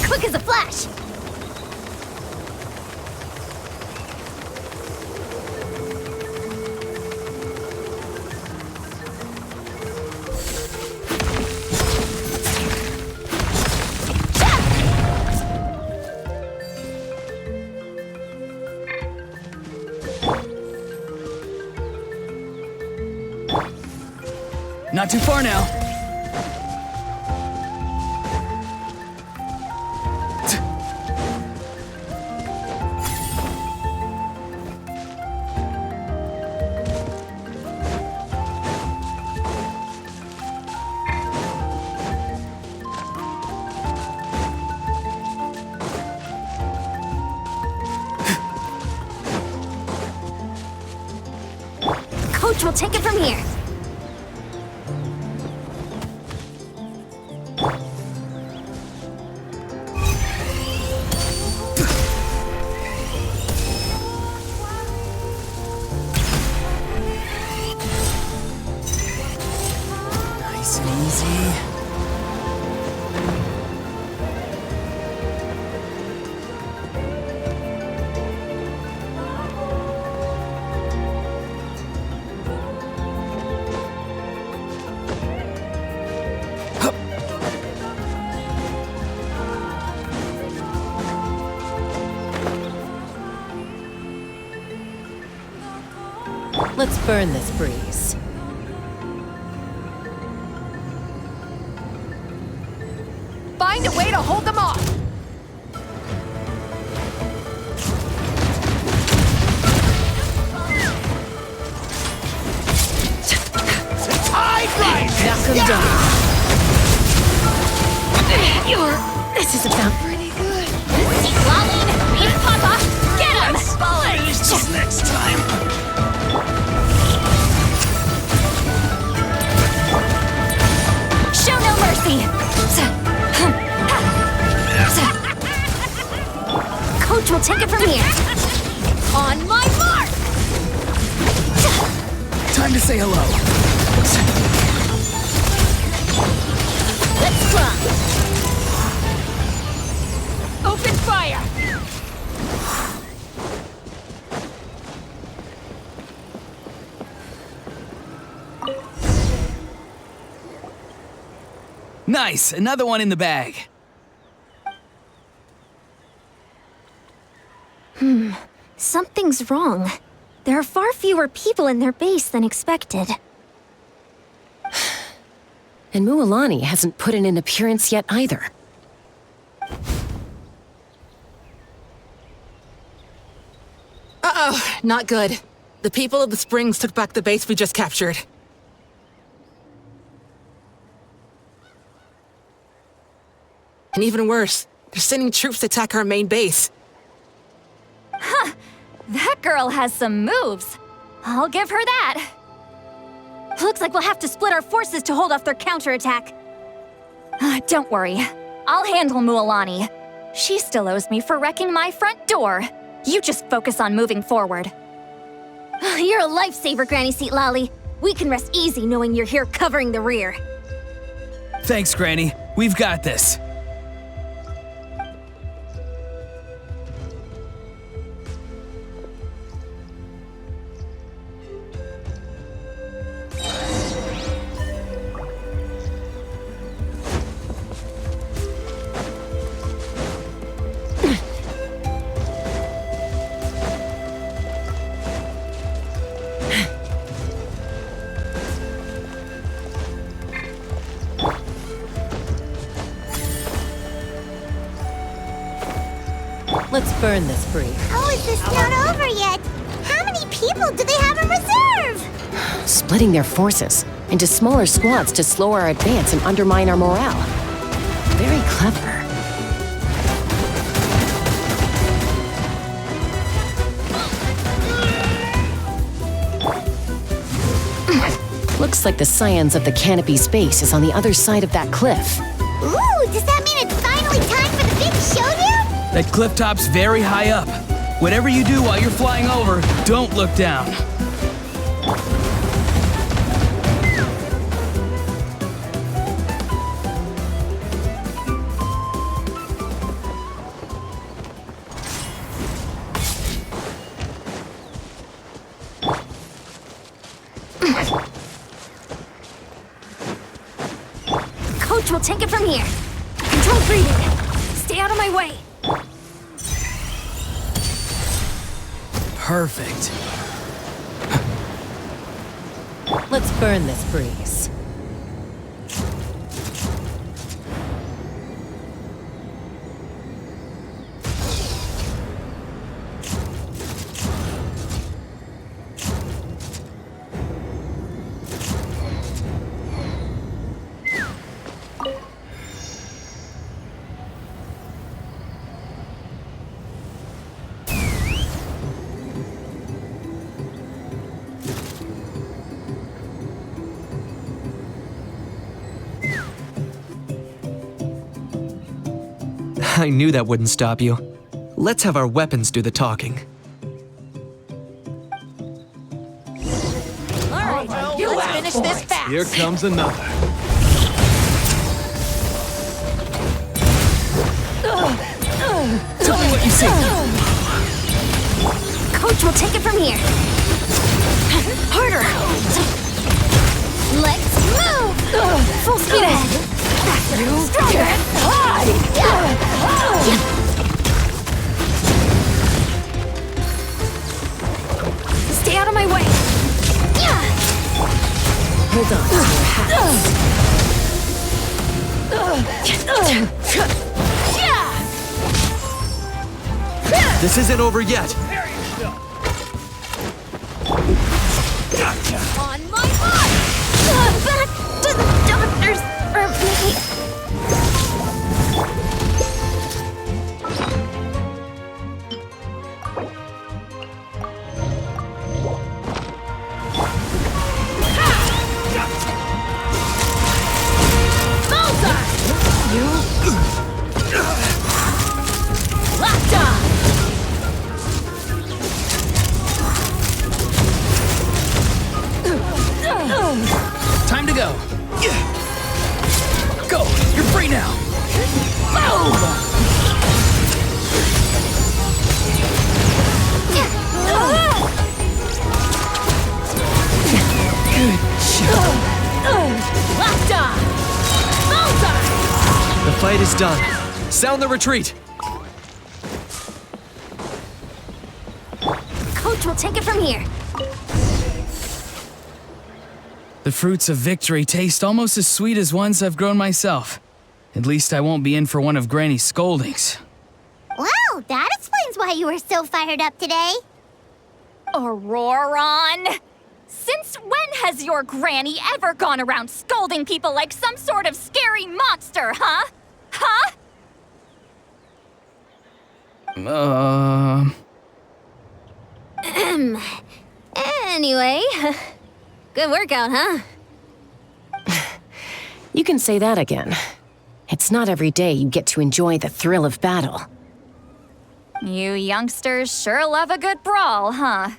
Quick as a flash! Not too far now. Coach will take it from here. Nice and easy. Let's burn this breeze. Find a way to hold them off! Knock him down. This is about pretty good. Lolly, Peter Papa, get him! I'll use this next time. Show no mercy! Coach will take it from here. On my mark! Time to say hello. Let's try. Open fire! Nice, another one in the bag. Something's wrong. There are far fewer people in their base than expected. And Mualani hasn't put in an appearance yet either. Uh-oh, not good. The people of the Springs took back the base we just captured. And even worse, they're sending troops to attack our main base. Huh. That girl has some moves. I'll give her that. Looks like we'll have to split our forces to hold off their counterattack. Don't worry. I'll handle Mualani. She still owes me for wrecking my front door. You just focus on moving forward. You're a lifesaver, Granny Seat Lolly. We can rest easy knowing you're here covering the rear. Thanks, Granny. We've got this. Let's burn this breeze. Oh, is this not over yet? How many people do they have in reserve? Splitting their forces into smaller squads to slow our advance and undermine our morale. Very clever. Looks like the Scions of the Canopy Space is on the other side of that cliff. Ooh, does that mean it's finally time for the big showdown? That cliff top's very high up. Whatever you do while you're flying over, don't look down. Coach will take it from here. Control breathing. Stay out of my way. Perfect. Let's burn this breeze. I knew that wouldn't stop you. Let's have our weapons do the talking. All right, let's finish this fast. Here comes another. Tell me what you see. Coach will take it from here. Harder. Let's move. Full speed ahead. Faster. Stronger. Stay out of my way. Hold on to your hats. This isn't over yet. On my mark. Back to the doctors for me. Time to go. Go. You're free now. Good job. The fight is done. Sound the retreat. Coach will take it from here. The fruits of victory taste almost as sweet as ones I've grown myself. At least I won't be in for one of Granny's scoldings. Wow, that explains why you were so fired up today. Auroron! Since when has your granny ever gone around scolding people like some sort of scary monster, huh? Huh? Anyway, good workout, huh? You can say that again. It's not every day you get to enjoy the thrill of battle. You youngsters sure love a good brawl, huh?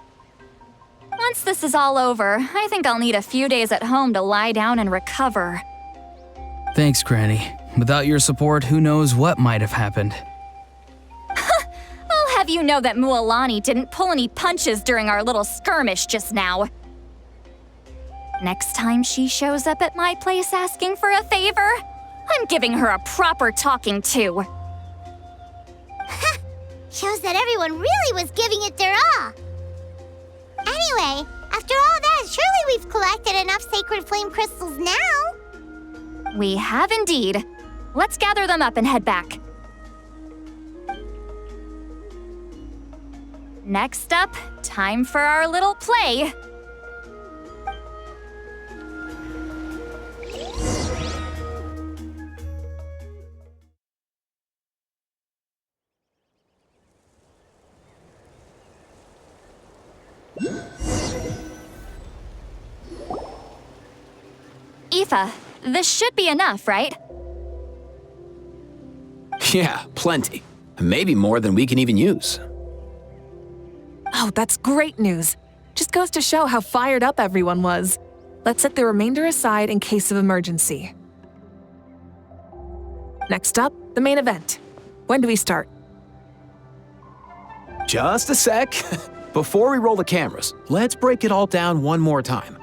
Once this is all over, I think I'll need a few days at home to lie down and recover. Thanks, Granny. Without your support, who knows what might have happened. I'll have you know that Mualani didn't pull any punches during our little skirmish just now. Next time she shows up at my place asking for a favor, I'm giving her a proper talking to. Shows that everyone really was giving it their all. Anyway, after all that, surely we've collected enough sacred flame crystals now. We have indeed. Let's gather them up and head back. Next up, time for our little play. Aoife, this should be enough, right? Yeah, plenty. Maybe more than we can even use. Wow, that's great news. Just goes to show how fired up everyone was. Let's set the remainder aside in case of emergency. Next up, the main event. When do we start? Just a sec. Before we roll the cameras, let's break it all down one more time.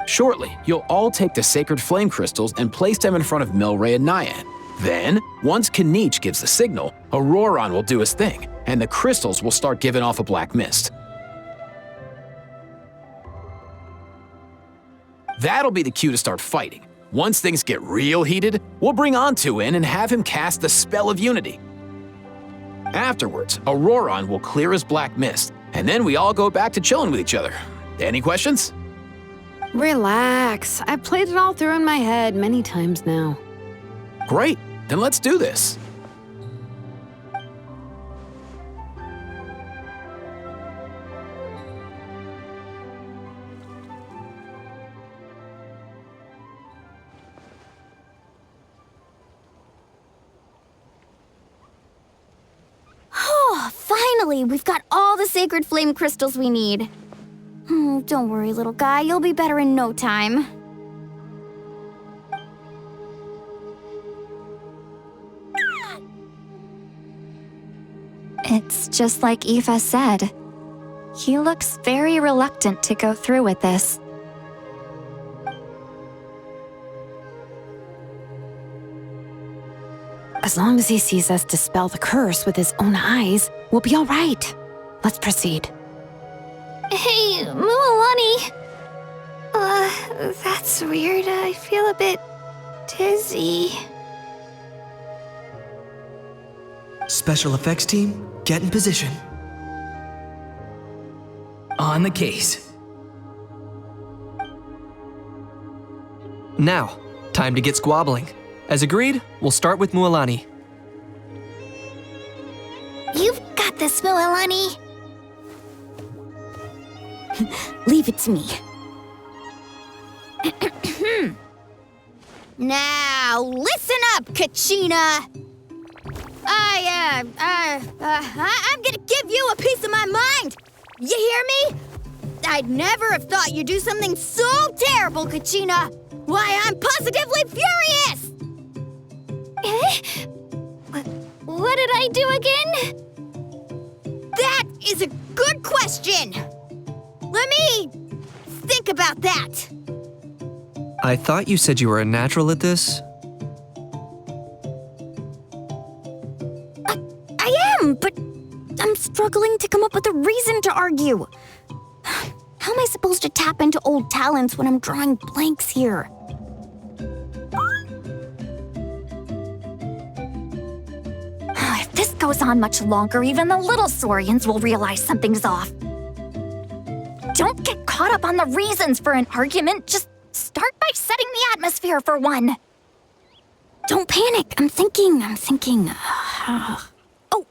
Shortly, you'll all take the sacred flame crystals and place them in front of Milray and Nyan. Then, once Kanich gives the signal, Auroron will do his thing, and the crystals will start giving off a black mist. That'll be the cue to start fighting. Once things get real heated, we'll bring Antu in and have him cast the Spell of Unity. Afterwards, Auroron will clear his black mist, and then we all go back to chilling with each other. Any questions? Relax. I've played it all through in my head many times now. Great, then let's do this. Oh, finally! We've got all the sacred flame crystals we need. Don't worry, little guy. You'll be better in no time. It's just like Aoife said. He looks very reluctant to go through with this. As long as he sees us dispel the curse with his own eyes, we'll be all right. Let's proceed. Hey, Mualani. That's weird. I feel a bit dizzy. Special effects team, get in position. On the case. Now, time to get squabbling. As agreed, we'll start with Mualani. You've got this, Mualani. Leave it to me. Now, listen up, Kachina. I'm gonna give you a piece of my mind. You hear me? I'd never have thought you'd do something so terrible, Kachina. Why, I'm positively furious! What did I do again? That is a good question. Let me think about that. I thought you said you were a natural at this. I am, but I'm struggling to come up with a reason to argue. How am I supposed to tap into old talents when I'm drawing blanks here? If this goes on much longer, even the little Saurians will realize something's off. Don't get caught up on the reasons for an argument. Just start by setting the atmosphere for one. Don't panic. I'm thinking. Oh,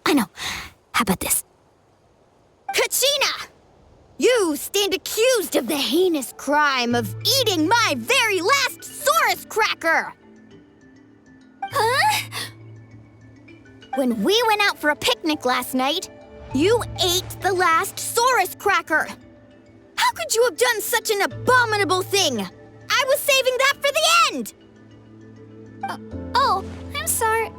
I know. How about this? Kachina! You stand accused of the heinous crime of eating my very last Saurus cracker! Huh? When we went out for a picnic last night, you ate the last Saurus cracker! How could you have done such an abominable thing? I was saving that for the end! Oh, I'm sorry.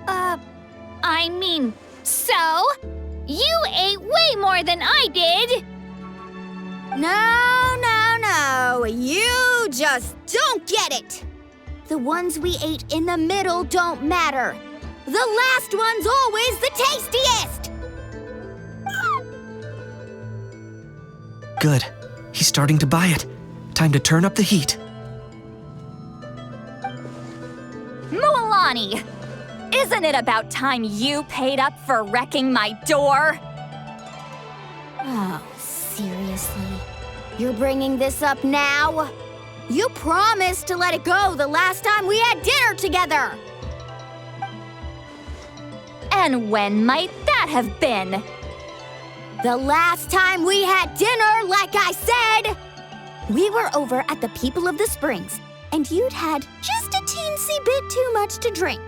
I mean, so? You ate way more than I did! No. You just don't get it! The ones we ate in the middle don't matter. The last one's always the tastiest! Good. He's starting to buy it. Time to turn up the heat. Mualani! Isn't it about time you paid up for wrecking my door? Oh, seriously? You're bringing this up now? You promised to let it go the last time we had dinner together! And when might that have been? The last time we had dinner, like I said! We were over at the People of the Springs, and you'd had just a teensy bit too much to drink.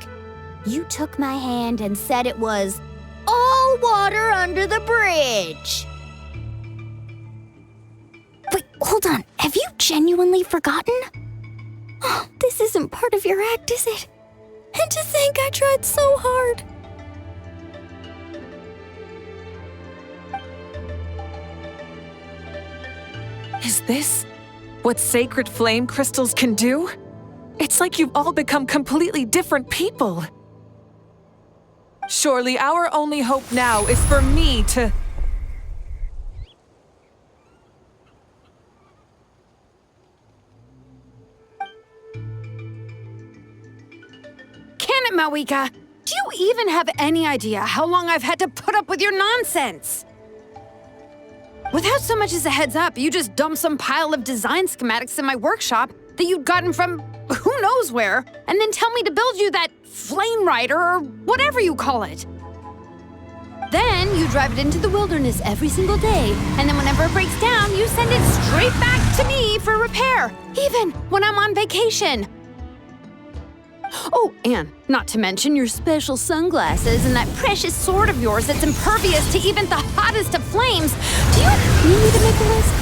You took my hand and said it was all water under the bridge. Wait, hold on. Have you genuinely forgotten? Oh, this isn't part of your act, is it? And to think I tried so hard. Is this what sacred flame crystals can do? It's like you've all become completely different people. Surely our only hope now is for me to... Can it, Mawika? Do you even have any idea how long I've had to put up with your nonsense? Without so much as a heads up, you just dumped some pile of design schematics in my workshop that you'd gotten from who knows where, and then tell me to build you that flame rider or whatever you call it. Then you drive it into the wilderness every single day, and then whenever it breaks down, you send it straight back to me for repair, even when I'm on vacation. Oh, and not to mention your special sunglasses and that precious sword of yours that's impervious to even the hottest of flames. Do you need me to make a list?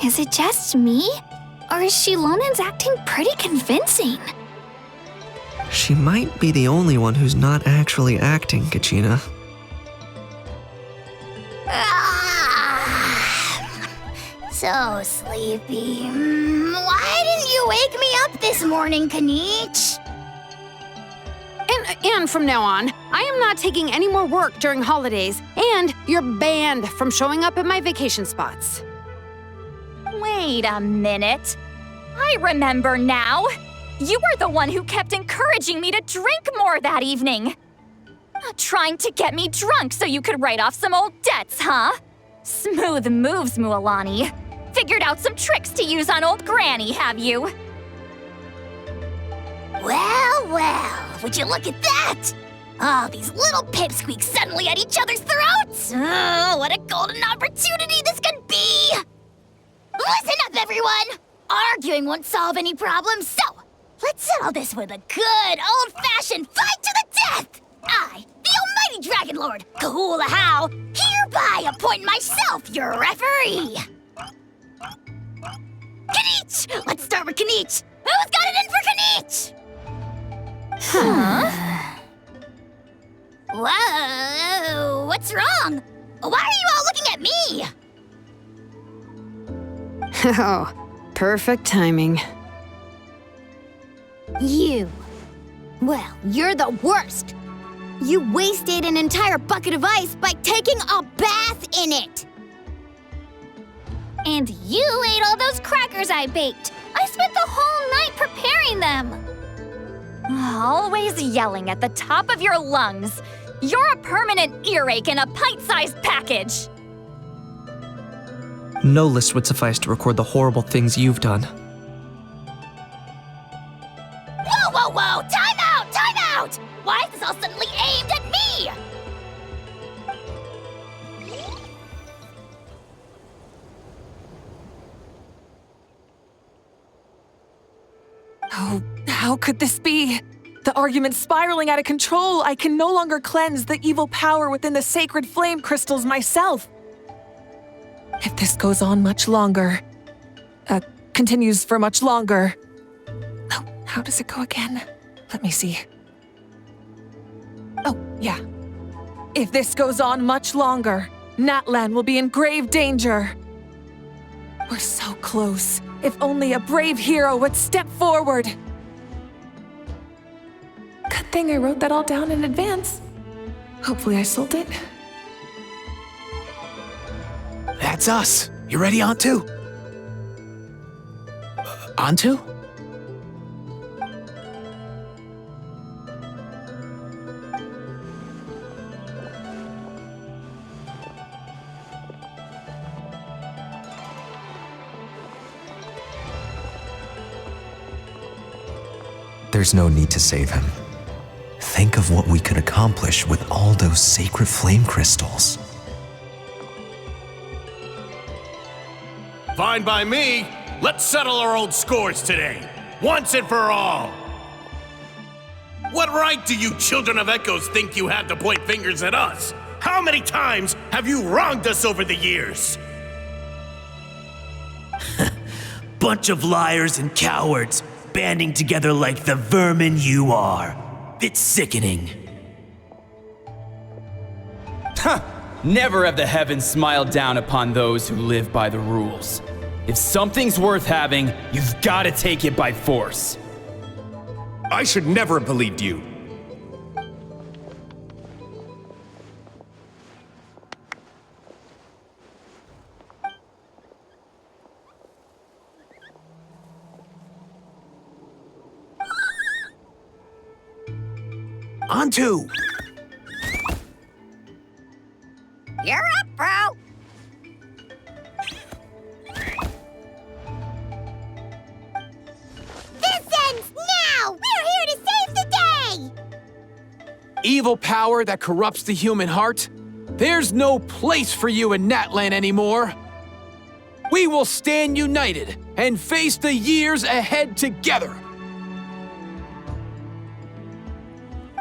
Is it just me? Or is Shilonen's acting pretty convincing? She might be the only one who's not actually acting, Kachina. So sleepy. Why didn't you wake me up this morning, Kanich? And from now on, I am not taking any more work during holidays, and you're banned from showing up at my vacation spots. Wait a minute. I remember now. You were the one who kept encouraging me to drink more that evening. Trying to get me drunk so you could write off some old debts, huh? Smooth moves, Mualani. Figured out some tricks to use on old Granny, have you? Well, would you look at that? Oh, these little pipsqueaks suddenly at each other's throats! Oh, what a golden opportunity this could be! Listen up, everyone! Arguing won't solve any problems, so let's settle this with a good old-fashioned fight to the death! I, the almighty Dragon Lord, Kahula How, hereby appoint myself your referee! Kanich! Let's start with Kanich! Who's got it in for Kanich? Huh? Whoa, what's wrong? Why are you all looking at me? Oh, perfect timing. You. Well, you're the worst. You wasted an entire bucket of ice by taking a bath in it. And you ate all those crackers I baked. I spent the whole night preparing them. Always yelling at the top of your lungs. You're a permanent earache in a pint-sized package. No list would suffice to record the horrible things you've done. Whoa! Time out! Time out! Why is this all suddenly aimed at me? Oh, how could this be? The argument's spiraling out of control. I can no longer cleanse the evil power within the sacred flame crystals myself. If this goes on much longer, continues for much longer. Oh, how does it go again? Let me see. Oh, yeah. If this goes on much longer, Natlan will be in grave danger. We're so close. If only a brave hero would step forward. Good thing I wrote that all down in advance. Hopefully I sold it. That's us. You ready, Antu? Antu? There's no need to save him. Think of what we could accomplish with all those sacred flame crystals. Fine by me. Let's settle our old scores today, once and for all. What right do you children of Echoes think you have to point fingers at us? How many times have you wronged us over the years? Bunch of liars and cowards, banding together like the vermin you are. It's sickening. Huh! Never have the heavens smiled down upon those who live by the rules. If something's worth having, you've got to take it by force. I should never have believed you. On to! You're up, bro! This ends now! We're here to save the day! Evil power that corrupts the human heart? There's no place for you in Natlan anymore. We will stand united and face the years ahead together.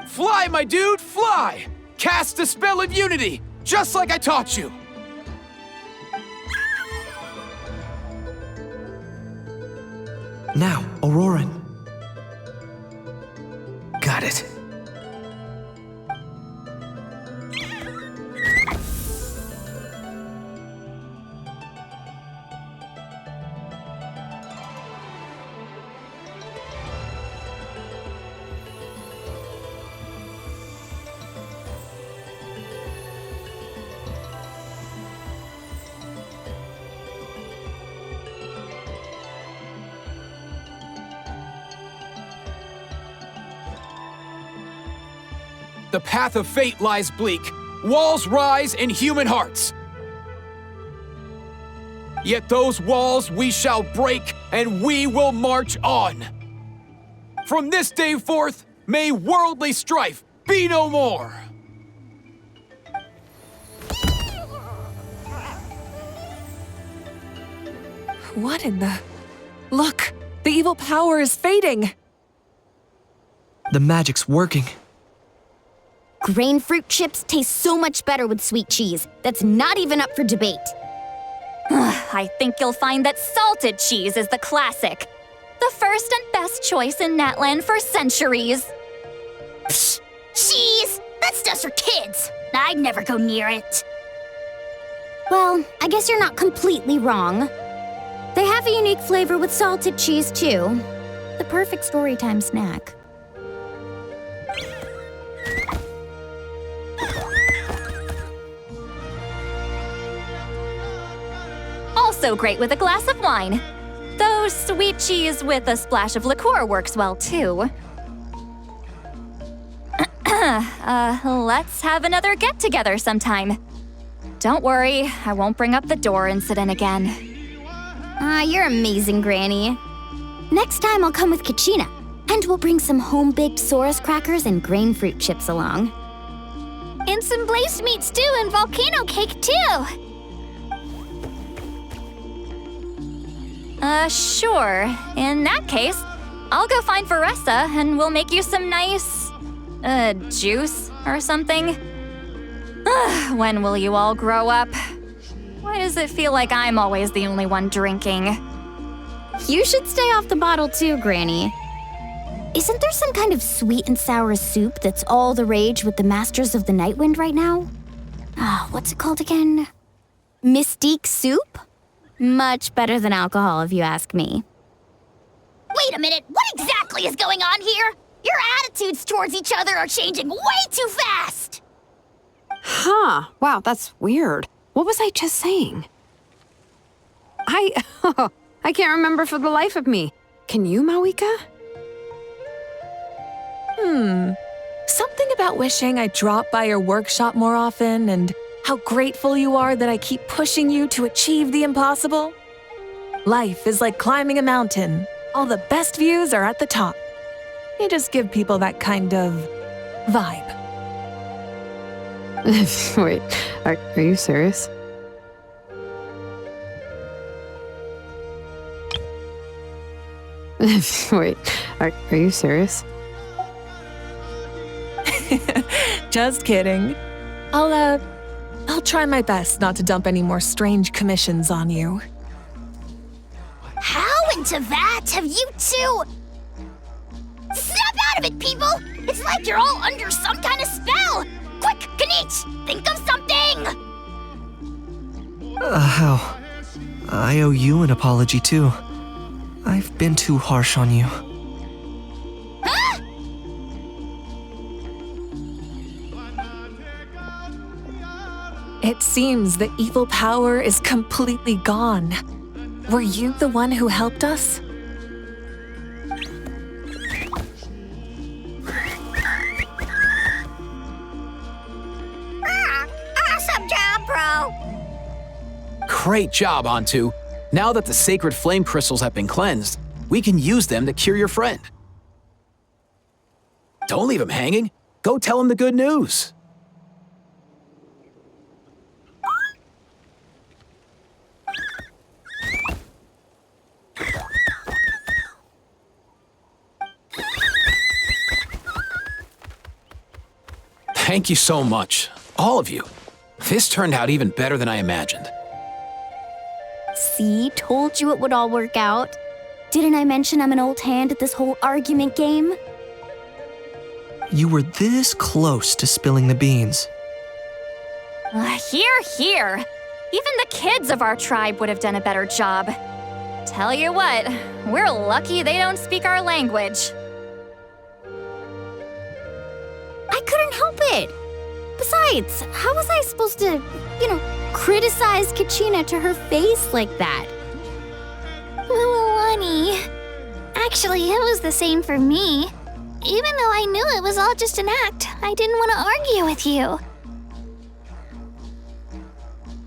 Fly, my dude, fly! Cast the spell of unity, just like I taught you. Now, Auroran. Got it. The path of fate lies bleak. Walls rise in human hearts. Yet those walls we shall break, and we will march on. From this day forth, may worldly strife be no more. What in the... Look! The evil power is fading! The magic's working. Grain fruit chips taste so much better with sweet cheese. That's not even up for debate. I think you'll find that salted cheese is the classic. The first and best choice in Natlan for centuries. Psh, cheese! That's just for kids. I'd never go near it. Well, I guess you're not completely wrong. They have a unique flavor with salted cheese, too. The perfect storytime snack. Also great with a glass of wine. Though sweet cheese with a splash of liqueur works well, too. Let's have another get-together sometime. Don't worry, I won't bring up the door incident again. You're amazing, Granny. Next time I'll come with Kachina, and we'll bring some home-baked Saurus crackers and grain fruit chips along. And some blazed meat stew and volcano cake, too. Sure. In that case, I'll go find Varessa and we'll make you some nice, juice or something. When will you all grow up? Why does it feel like I'm always the only one drinking? You should stay off the bottle too, Granny. Isn't there some kind of sweet and sour soup that's all the rage with the Masters of the Nightwind right now? What's it called again? Mystique soup? Much better than alcohol, if you ask me. Wait a minute, what exactly is going on here? Your attitudes towards each other are changing way too fast! Huh. Wow, that's weird. What was I just saying? I can't remember for the life of me. Can you, Mawika? Something about wishing I dropped by your workshop more often and how grateful you are that I keep pushing you to achieve the impossible. Life is like climbing a mountain. All the best views are at the top. You just give people that kind of vibe. Wait, are you serious? Wait, are you serious? Just kidding. I'll try my best not to dump any more strange commissions on you. How into that have you two? Snap out of it, people! It's like you're all under some kind of spell! Quick, Kanich, think of something! How? I owe you an apology too. I've been too harsh on you. Huh? It seems the evil power is completely gone. Were you the one who helped us? Awesome job, bro! Great job, Antu. Now that the sacred flame crystals have been cleansed, we can use them to cure your friend. Don't leave him hanging. Go tell him the good news. Thank you so much, all of you. This turned out even better than I imagined. See, told you it would all work out. Didn't I mention I'm an old hand at this whole argument game? You were this close to spilling the beans. Hear, hear. Even the kids of our tribe would have done a better job. Tell you what, we're lucky they don't speak our language. I couldn't help it. Besides, how was I supposed to, criticize Kachina to her face like that? Lani. Actually, it was the same for me. Even though I knew it was all just an act, I didn't want to argue with you.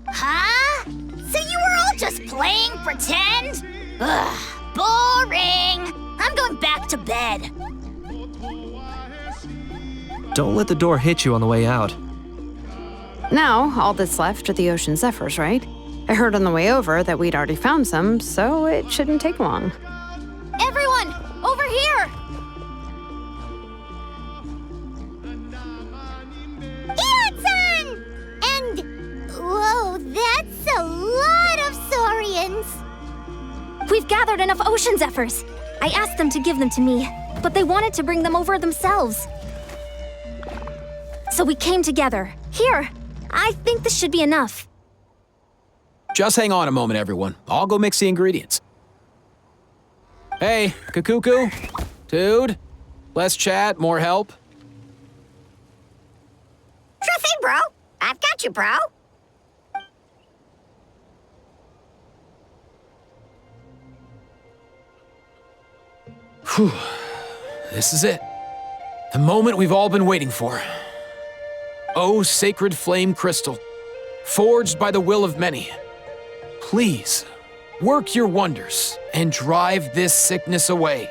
Huh? So you were all just playing pretend? Ugh, boring! I'm going back to bed. Don't let the door hit you on the way out. Now, all that's left are the ocean zephyrs, right? I heard on the way over that we'd already found some, so it shouldn't take long. Everyone, over here! Eon-san! And, whoa, that's a lot of saurians! We've gathered enough ocean zephyrs. I asked them to give them to me, but they wanted to bring them over themselves. So we came together. Here, I think this should be enough. Just hang on a moment, everyone. I'll go mix the ingredients. Hey, Kakuku? Dude? Less chat, more help? Sure thing, bro. I've got you, bro. Whew. This is it. The moment we've all been waiting for. O sacred flame crystal, forged by the will of many, please work your wonders and drive this sickness away.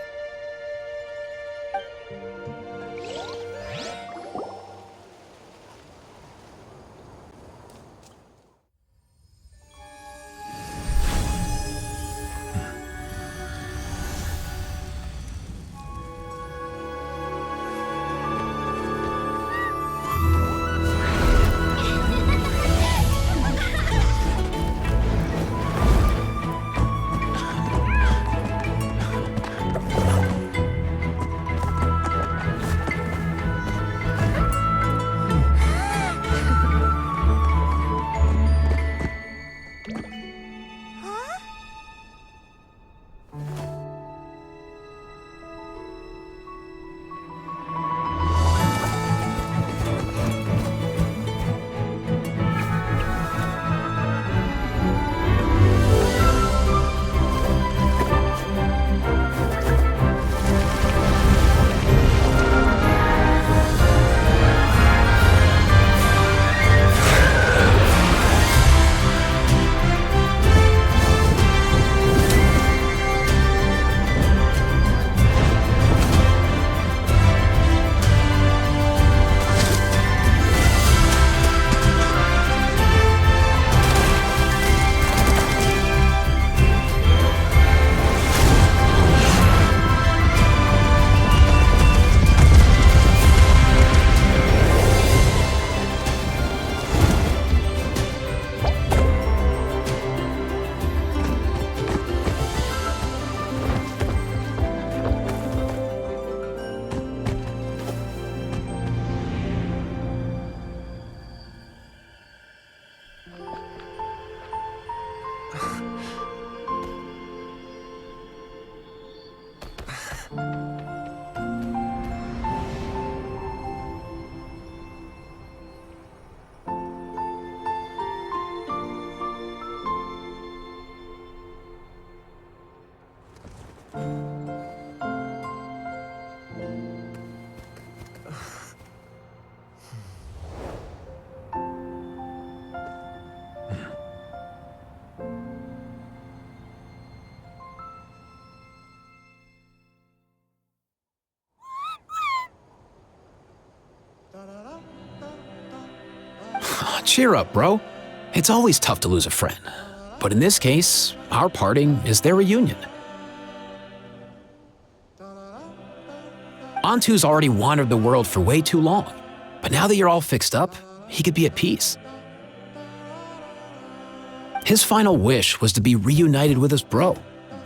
Cheer up, bro. It's always tough to lose a friend. But in this case, our parting is their reunion. Antu's already wandered the world for way too long. But now that you're all fixed up, he could be at peace. His final wish was to be reunited with his bro,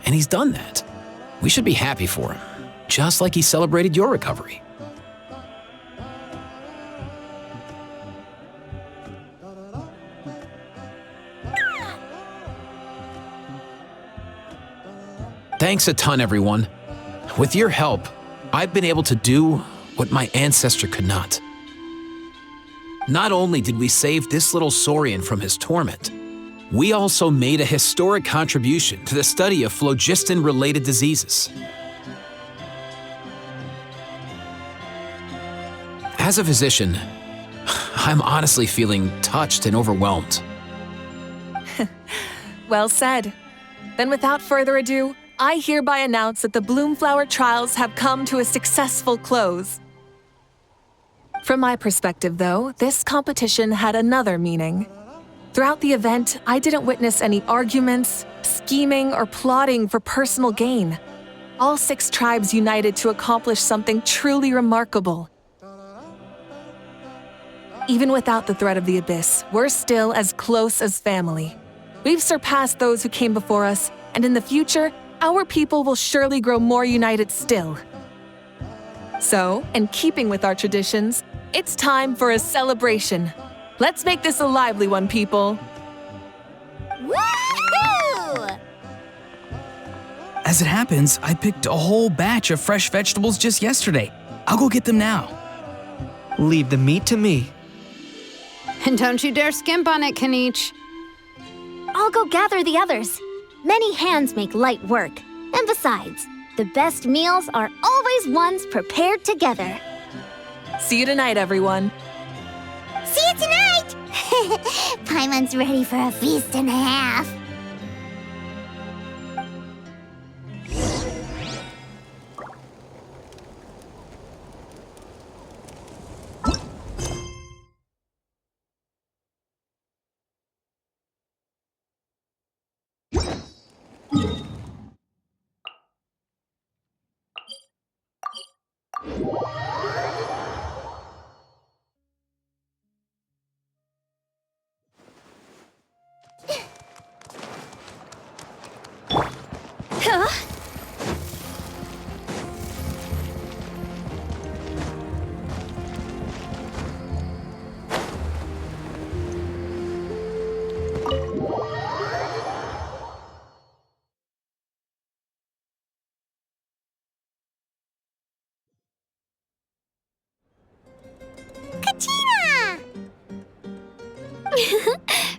and he's done that. We should be happy for him, just like he celebrated your recovery. Thanks a ton, everyone. With your help, I've been able to do what my ancestor could not. Not only did we save this little Saurian from his torment, we also made a historic contribution to the study of phlogiston-related diseases. As a physician, I'm honestly feeling touched and overwhelmed. Well said. Then without further ado, I hereby announce that the Bloomflower trials have come to a successful close. From my perspective, though, this competition had another meaning. Throughout the event, I didn't witness any arguments, scheming, or plotting for personal gain. All 6 tribes united to accomplish something truly remarkable. Even without the threat of the Abyss, we're still as close as family. We've surpassed those who came before us, and in the future, our people will surely grow more united still. So, in keeping with our traditions, it's time for a celebration. Let's make this a lively one, people. Woohoo! As it happens, I picked a whole batch of fresh vegetables just yesterday. I'll go get them now. Leave the meat to me. And don't you dare skimp on it, Kanich. I'll go gather the others. Many hands make light work. And besides, the best meals are always ones prepared together. See you tonight, everyone. See you tonight! Paimon's ready for a feast and a half.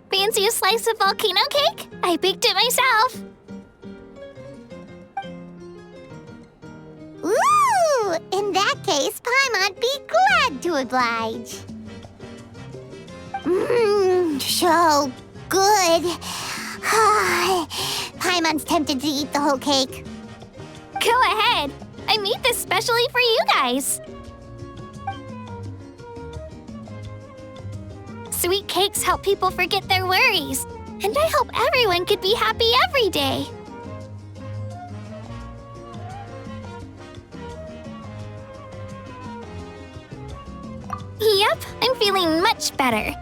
Fancy a slice of volcano cake? I baked it myself. Ooh! In that case, Paimon'd be glad to oblige. So good. Paimon's tempted to eat the whole cake. Go ahead. I made this specially for you guys. Sweet cakes help people forget their worries. And I hope everyone could be happy every day. Yep, I'm feeling much better.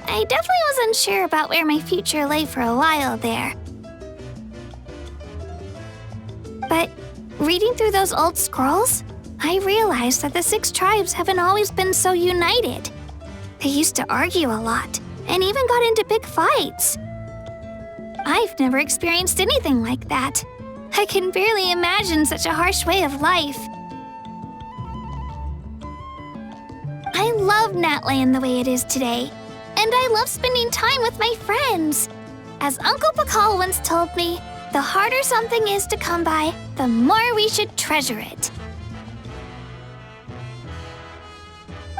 I definitely was unsure about where my future lay for a while there. But reading through those old scrolls, I realized that the 6 tribes haven't always been so united. They used to argue a lot, and even got into big fights. I've never experienced anything like that. I can barely imagine such a harsh way of life. I love Natlan the way it is today, and I love spending time with my friends. As Uncle Pakal once told me, the harder something is to come by, the more we should treasure it.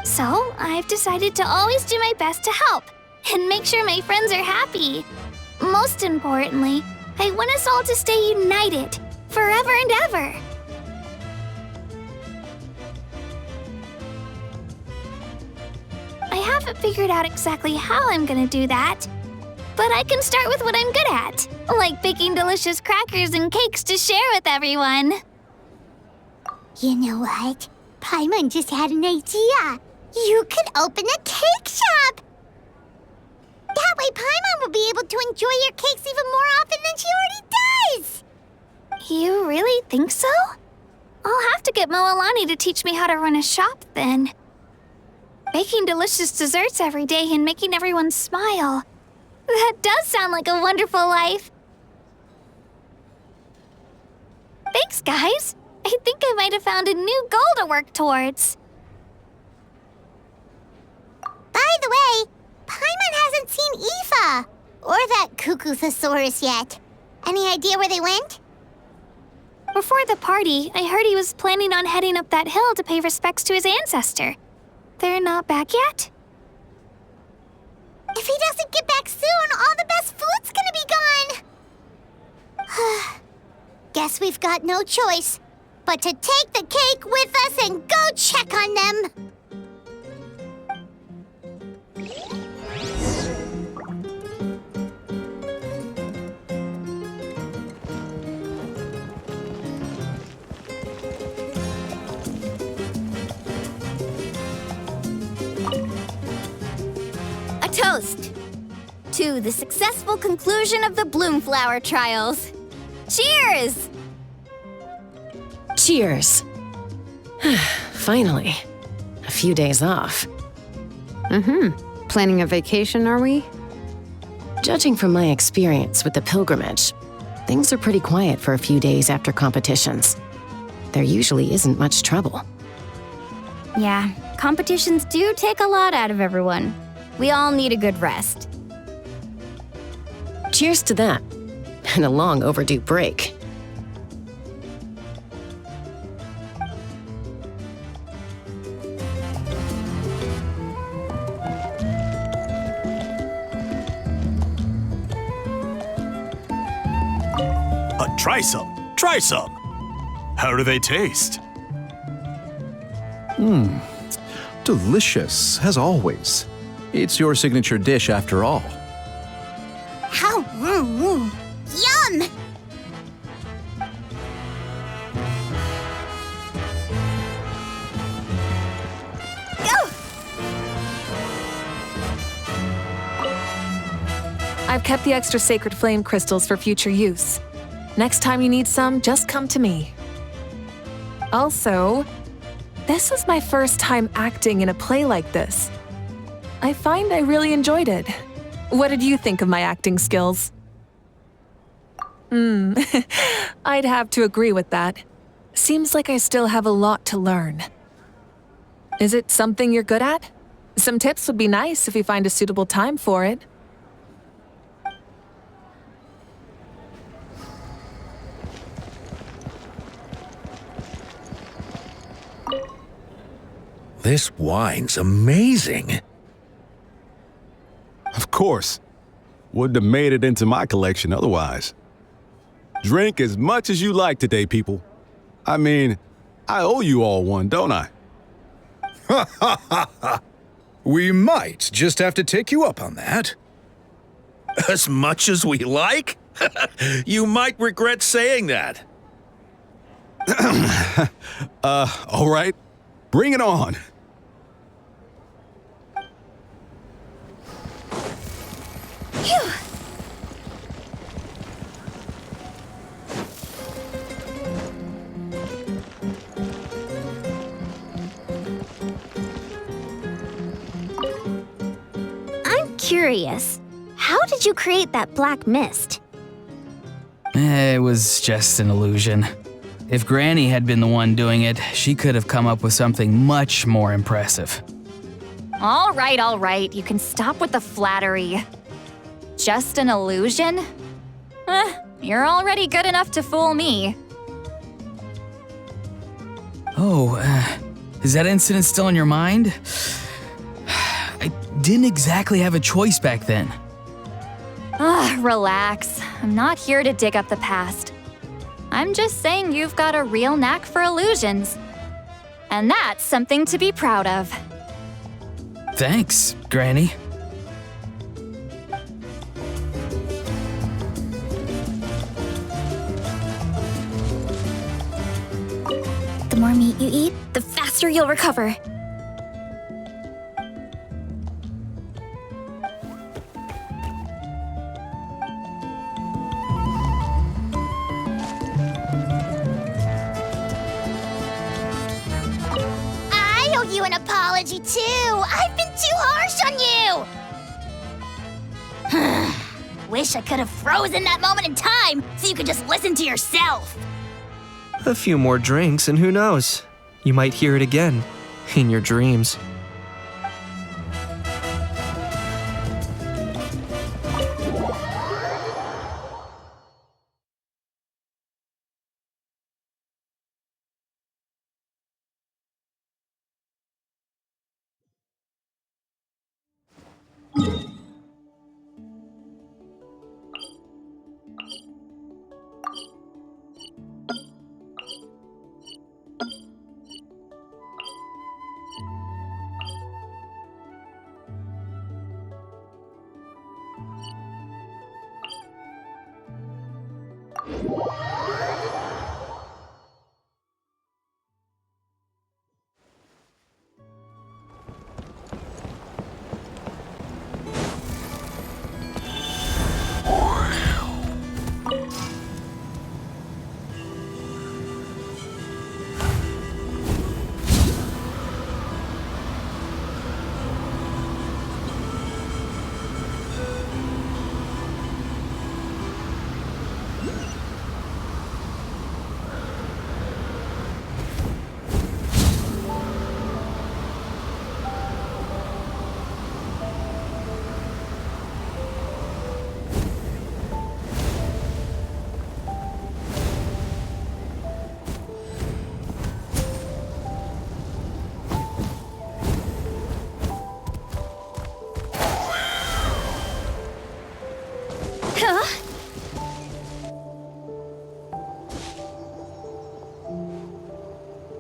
So, I've decided to always do my best to help and make sure my friends are happy. Most importantly, I want us all to stay united forever and ever. I haven't figured out exactly how I'm gonna do that. But I can start with what I'm good at, like baking delicious crackers and cakes to share with everyone. You know what? Paimon just had an idea. You could open a cake shop. That way Paimon will be able to enjoy your cakes even more often than she already does. You really think so? I'll have to get Moalani to teach me how to run a shop then. Baking delicious desserts every day and making everyone smile. That does sound like a wonderful life. Thanks, guys. I think I might have found a new goal to work towards. By the way, Paimon hasn't seen Aoife or that Cuckoo-thasaurus yet. Any idea where they went? Before the party, I heard he was planning on heading up that hill to pay respects to his ancestor. They're not back yet? If he doesn't get back soon, all the best food's gonna be gone. Guess we've got no choice but to take the cake with us and go check on them. A toast to the successful conclusion of the Bloomflower trials. Cheers! Cheers. Finally. A few days off. Planning a vacation, are we? Judging from my experience with the pilgrimage, things are pretty quiet for a few days after competitions. There usually isn't much trouble. Yeah, competitions do take a lot out of everyone. We all need a good rest. Cheers to that. And a long overdue break. Try some. Try some. How do they taste? Delicious, as always. It's your signature dish after all. How? Yum! I've kept the extra sacred flame crystals for future use. Next time you need some, just come to me. Also, this was my first time acting in a play like this. I find I really enjoyed it. What did you think of my acting skills? I'd have to agree with that. Seems like I still have a lot to learn. Is it something you're good at? Some tips would be nice if you find a suitable time for it. This wine's amazing. Of course. Wouldn't have made it into my collection otherwise. Drink as much as you like today, people. I mean, I owe you all one, don't I? Ha ha ha ha! We might just have to take you up on that. As much as we like? You might regret saying that. All right. Bring it on. Phew! I'm curious. How did you create that black mist? It was just an illusion. If Granny had been the one doing it, she could have come up with something much more impressive. All right, you can stop with the flattery. Just an illusion? You're already good enough to fool me. Oh, is that incident still in your mind? I didn't exactly have a choice back then. Relax. I'm not here to dig up the past. I'm just saying you've got a real knack for illusions. And that's something to be proud of. Thanks, Granny. The more meat you eat, the faster you'll recover. I owe you an apology, too. I've been too harsh on you. Wish I could have frozen that moment in time so you could just listen to yourself. A few more drinks, and who knows? You might hear it again in your dreams.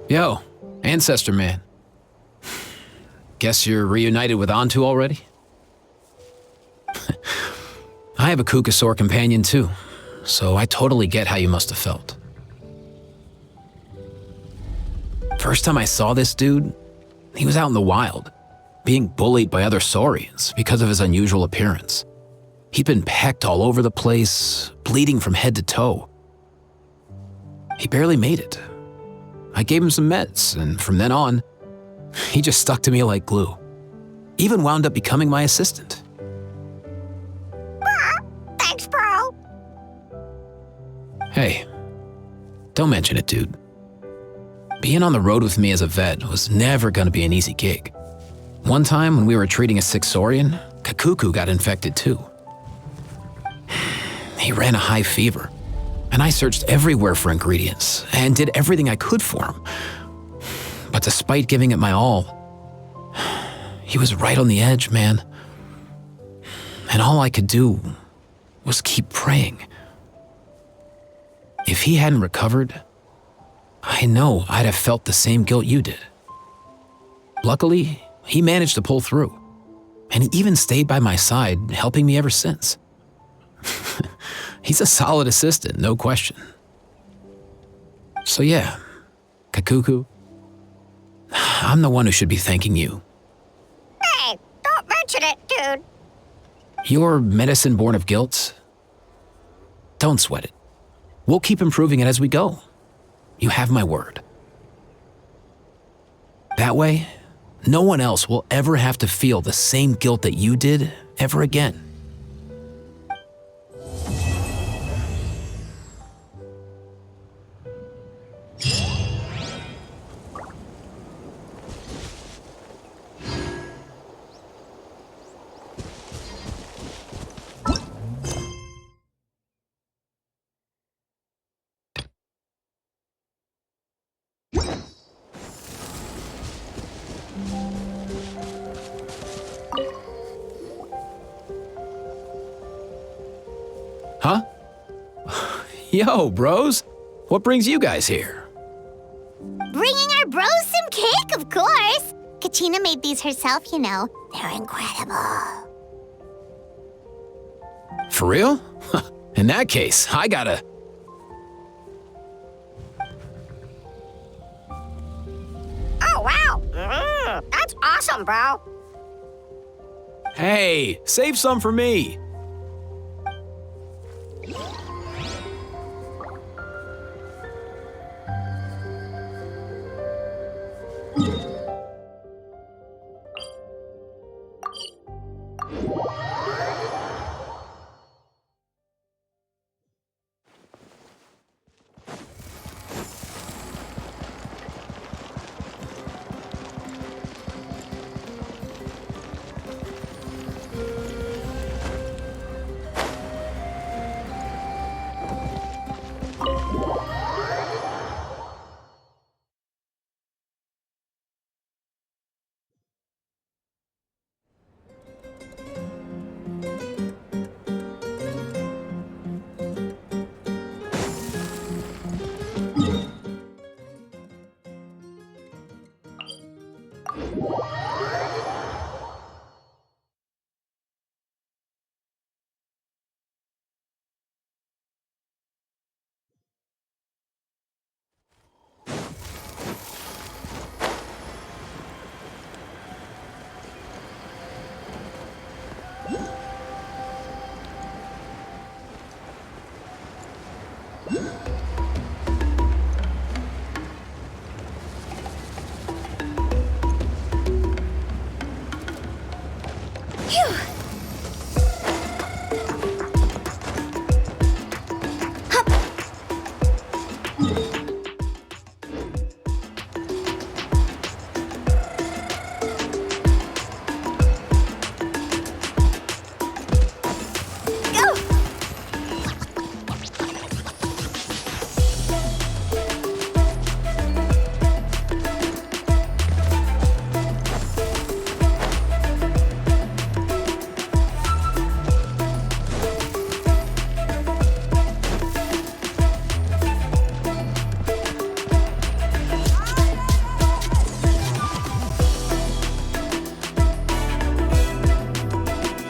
Yo, Ancestor Man. Guess you're reunited with Antu already? I have a Kukasaur companion too, so I totally get how you must have felt. First time I saw this dude, he was out in the wild, being bullied by other saurians because of his unusual appearance. He'd been pecked all over the place, bleeding from head to toe. He barely made it. I gave him some meds, and from then on, he just stuck to me like glue. Even wound up becoming my assistant. Thanks, bro. Hey, don't mention it, dude. Being on the road with me as a vet was never gonna be an easy gig. One time when we were treating a sick saurian, Kakuku got infected too. He ran a high fever, and I searched everywhere for ingredients and did everything I could for him. But despite giving it my all, he was right on the edge, man. And all I could do was keep praying. If he hadn't recovered, I know I'd have felt the same guilt you did. Luckily, he managed to pull through, and he even stayed by my side, helping me ever since. He's a solid assistant, no question. So yeah, Kakuku, I'm the one who should be thanking you. Hey, don't mention it, dude. Your medicine born of guilt? Don't sweat it. We'll keep improving it as we go. You have my word. That way, no one else will ever have to feel the same guilt that you did ever again. Huh? Yo, bros. What brings you guys here? Bringing our bros some cake, of course. Katrina made these herself, you know. They're incredible. For real? In that case, I gotta... Oh, wow! That's awesome, bro! Hey, save some for me.